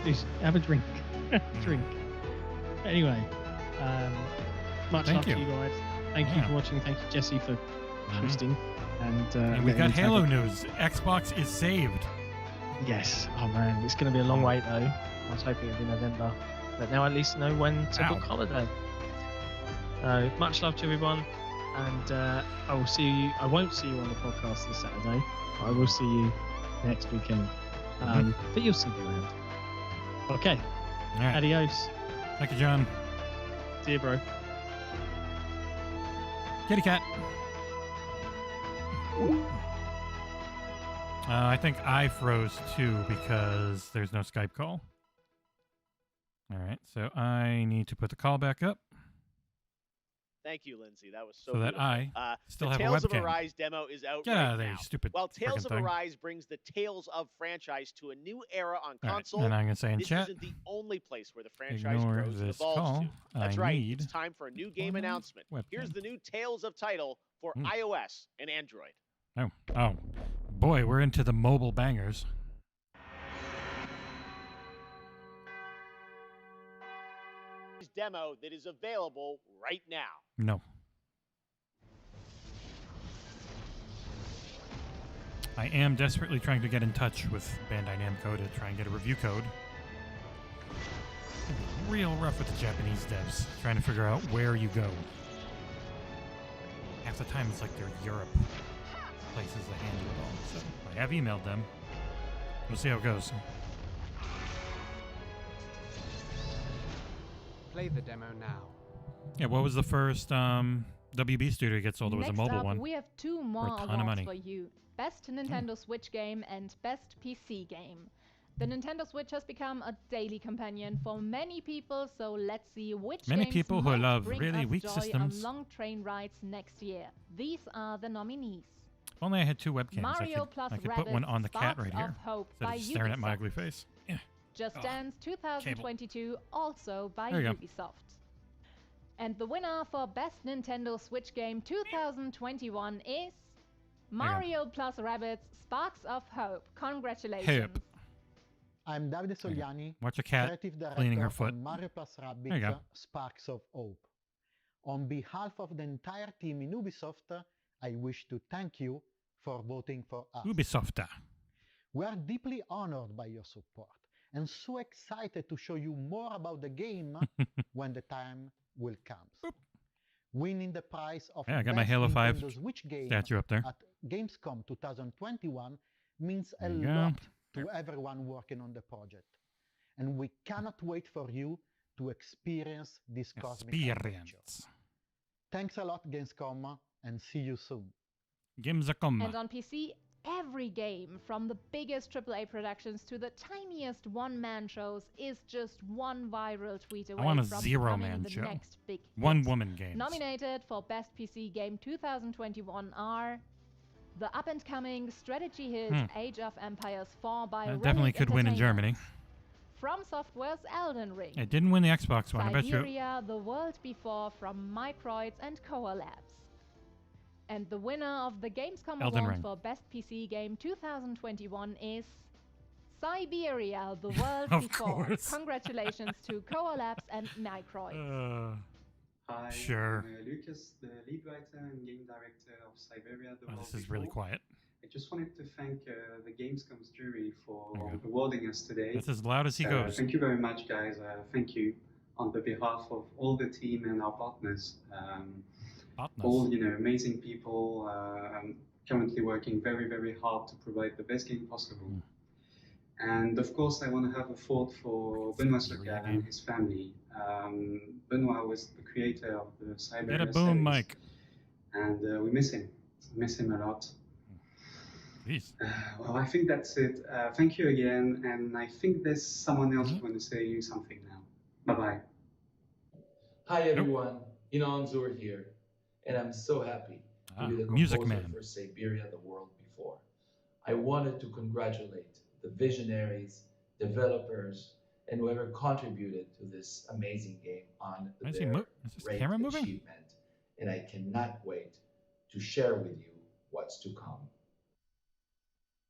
Speaker 6: just have a drink. Drink. Anyway, much love to you guys. Thank you for watching. Thank you, Jesse, for hosting. And
Speaker 1: we've got Halo news. Xbox is saved.
Speaker 6: Yes. Oh man, it's going to be a long wait though. I was hoping it'd be November, but now at least know when to book holiday. Much love to everyone, and I will see you. I won't see you on the podcast this Saturday. But I will see you next weekend. But you'll see me around. Okay.
Speaker 1: All right.
Speaker 6: Adios.
Speaker 1: Thank you, John.
Speaker 6: See you, bro.
Speaker 1: Kitty cat. I think I froze too because there's no Skype call. All right, so I need to put the call back up.
Speaker 14: Thank you, Lindsay. That was so
Speaker 1: that I still have a
Speaker 14: Tales
Speaker 1: webcam.
Speaker 14: of Arise demo is out
Speaker 1: Get
Speaker 14: right
Speaker 1: out of there,
Speaker 14: now.
Speaker 1: you stupid
Speaker 14: Well, Tales of
Speaker 1: thing.
Speaker 14: Arise brings the Tales of franchise to a new era on console.
Speaker 1: And I'm going to say in
Speaker 14: this
Speaker 1: chat,
Speaker 14: isn't the only place where the franchise
Speaker 1: ignore
Speaker 14: grows and
Speaker 1: this
Speaker 14: evolves
Speaker 1: call.
Speaker 14: to. That's
Speaker 1: I
Speaker 14: right.
Speaker 1: need
Speaker 14: It's time for a new game announcement.
Speaker 1: webcam.
Speaker 14: Here's the new Tales of title for iOS and Android.
Speaker 1: Oh, boy, we're into the mobile bangers.
Speaker 14: Demo that is available right now.
Speaker 1: No. I am desperately trying to get in touch with Bandai Namco to try and get a review code. Real rough with the Japanese devs, trying to figure out where you go. Half the time it's like they're Europe places that handle it all. So I have emailed them. We'll see how it goes.
Speaker 3: Play the demo now.
Speaker 1: Yeah, what was the first WB studio to get sold? It was a mobile
Speaker 4: Next up,
Speaker 1: one.
Speaker 4: we have two more
Speaker 1: For a ton of
Speaker 4: awards
Speaker 1: money.
Speaker 4: for you. Best Nintendo Switch game and Best PC game. The Nintendo Switch has become a daily companion for many people, so let's see which
Speaker 1: Many
Speaker 4: games
Speaker 1: people who
Speaker 4: might
Speaker 1: love
Speaker 4: bring
Speaker 1: really
Speaker 4: us
Speaker 1: weak
Speaker 4: joy
Speaker 1: systems.
Speaker 4: on long train rides next year. These are the nominees.
Speaker 1: If only I had two webcams.
Speaker 4: Mario plus
Speaker 1: I could put one
Speaker 4: Rabbids
Speaker 1: on the cat
Speaker 4: Sparks
Speaker 1: right here
Speaker 4: of Hope
Speaker 1: instead
Speaker 4: by
Speaker 1: of staring at my
Speaker 4: Ubisoft.
Speaker 1: ugly face. Yeah.
Speaker 4: Just Dance 2022, also by
Speaker 1: There you go.
Speaker 4: Ubisoft. And the winner for Best Nintendo Switch Game 2021 is Mario plus Rabbids Sparks of Hope. Congratulations.
Speaker 1: Hope.
Speaker 18: I'm Davide Sogliani,
Speaker 1: Watch a cat
Speaker 18: creative director
Speaker 1: cleaning her foot.
Speaker 18: on Mario plus
Speaker 1: There you
Speaker 18: Rabbids
Speaker 1: go.
Speaker 18: Sparks of Hope. On behalf of the entire team in Ubisoft, I wish to thank you for voting for us.
Speaker 1: Ubisoft.
Speaker 18: We are deeply honored by your support and so excited to show you more about the game when the time will come. Winning the prize of
Speaker 1: Yeah, I got my
Speaker 18: Best
Speaker 1: Halo 5
Speaker 18: Nintendo Switch game
Speaker 1: statue up there.
Speaker 18: at Gamescom 2021 means a
Speaker 1: There you go.
Speaker 18: lot to everyone working on the project. And we cannot wait for you to experience this cosmic adventure.
Speaker 1: Experience.
Speaker 18: Thanks a lot, Gamescom, and see you soon.
Speaker 1: Gamescom.
Speaker 4: And on PC, Every game, from the biggest AAA productions to the tiniest one-man shows, is just one viral tweet away
Speaker 1: I want a
Speaker 4: from
Speaker 1: zero-man
Speaker 4: the
Speaker 1: show.
Speaker 4: next big hit.
Speaker 1: One-woman games.
Speaker 4: Nominated for Best PC Game 2021 are the up-and-coming strategy hit Age of Empires 4 by
Speaker 1: That definitely could win in Germany.
Speaker 4: From Software's Elden Ring.
Speaker 1: It didn't win the Xbox one, I bet you.
Speaker 4: Siberia, The World Before from Microids and Koa Labs. And the winner of the Gamescom
Speaker 1: Elden
Speaker 4: Award
Speaker 1: Ring.
Speaker 4: for Best PC Game 2021 is Siberia, The World
Speaker 1: Of
Speaker 4: Before.
Speaker 1: course.
Speaker 4: Congratulations to Koa Labs and Microids.
Speaker 3: Hi,
Speaker 1: Sure.
Speaker 3: I'm Lucas, the lead writer and game director of Siberia, The World
Speaker 1: This is
Speaker 3: Before.
Speaker 1: really quiet.
Speaker 3: I just wanted to thank the Gamescom's jury for awarding us today.
Speaker 1: That's as loud as he goes.
Speaker 3: Thank you very much, guys. Thank you on the behalf of all the team and our partners. All amazing people currently working very, very hard to provide the best game possible. And of course, I want to have a thought for Benoit Socal and his family. Benoit was the creator of the Siberia
Speaker 1: Get a boom
Speaker 3: series,
Speaker 1: mic.
Speaker 3: and we miss him. We miss him a lot. Well, I think that's it. Thank you again, and I think there's someone else who wants to say something now. Bye-bye.
Speaker 7: Hi everyone, Inan Zur here, and I'm so happy to be the
Speaker 1: Music
Speaker 7: composer
Speaker 1: Man.
Speaker 7: for Siberia, The World Before. I wanted to congratulate the visionaries, developers, and whoever contributed to this amazing game on
Speaker 1: Is
Speaker 7: their
Speaker 1: this
Speaker 7: great
Speaker 1: camera moving?
Speaker 7: achievement, and I cannot wait to share with you what's to come.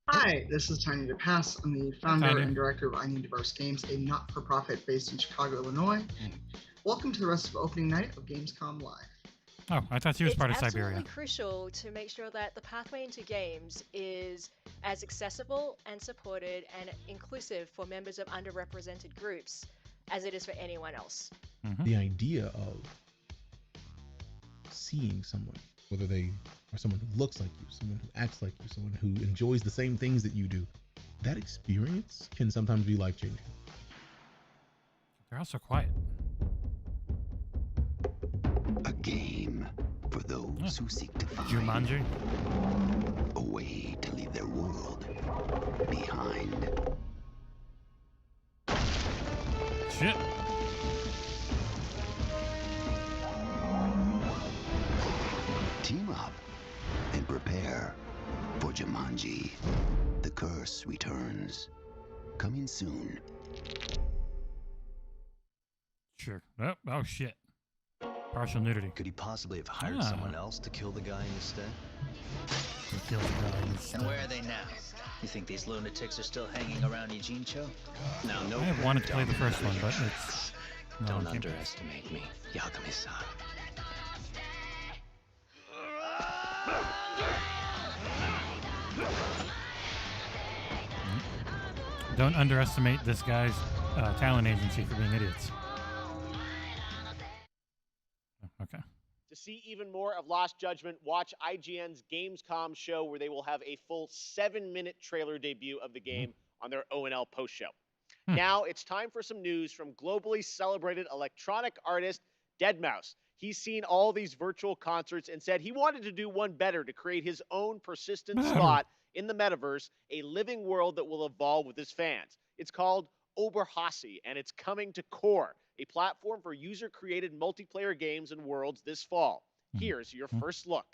Speaker 10: Hi, this is Tiny DePass. I'm the founder
Speaker 1: Tiny.
Speaker 10: and director of I Need Diverse Games, a not-for-profit based in Chicago, Illinois. Welcome to the rest of opening night of Gamescom Live.
Speaker 1: Oh, I thought she was part of
Speaker 19: It's
Speaker 1: Siberia.
Speaker 19: absolutely crucial to make sure that the pathway into games is as accessible and supported and inclusive for members of underrepresented groups as it is for anyone else.
Speaker 21: The idea of seeing someone, whether they are someone who looks like you, someone who acts like you, someone who enjoys the same things that you do, that experience can sometimes be life-changing.
Speaker 1: They're also quiet.
Speaker 22: A game for those who seek to find
Speaker 1: Jumanji.
Speaker 22: a way to leave their world behind.
Speaker 1: Shit.
Speaker 22: Team up and prepare for Jumanji. The Curse returns. Coming soon.
Speaker 1: Sure. Oh shit. Partial nudity.
Speaker 27: Could he possibly have hired someone else to kill the guy instead?
Speaker 28: And where are they now? You think these lunatics are still hanging around Eugene Cho?
Speaker 27: Now, no.
Speaker 1: I have wanted to play the first one, but it's...
Speaker 27: Don't underestimate me, Yakamisa.
Speaker 1: Don't underestimate this guy's talent agency for being idiots. Okay.
Speaker 14: To see even more of Lost Judgment, watch IGN's Gamescom show where they will have a full 7-minute trailer debut of the game on their ONL post show. Now it's time for some news from globally celebrated electronic artist Deadmau5. He's seen all these virtual concerts and said he wanted to do one better to create his own persistent spot in the metaverse, a living world that will evolve with his fans. It's called Oberhassi, and it's coming to Core, a platform for user-created multiplayer games and worlds this fall. Here's your first look.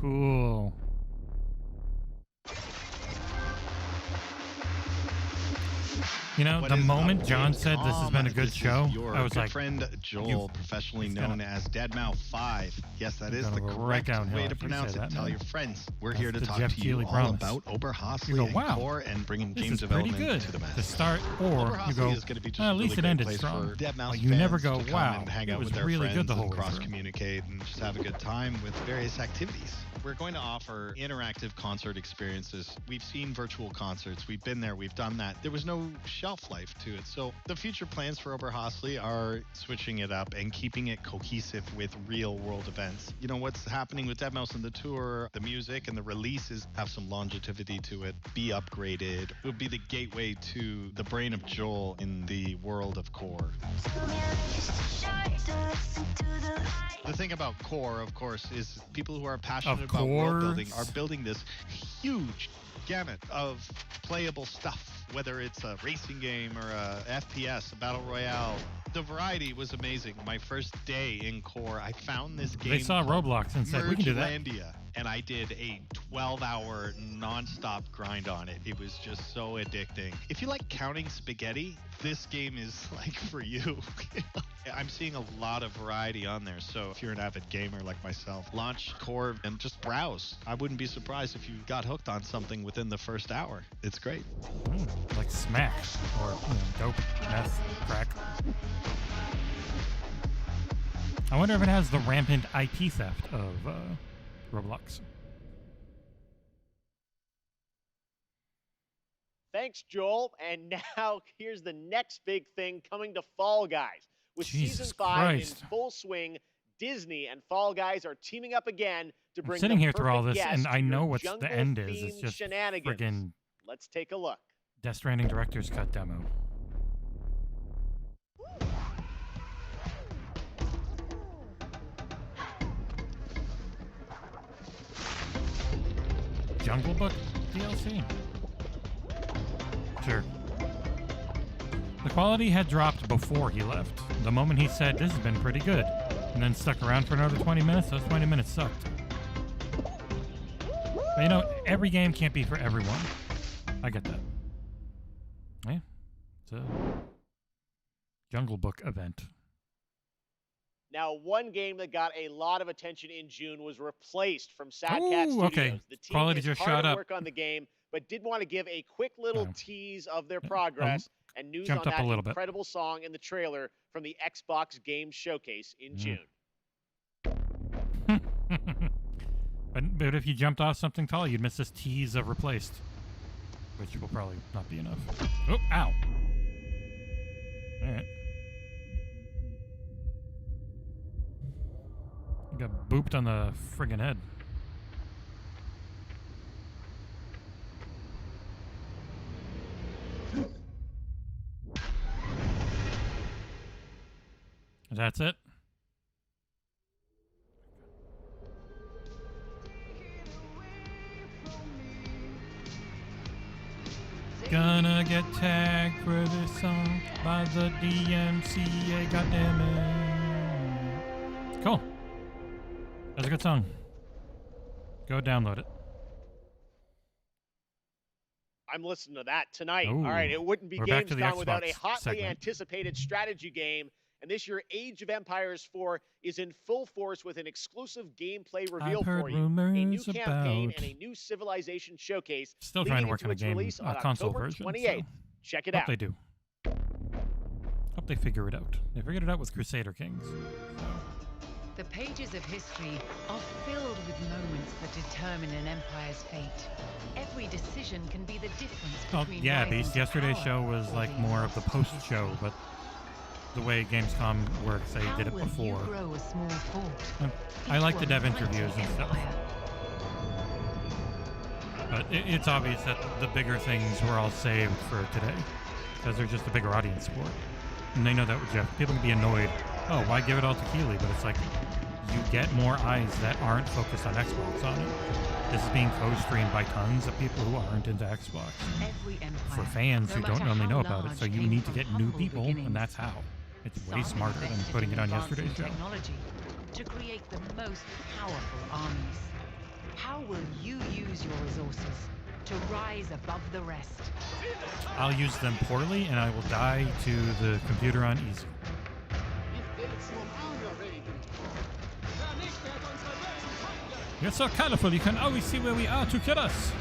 Speaker 1: Cool. You know,
Speaker 29: What
Speaker 1: the
Speaker 29: is
Speaker 1: moment
Speaker 29: up,
Speaker 1: John said this has been a good
Speaker 29: This is
Speaker 1: show,
Speaker 29: your
Speaker 1: I was
Speaker 29: good
Speaker 1: like,
Speaker 29: friend Joel, professionally known as Deadmau5. Yes, that is the
Speaker 1: right
Speaker 29: correct
Speaker 1: downhill
Speaker 29: way
Speaker 1: after
Speaker 29: to
Speaker 1: you
Speaker 29: pronounce
Speaker 1: say
Speaker 29: it.
Speaker 1: that,
Speaker 29: Tell
Speaker 1: man.
Speaker 29: your friends. We're
Speaker 1: That's
Speaker 29: here to
Speaker 1: the
Speaker 29: talk
Speaker 1: Jeff
Speaker 29: to
Speaker 1: Keighley
Speaker 29: you all
Speaker 1: promise.
Speaker 29: about Oberhasli
Speaker 1: You go,
Speaker 29: and
Speaker 1: wow,
Speaker 29: Core and bringing
Speaker 1: this
Speaker 29: games
Speaker 1: is pretty
Speaker 29: development
Speaker 1: good
Speaker 29: to the masses.
Speaker 1: to start, or you
Speaker 29: Oberhasli
Speaker 1: go,
Speaker 29: is going to be just
Speaker 1: at
Speaker 29: a
Speaker 1: least
Speaker 29: really
Speaker 1: it
Speaker 29: great
Speaker 1: ended
Speaker 29: place
Speaker 1: strong.
Speaker 29: for Deadmau5
Speaker 1: Like, you never
Speaker 29: fans
Speaker 1: go,
Speaker 29: to come
Speaker 1: wow,
Speaker 29: and hang
Speaker 1: it
Speaker 29: out
Speaker 1: was
Speaker 29: with their
Speaker 1: really
Speaker 29: friends
Speaker 1: good the whole
Speaker 29: and
Speaker 1: way through.
Speaker 29: cross-communicate and just have a good time with various activities. We're going to offer interactive concert experiences. We've seen virtual concerts. We've been there. We've done that. There was no shelf life to it. So the future plans for Oberhasli are switching it up and keeping it cohesive with real world events. You know, what's happening with Deadmau5 and the tour, the music and the releases have some longevity to it, be upgraded. It would be the gateway to the brain of Joel in the world of Core. The thing about Core, of course, is people who are passionate about world building are building this huge gamut of playable stuff, whether it's a racing game or a FPS, a battle royale. The variety was amazing. My first day in Core, I found this game.
Speaker 1: They saw Roblox and said, we can do that.
Speaker 29: Mergelandia, and I did a 12-hour non-stop grind on it. It was just so addicting. If you like counting spaghetti, this game is like for you. I'm seeing a lot of variety on there, so if you're an avid gamer like myself, launch Core and just browse. I wouldn't be surprised if you got hooked on something within the first hour. It's great.
Speaker 1: Like smack or dope, meth, crack. I wonder if it has the rampant IP theft of Roblox.
Speaker 14: Thanks, Joel. And now here's the next big thing coming to Fall Guys. With
Speaker 1: Jesus
Speaker 14: Season 5
Speaker 1: Christ.
Speaker 14: in full swing, Disney and Fall Guys are teaming up again to bring
Speaker 1: I'm sitting
Speaker 14: the
Speaker 1: here through all
Speaker 14: perfect
Speaker 1: this,
Speaker 14: guest
Speaker 1: and I
Speaker 14: to
Speaker 1: know
Speaker 14: your
Speaker 1: what the end is. It's
Speaker 14: jungle-themed
Speaker 1: just
Speaker 14: shenanigans.
Speaker 1: friggin'
Speaker 14: Let's take a look.
Speaker 1: Death Stranding Director's Cut demo. Jungle Book DLC? Sure. The quality had dropped before he left. The moment he said, this has been pretty good, and then stuck around for another 20 minutes, those 20 minutes sucked. But you know, every game can't be for everyone. I get that. Yeah. It's a Jungle Book event.
Speaker 14: Now, one game that got a lot of attention in June was replaced from Sad Cat Studios.
Speaker 1: Okay.
Speaker 14: The team
Speaker 1: Quality
Speaker 14: is
Speaker 1: just
Speaker 14: hard
Speaker 1: shot
Speaker 14: at
Speaker 1: up.
Speaker 14: work on the game, but did want to give a quick little tease of their progress and news
Speaker 1: jumped
Speaker 14: on
Speaker 1: up a
Speaker 14: that
Speaker 1: little bit.
Speaker 14: incredible song in the trailer from the Xbox Game Showcase in June.
Speaker 1: But if you jumped off something tall, you'd miss this tease of replaced, which will probably not be enough. Oh, ow. All right. Got booped on the friggin' head. That's it. Gonna get tagged for this song by the DMCA, goddammit. Cool. That's a good song. Go download it.
Speaker 14: I'm listening to that tonight.
Speaker 1: Ooh.
Speaker 14: All right, it wouldn't be
Speaker 1: We're back to the
Speaker 14: Gamescom without a
Speaker 1: Xbox
Speaker 14: hotly
Speaker 1: segment.
Speaker 14: anticipated strategy game. And this year, Age of Empires 4 is in full force with an exclusive gameplay reveal
Speaker 1: I've heard
Speaker 14: for you. A new
Speaker 1: rumors
Speaker 14: campaign
Speaker 1: about-
Speaker 14: and a new civilization showcase.
Speaker 1: Still trying to
Speaker 14: leading
Speaker 1: work on
Speaker 14: into
Speaker 1: a
Speaker 14: its
Speaker 1: game,
Speaker 14: release on
Speaker 1: a console
Speaker 14: October
Speaker 1: version.
Speaker 14: 28th.
Speaker 1: So
Speaker 14: Check it
Speaker 1: hope
Speaker 14: out.
Speaker 1: they do. Hope they figure it out. They figured it out with Crusader Kings.
Speaker 2: The pages of history are filled with moments that determine an empire's fate. Every decision can be the difference
Speaker 1: Oh,
Speaker 2: between
Speaker 1: yeah,
Speaker 2: rising
Speaker 1: Beast.
Speaker 2: to
Speaker 1: Yesterday's
Speaker 2: power
Speaker 1: show was like more of the post-show, but the way Gamescom works, they did it
Speaker 2: How
Speaker 1: before.
Speaker 2: will you grow a small fort?
Speaker 1: I like the
Speaker 2: Each
Speaker 1: dev
Speaker 2: one
Speaker 1: interviews and
Speaker 2: like
Speaker 1: stuff.
Speaker 2: empire.
Speaker 1: But it's obvious that the bigger things were all saved for today, because they're just a bigger audience for it. And they know that with Jeff. People can be annoyed, oh, why give it all to Keighley? But it's like, you get more eyes that aren't focused on Xbox on it. This is being co-streamed by tons of people who aren't into Xbox.
Speaker 2: Every empire,
Speaker 1: For fans
Speaker 2: no
Speaker 1: who don't
Speaker 2: matter
Speaker 1: normally
Speaker 2: how
Speaker 1: know about it,
Speaker 2: large,
Speaker 1: so you
Speaker 2: came
Speaker 1: need to
Speaker 2: from
Speaker 1: get new
Speaker 2: humble
Speaker 1: people,
Speaker 2: beginnings.
Speaker 1: and that's how. It's way
Speaker 2: Some
Speaker 1: smarter than
Speaker 2: invested
Speaker 1: putting
Speaker 2: in
Speaker 1: it on
Speaker 2: advancing
Speaker 1: yesterday's show.
Speaker 2: technology to create the most powerful armies. How will you use your resources to rise above the rest?
Speaker 1: I'll use them poorly, and I will die to the computer on easy. You're so colorful, you can always see where we are to kill us.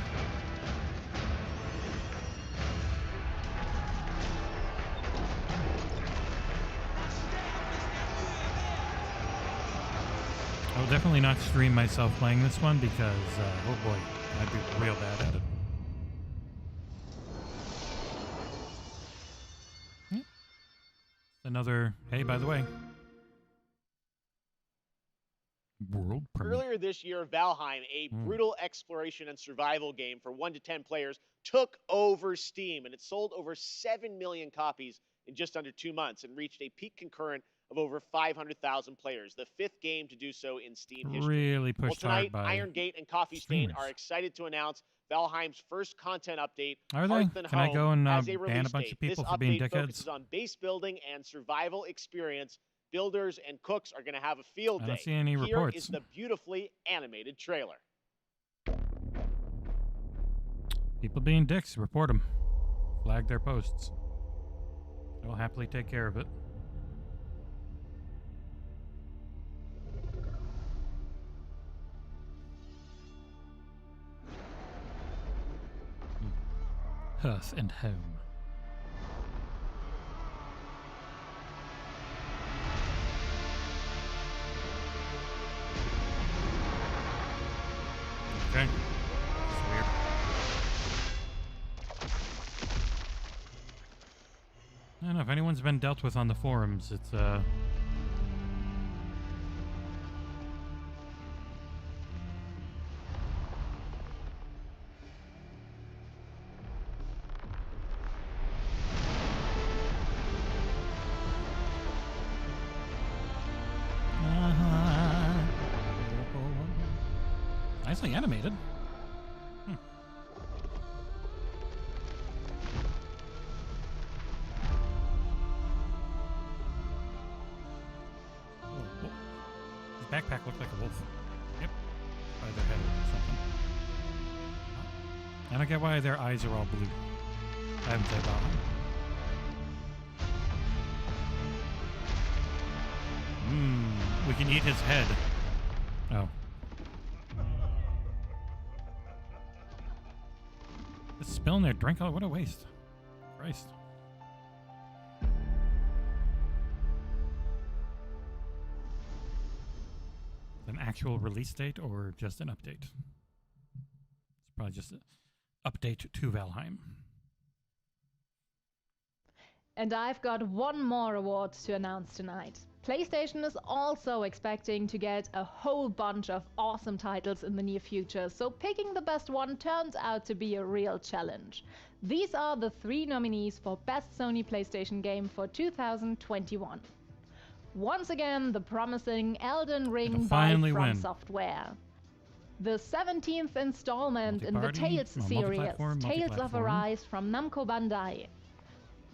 Speaker 1: I'll definitely not stream myself playing this one because, oh boy, I'd be real bad at it. Another, hey, by the way, world premiere.
Speaker 14: Earlier this year, Valheim, a brutal exploration and survival game for 1 to 10 players, took over Steam, and it sold over 7 million copies in just under 2 months and reached a peak concurrent of over 500,000 players, the 5th game to do so in Steam history.
Speaker 1: Really pushed
Speaker 14: tonight,
Speaker 1: hard by
Speaker 14: Iron Gate and Coffee Stain
Speaker 1: streamers.
Speaker 14: are excited to announce Valheim's first content update.
Speaker 1: Are they?
Speaker 14: Hearth and
Speaker 1: Can I
Speaker 14: Home
Speaker 1: go and
Speaker 14: has a
Speaker 1: ban a
Speaker 14: release
Speaker 1: bunch
Speaker 14: date.
Speaker 1: of people
Speaker 14: This
Speaker 1: for being
Speaker 14: update
Speaker 1: dickheads?
Speaker 14: focuses on base building and survival experience. Builders and cooks are going to have a field day.
Speaker 1: I don't see any
Speaker 14: Here
Speaker 1: reports.
Speaker 14: is the beautifully animated trailer.
Speaker 1: People being dicks, report them. Flag their posts. I will happily take care of it. Hearth and Home. Okay. It's weird. I don't know if anyone's been dealt with on the forums. It's nicely animated. His backpack looked like a wolf. Yep. By their head or something. I don't get why their eyes are all blue. I haven't said that. We can eat his head. Oh. Just spilling their drink. Oh, what a waste. Christ. An actual release date or just an update? It's probably just an update to Valheim.
Speaker 4: And I've got one more award to announce tonight. PlayStation is also expecting to get a whole bunch of awesome titles in the near future, so picking the best one turns out to be a real challenge. These are the 3 nominees for Best Sony PlayStation Game for 2021. Once again, the promising Elden Ring by From Software. The 17th installment in the Tales series, Tales of Arise from Namco Bandai.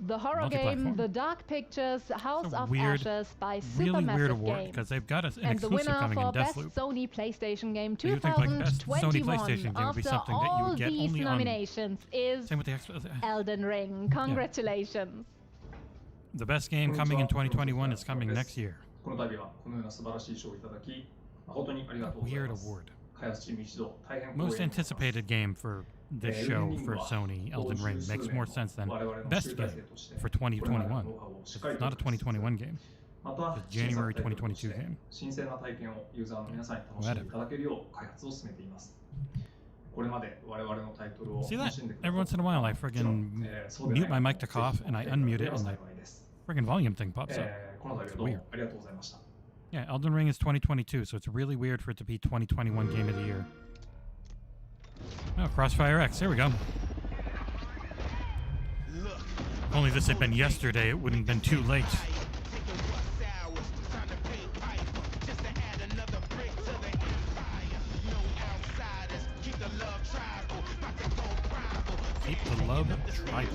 Speaker 4: The horror game The Dark Pictures House of Ashes by Supermassive Games.
Speaker 1: Because they've got an
Speaker 4: And the
Speaker 1: exclusive
Speaker 4: winner
Speaker 1: coming in
Speaker 4: for Best
Speaker 1: Deathloop.
Speaker 4: Sony PlayStation Game
Speaker 1: So you think, like, Best Sony
Speaker 4: 2021
Speaker 1: PlayStation Game would be
Speaker 4: after
Speaker 1: something that you
Speaker 4: all
Speaker 1: would get
Speaker 4: these
Speaker 1: only on-
Speaker 4: nominations is
Speaker 1: Same with the
Speaker 4: Elden Ring. Congratulations.
Speaker 1: The best game coming in 2021 is coming next year.
Speaker 5: この度はこのような素晴らしい賞をいただき、誠にありがとうござい
Speaker 1: Weird
Speaker 5: ます。
Speaker 1: award.
Speaker 5: 開発チーム一同大変光栄
Speaker 1: Most
Speaker 5: に
Speaker 1: anticipated game for this show for Sony, Elden Ring, makes more sense than best game for 2021. It's not a 2021 game.
Speaker 5: また
Speaker 1: It's a January 2022 game.
Speaker 5: 新鮮な体験をユーザーの皆さんに楽しんでいただけるよう開発を進めています。これまで我々のタイトルを
Speaker 1: See
Speaker 5: 楽
Speaker 1: that?
Speaker 5: しんでくだ
Speaker 1: Every
Speaker 5: さ
Speaker 1: once in a while I friggin' mute my mic to cough and I unmute it and the friggin' volume thing pops up.
Speaker 5: この度は
Speaker 1: It's
Speaker 5: どうも
Speaker 1: weird.
Speaker 5: ありがとうございました。
Speaker 1: Yeah, Elden Ring is 2022, so it's really weird for it to be 2021 Game of the Year. Oh, Crossfire X, there we go. If only this had been yesterday, it wouldn't have been too late. Keep the love tribal.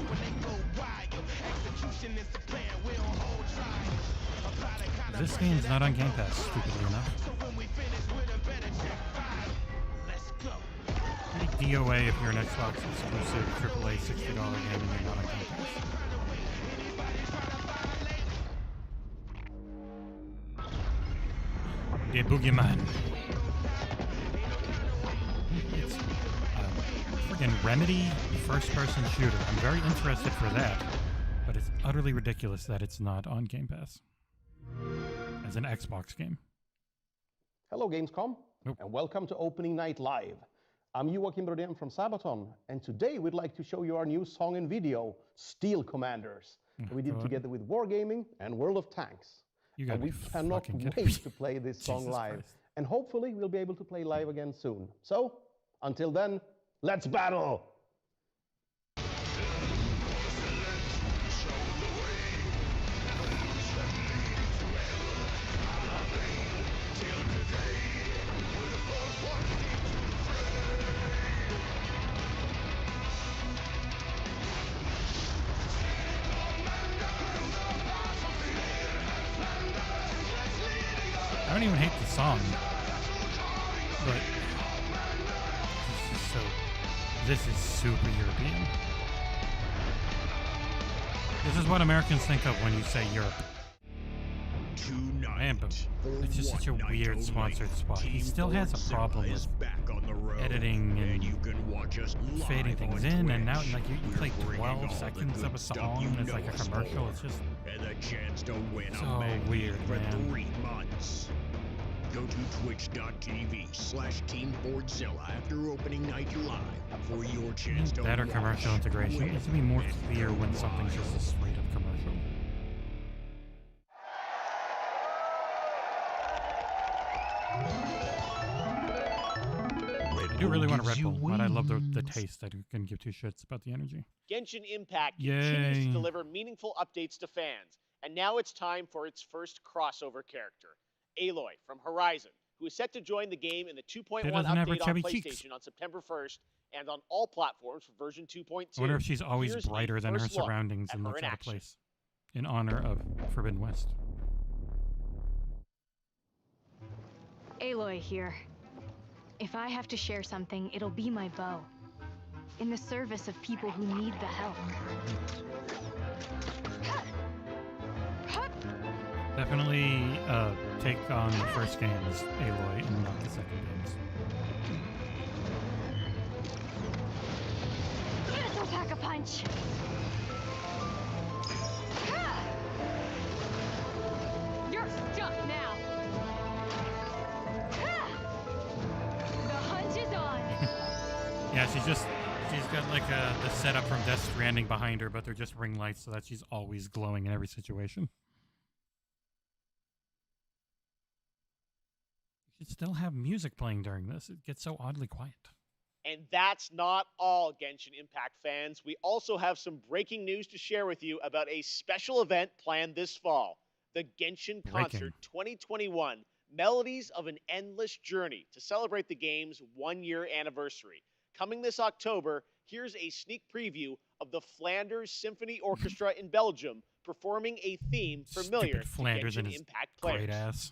Speaker 1: This game's not on Game Pass, stupidly enough. Pretty DOA if you're an Xbox exclusive AAA $60 game and you're not on Game Pass. The Boogeyman. It's a friggin' Remedy first-person shooter. I'm very interested for that, but it's utterly ridiculous that it's not on Game Pass as an Xbox game.
Speaker 9: Hello, Gamescom, and welcome to Opening Night Live. I'm Joachim Brodén from Sabaton, and today we'd like to show you our new song and video, Steel Commanders. We did together with Wargaming and World of Tanks. And we cannot wait to play this song live. And hopefully we'll be able to play live again soon. So, until then, let's battle!
Speaker 1: I don't even hate the song, but this is super European. This is what Americans think of when you say Europe. Man, but it's just such a weird sponsored spot. He still has a problem with editing and fading things in and out. And like you play 12 seconds of a song and it's like a commercial. It's just so weird, man.
Speaker 8: Go to twitch.tv/TeamFordzilla after opening night live for your chance to
Speaker 1: better commercial integration. It needs to be more clear when something's just a straight up commercial. I do really want a Red Bull, but I love the taste. I couldn't give two shits about the energy.
Speaker 14: Genshin Impact continues to deliver meaningful updates to fans, and now it's time for its first crossover character, Aloy from Horizon, who is set to join the game in the 2.1 update on PlayStation on September 1st and on all platforms for version 2.2.
Speaker 1: I wonder if she's always brighter than her surroundings and looks out of place in honor of Forbidden West.
Speaker 11: Aloy here. If I have to share something, it'll be my bow. In the service of people who need the help.
Speaker 1: Definitely take on the first game's Aloy and not the second game's.
Speaker 11: This'll pack a punch! You're stuck now! The hunt is on!
Speaker 1: Yeah, she's got like the setup from Death Stranding behind her, but they're just ring lights so that she's always glowing in every situation. Should still have music playing during this. It gets so oddly quiet.
Speaker 14: And that's not all, Genshin Impact fans. We also have some breaking news to share with you about a special event planned this fall. The Genshin Concert 2021, Melodies of an Endless Journey, to celebrate the game's 1-year anniversary. Coming this October, here's a sneak preview of the Flanders Symphony Orchestra in Belgium performing a theme familiar to Genshin Impact players.
Speaker 1: Great ass.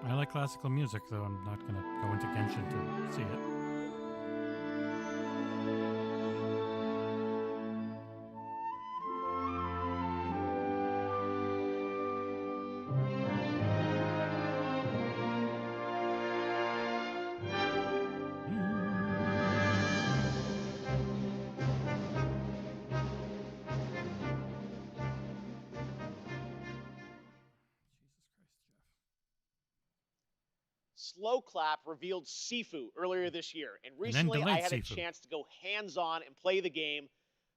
Speaker 1: I like classical music, though I'm not going to go into Genshin to see it.
Speaker 14: Slow Clap revealed Sifu earlier this year, and recently I had a chance to go hands-on and play the game.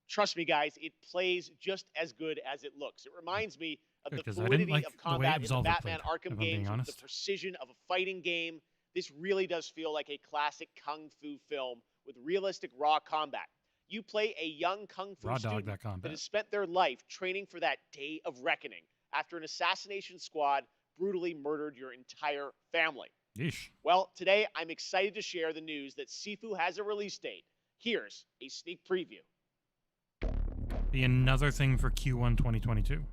Speaker 14: Trust me, guys, it plays just as good as it looks. It reminds me of the fluidity of combat in the Batman Arkham games, the precision of a fighting game. This really does feel like a classic kung fu film with realistic raw combat. You play a young kung fu student that has spent their life training for that day of reckoning after an assassination squad brutally murdered your entire family.
Speaker 1: Yeesh.
Speaker 14: Well, today I'm excited to share the news that Sifu has a release date. Here's a sneak preview.
Speaker 1: Be another thing for Q1 2022.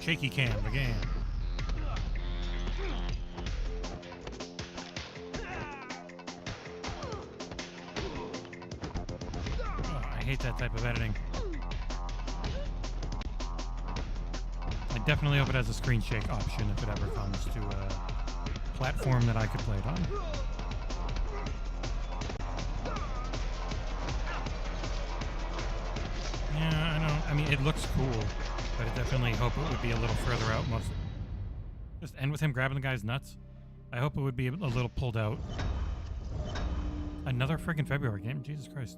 Speaker 1: Shaky cam again. Oh, I hate that type of editing. I definitely hope it has a screen shake option if it ever comes to a platform that I could play it on. Yeah, I know. I mean, it looks cool, but I definitely hope it would be a little further out. Just end with him grabbing the guy's nuts. I hope it would be a little pulled out. Another friggin' February game. Jesus Christ.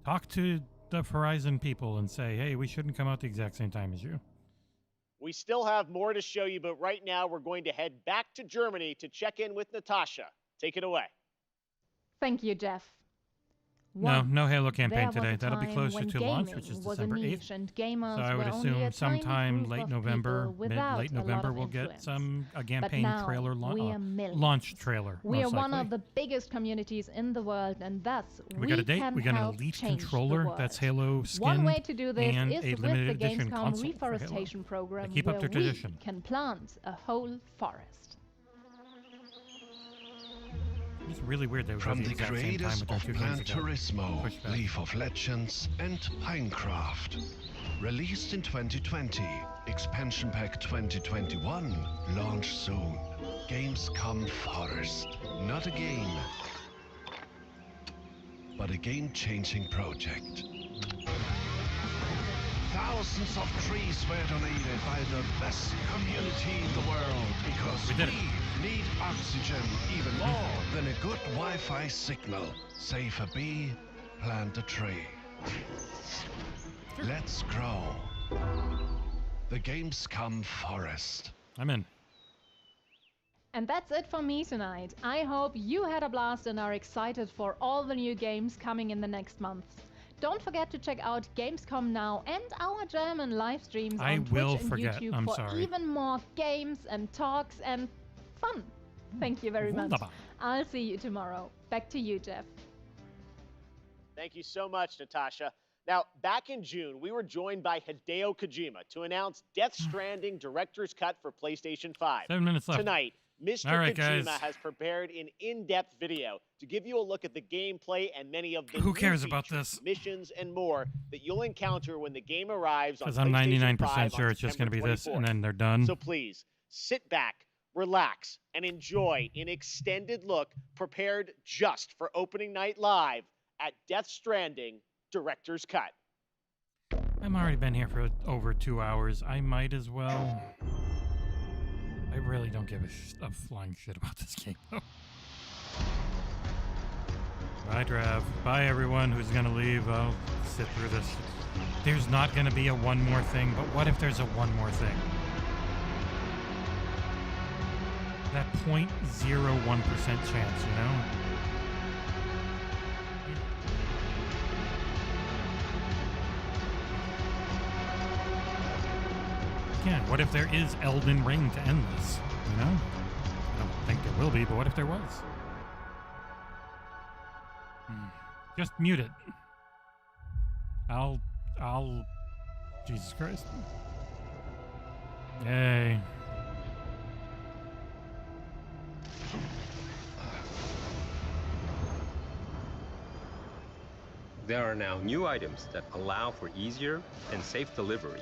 Speaker 1: Talk to the Horizon people and say, hey, we shouldn't come out the exact same time as you.
Speaker 14: We still have more to show you, but right now we're going to head back to Germany to check in with Natasha. Take it away.
Speaker 4: Thank you, Jeff.
Speaker 1: No Halo campaign
Speaker 4: There was
Speaker 1: today.
Speaker 4: a
Speaker 1: That'll be
Speaker 4: time
Speaker 1: closer
Speaker 4: when
Speaker 1: to launch, which
Speaker 4: gaming
Speaker 1: is
Speaker 4: was a
Speaker 1: December
Speaker 4: niche
Speaker 1: 8th.
Speaker 4: and gamers
Speaker 1: So I would
Speaker 4: were only
Speaker 1: assume
Speaker 4: a tiny
Speaker 1: sometime
Speaker 4: group
Speaker 1: late
Speaker 4: of
Speaker 1: November,
Speaker 4: people without
Speaker 1: late
Speaker 4: a lot
Speaker 1: November,
Speaker 4: of
Speaker 1: we'll get
Speaker 4: influence.
Speaker 1: a campaign
Speaker 4: now,
Speaker 1: trailer
Speaker 4: we are millions.
Speaker 1: launch trailer.
Speaker 4: We are
Speaker 1: most
Speaker 4: one
Speaker 1: likely.
Speaker 4: of the biggest communities in the world, and thus
Speaker 1: We got a date.
Speaker 4: can
Speaker 1: We got an
Speaker 4: help
Speaker 1: elite
Speaker 4: change the
Speaker 1: controller
Speaker 4: world.
Speaker 1: that's Halo skin.
Speaker 4: One way to do this
Speaker 1: and
Speaker 4: is
Speaker 1: a
Speaker 4: with
Speaker 1: limited
Speaker 4: the
Speaker 1: edition
Speaker 4: Gamescom
Speaker 1: console for Halo.
Speaker 4: reforestation program,
Speaker 1: They keep up
Speaker 4: where
Speaker 1: their
Speaker 4: we
Speaker 1: tradition.
Speaker 4: can plant a whole forest.
Speaker 1: It's really weird they would
Speaker 8: From
Speaker 1: go
Speaker 8: the
Speaker 1: the exact same time
Speaker 8: creators
Speaker 1: with their
Speaker 8: of
Speaker 1: two
Speaker 8: Gran
Speaker 1: games ago.
Speaker 8: Turismo,
Speaker 1: Push back.
Speaker 8: Leaf of Legends, and Pinecraft. Released in 2020, Expansion Pack 2021, launch soon. Gamescom Forest. Not a game, but a game-changing project. Thousands of trees were donated by the best community in the world because
Speaker 1: We did it.
Speaker 8: need oxygen even more than a good Wi-Fi signal. Save a bee, plant a tree. Let's grow. The Gamescom Forest.
Speaker 1: I'm in.
Speaker 4: And that's it for me tonight. I hope you had a blast and are excited for all the new games coming in the next month. Don't forget to check out Gamescom Now and our German live streams
Speaker 1: I
Speaker 4: on
Speaker 1: will
Speaker 4: Twitch and
Speaker 1: forget.
Speaker 4: YouTube
Speaker 1: I'm
Speaker 4: for
Speaker 1: sorry.
Speaker 4: even more games and talks and fun. Thank you very much.
Speaker 1: Wunderbar.
Speaker 4: I'll see you tomorrow. Back to you, Jeff.
Speaker 14: Thank you so much, Natasha. Now, back in June, we were joined by Hideo Kojima to announce Death Stranding Director's Cut for PlayStation 5.
Speaker 1: 7 minutes left.
Speaker 14: Tonight, Mr.
Speaker 1: All right,
Speaker 14: Kojima
Speaker 1: guys.
Speaker 14: has prepared an in-depth video to give you a look at the gameplay and many of the
Speaker 1: Who
Speaker 14: new
Speaker 1: cares about
Speaker 14: features,
Speaker 1: this?
Speaker 14: missions, and more that you'll encounter when the game arrives on
Speaker 1: Because I'm
Speaker 14: PlayStation
Speaker 1: 99%
Speaker 14: 5
Speaker 1: sure
Speaker 14: on
Speaker 1: it's just going to be
Speaker 14: September
Speaker 1: this, and
Speaker 14: 24th.
Speaker 1: then they're done.
Speaker 14: So please, sit back, relax, and enjoy an extended look prepared just for opening night live at Death Stranding Director's Cut.
Speaker 1: I've already been here for over 2 hours. I might as well. I really don't give a flying shit about this game, though. Bye, Trav. Bye, everyone who's going to leave. I'll sit through this. There's not going to be a one more thing, but what if there's a one more thing? That 0.01% chance, you know? Again, what if there is Elden Ring to end this? You know? I don't think there will be, but what if there was? Just mute it. I'll... Jesus Christ. Yay.
Speaker 12: There are now new items that allow for easier and safe delivery.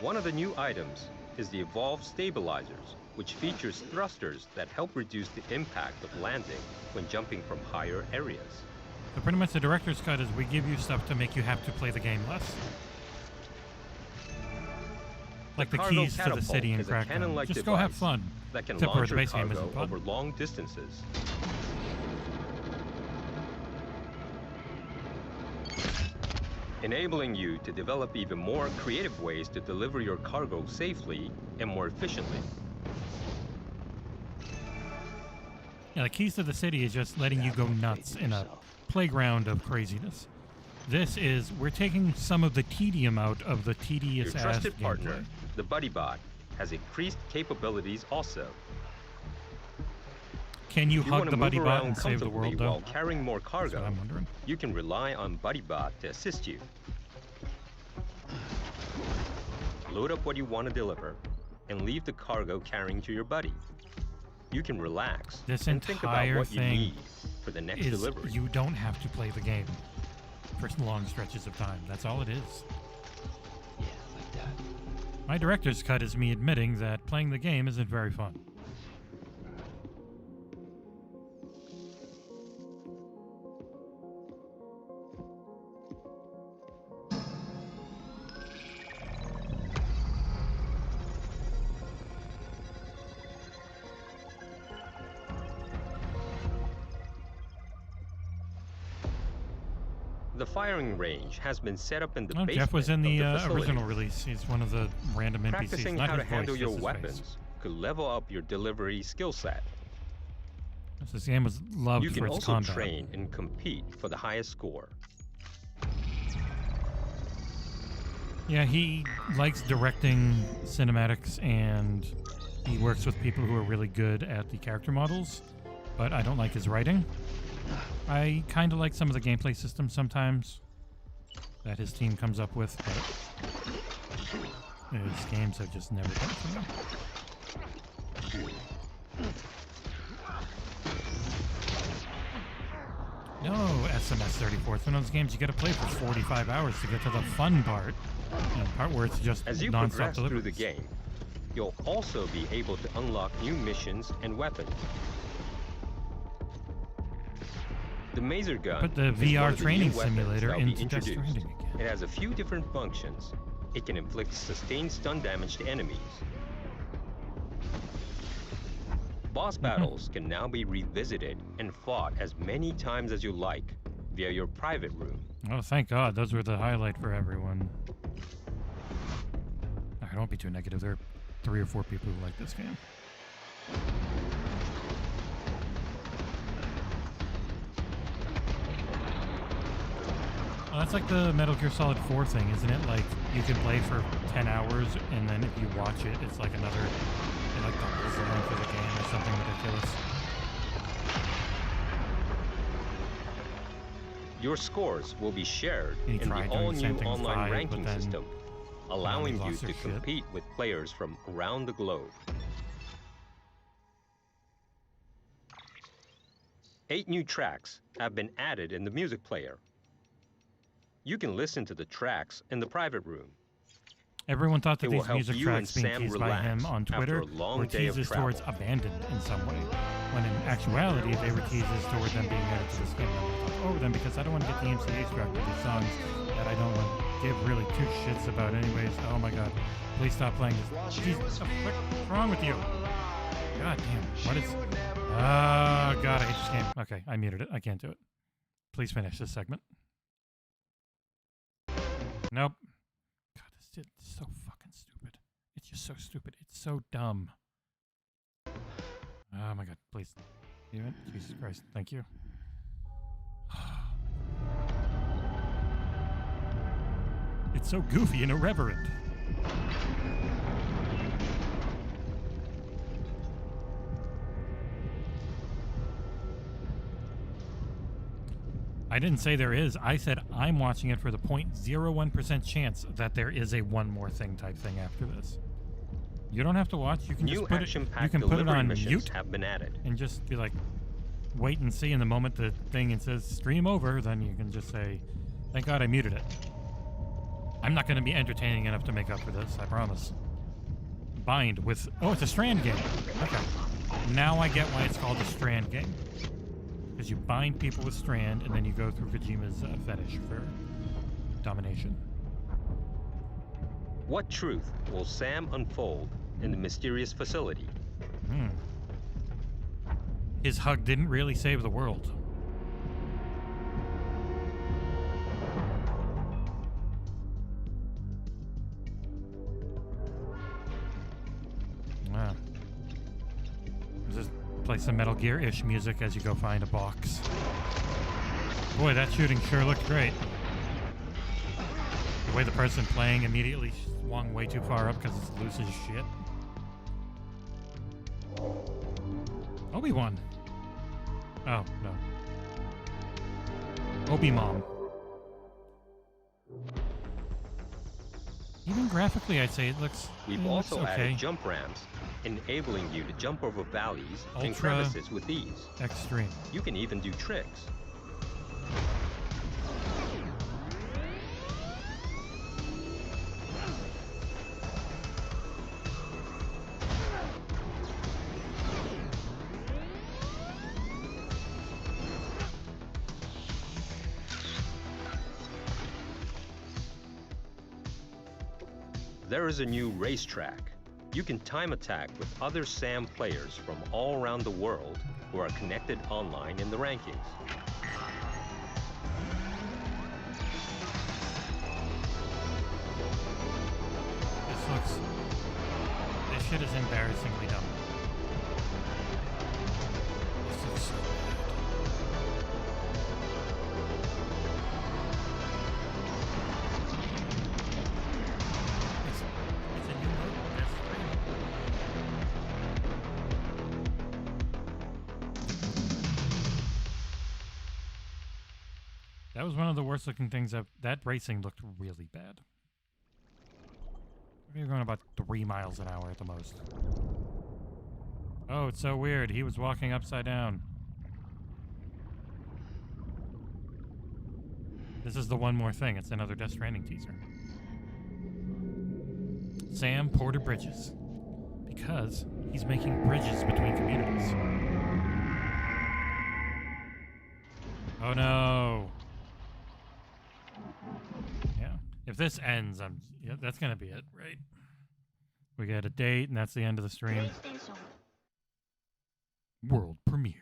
Speaker 12: One of the new items is the Evolved Stabilizers, which features thrusters that help reduce the impact of landing when jumping from higher areas.
Speaker 1: So pretty much the director's cut is we give you stuff to make you have to play the game less. Like the
Speaker 12: cargo
Speaker 1: keys to the
Speaker 12: catapult
Speaker 1: city in
Speaker 12: is a
Speaker 1: Crackdown.
Speaker 12: cannon-like
Speaker 1: Just go have
Speaker 12: device
Speaker 1: fun.
Speaker 12: that can
Speaker 1: Except for
Speaker 12: launch
Speaker 1: the
Speaker 12: your
Speaker 1: base game
Speaker 12: cargo
Speaker 1: isn't fun.
Speaker 12: over long distances. Enabling you to develop even more creative ways to deliver your cargo safely and more efficiently.
Speaker 1: Yeah, the keys to the city is just letting you go nuts in a playground of craziness. This is, we're taking some of the tedium out of the tedious
Speaker 12: Your
Speaker 1: ass
Speaker 12: trusted
Speaker 1: gameplay.
Speaker 12: partner, the BuddyBot, has increased capabilities also.
Speaker 1: Can you
Speaker 12: If
Speaker 1: hug
Speaker 12: wanna
Speaker 1: the
Speaker 12: move
Speaker 1: BuddyBot
Speaker 12: around
Speaker 1: and save the world,
Speaker 12: comfortably
Speaker 1: though?
Speaker 12: while carrying more cargo,
Speaker 1: I'm wondering.
Speaker 12: you can rely on BuddyBot to assist you. Load up what you want to deliver and leave the cargo carrying to your buddy. You can relax
Speaker 1: This
Speaker 12: and think about
Speaker 1: entire
Speaker 12: what you
Speaker 1: thing
Speaker 12: need for the next
Speaker 1: is
Speaker 12: delivery.
Speaker 1: you don't have to play the game for long stretches of time. That's all it is.
Speaker 27: Yeah, like that.
Speaker 1: My director's cut is me admitting that playing the game isn't very fun.
Speaker 12: The firing range has been set up in the
Speaker 1: Oh,
Speaker 12: basement
Speaker 1: Jeff was in the,
Speaker 12: of the facility.
Speaker 1: original release. He's one of the random NPCs.
Speaker 12: Practicing
Speaker 1: Not
Speaker 12: how to
Speaker 1: his voice,
Speaker 12: handle
Speaker 1: just
Speaker 12: your
Speaker 1: his face.
Speaker 12: weapons could level up your delivery skill set.
Speaker 1: This game was loved
Speaker 12: You
Speaker 1: for
Speaker 12: can
Speaker 1: its
Speaker 12: also
Speaker 1: combat.
Speaker 12: train and compete for the highest score.
Speaker 1: Yeah, he likes directing cinematics and he works with people who are really good at the character models, but I don't like his writing. I kind of like some of the gameplay systems sometimes that his team comes up with, but his games have just never been for me. No, SMS 34. It's one of those games you got to play for 45 hours to get to the fun part. You know, part where it's just
Speaker 12: As you
Speaker 1: non-stop
Speaker 12: progress through
Speaker 1: deliveries.
Speaker 12: the game, you'll also be able to unlock new missions and weapons. The Maser gun
Speaker 1: Put the
Speaker 12: is
Speaker 1: VR
Speaker 12: one of the
Speaker 1: training
Speaker 12: new weapons
Speaker 1: simulator
Speaker 12: that'll be
Speaker 1: into Death
Speaker 12: introduced.
Speaker 1: Stranding again.
Speaker 12: It has a few different functions. It can inflict sustained stun damage to enemies. Boss battles can now be revisited and fought as many times as you like via your private room.
Speaker 1: Oh, thank God. Those were the highlight for everyone. Alright, don't be too negative. There are 3 or 4 people who like this game. Well, that's like the Metal Gear Solid 4 thing, isn't it? Like, you can play for 10 hours, and then if you watch it, it's like another, it like doubles the length of the game or something ridiculous.
Speaker 12: Your scores will be shared
Speaker 1: He
Speaker 12: in the
Speaker 1: tried doing the same
Speaker 12: all-new
Speaker 1: thing with
Speaker 12: online
Speaker 1: 5,
Speaker 12: ranking
Speaker 1: but then
Speaker 12: system, allowing you
Speaker 1: lost
Speaker 12: to
Speaker 1: their shit.
Speaker 12: compete with players from around the globe. 8 new tracks have been added in the music player. You can listen to the tracks in the private room.
Speaker 1: Everyone thought that
Speaker 12: It will
Speaker 1: these
Speaker 12: help
Speaker 1: music
Speaker 12: you and
Speaker 1: tracks being
Speaker 12: Sam
Speaker 1: teased by him
Speaker 12: relax
Speaker 1: on
Speaker 12: after
Speaker 1: Twitter
Speaker 12: a long
Speaker 1: were
Speaker 12: day of
Speaker 1: teases towards
Speaker 12: travel.
Speaker 1: abandoned in some way, when in actuality they were teases toward them being added to this game. And I thought, oh, then because I don't want to get the MCA struck with these songs that I don't want to give really 2 shits about anyways. Oh my God, please stop playing this. Jeez, what's wrong with you? God damn, what is... Oh God, I hate this game. Okay, I muted it. I can't do it. Please finish this segment. Nope. God, this is so fucking stupid. It's just so stupid. It's so dumb. Oh my God, please. Even? Jesus Christ, thank you. It's so goofy and irreverent. I didn't say there is. I said I'm watching it for the 0.01% chance that there is a one more thing type thing after this. You don't have to watch. You can
Speaker 12: New
Speaker 1: just put it. You
Speaker 12: action-packed
Speaker 1: can put it
Speaker 12: delivery
Speaker 1: on
Speaker 12: missions
Speaker 1: mute
Speaker 12: have been added.
Speaker 1: and just be like, wait and see. And the moment the thing says stream over, then you can just say, "Thank God I muted it." I'm not going to be entertaining enough to make up for this. I promise. Bind with. Oh, it's a Strand game. Okay. Now I get why it's called a Strand game. Because you bind people with Strand, and then you go through Kojima's fetish for domination.
Speaker 12: What truth will Sam unfold in the mysterious facility?
Speaker 1: His hug didn't really save the world. Wow. Just play some Metal Gear-ish music as you go find a box. Boy, that shooting sure looked great. The way the person playing immediately swung way too far up because it's loose as shit. Obi-Wan. Oh, no. Obi-Mom. Even graphically, I'd say it looks
Speaker 12: We've also added jump ramps, enabling you to jump over valleys and
Speaker 1: Ultra
Speaker 12: crevices with ease.
Speaker 1: Extreme.
Speaker 12: You can even do tricks. There is a new racetrack. You can time attack with other SAM players from all around the world who are connected online in the rankings.
Speaker 1: This shit is embarrassingly dumb. This is That was one of the worst looking things. That racing looked really bad. We were going about 3 miles an hour at the most. Oh, it's so weird. He was walking upside down. This is the one more thing. It's another Death Stranding teaser. Sam Porter Bridges. Because he's making bridges between communities. Oh no. Yeah. If this ends, that's gonna be it, right? We get a date, and that's the end of the stream. World premiere.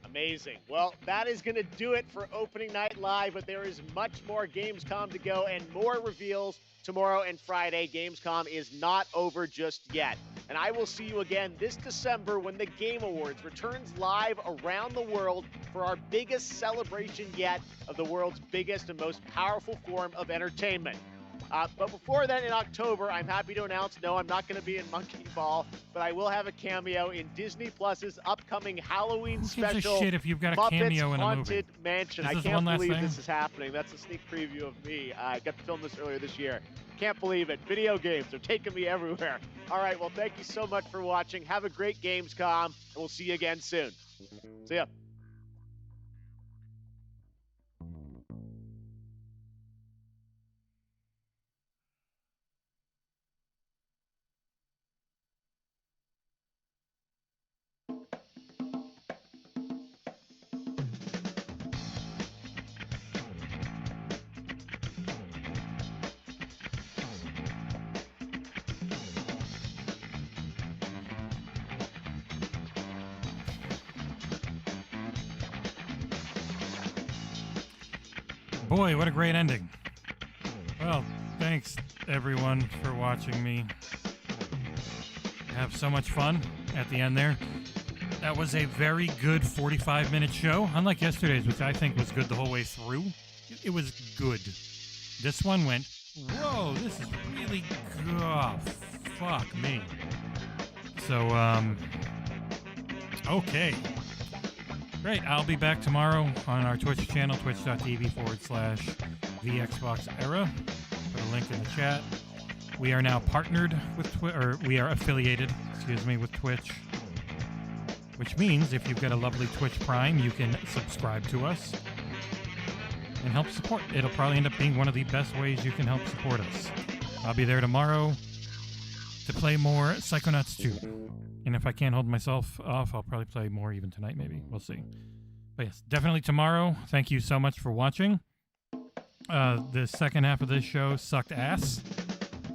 Speaker 14: Amazing. Well, that is going to do it for opening night live, but there is much more Gamescom to go and more reveals tomorrow and Friday. Gamescom is not over just yet. And I will see you again this December when the Game Awards returns live around the world for our biggest celebration yet of the world's biggest and most powerful form of entertainment. But before then, in October, I'm happy to announce, no, I'm not going to be in Monkey Ball, but I will have a cameo in Disney Plus's upcoming Halloween special.
Speaker 1: Who gives a shit if you've got a
Speaker 14: Muppets
Speaker 1: cameo in a movie?
Speaker 14: Haunted Mansion. I can't believe this is happening. That's a sneak preview of me. I got to film this earlier this year. Can't believe it. Video games are taking me everywhere. All right, well, thank you so much for watching. Have a great Gamescom, and we'll see you again soon. See ya.
Speaker 1: Boy, what a great ending. Well, thanks everyone for watching me have so much fun at the end there. That was a very good 45-minute show, unlike yesterday's, which I think was good the whole way through. It was good. This one went, whoa, this is really good. Oh, fuck me. So, okay. Great, I'll be back tomorrow on our Twitch channel, twitch.tv/the XboxEra. Put a link in the chat. We are now partnered with we are affiliated, with Twitch. Which means if you've got a lovely Twitch Prime, you can subscribe to us and help support. It'll probably end up being one of the best ways you can help support us. I'll be there tomorrow to play more Psychonauts 2. And if I can't hold myself off, I'll probably play more even tonight, maybe. We'll see. But yes, definitely tomorrow. Thank you so much for watching. The second half of this show sucked ass.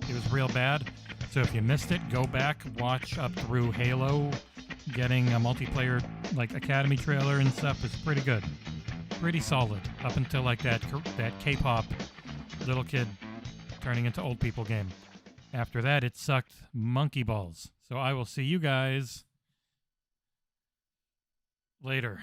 Speaker 1: It was real bad. So if you missed it, go back, watch up through Halo. Getting a multiplayer, Academy trailer and stuff is pretty good. Pretty solid. Up until, that K-pop little kid turning into old people game. After that, it sucked monkey balls. So I will see you guys later.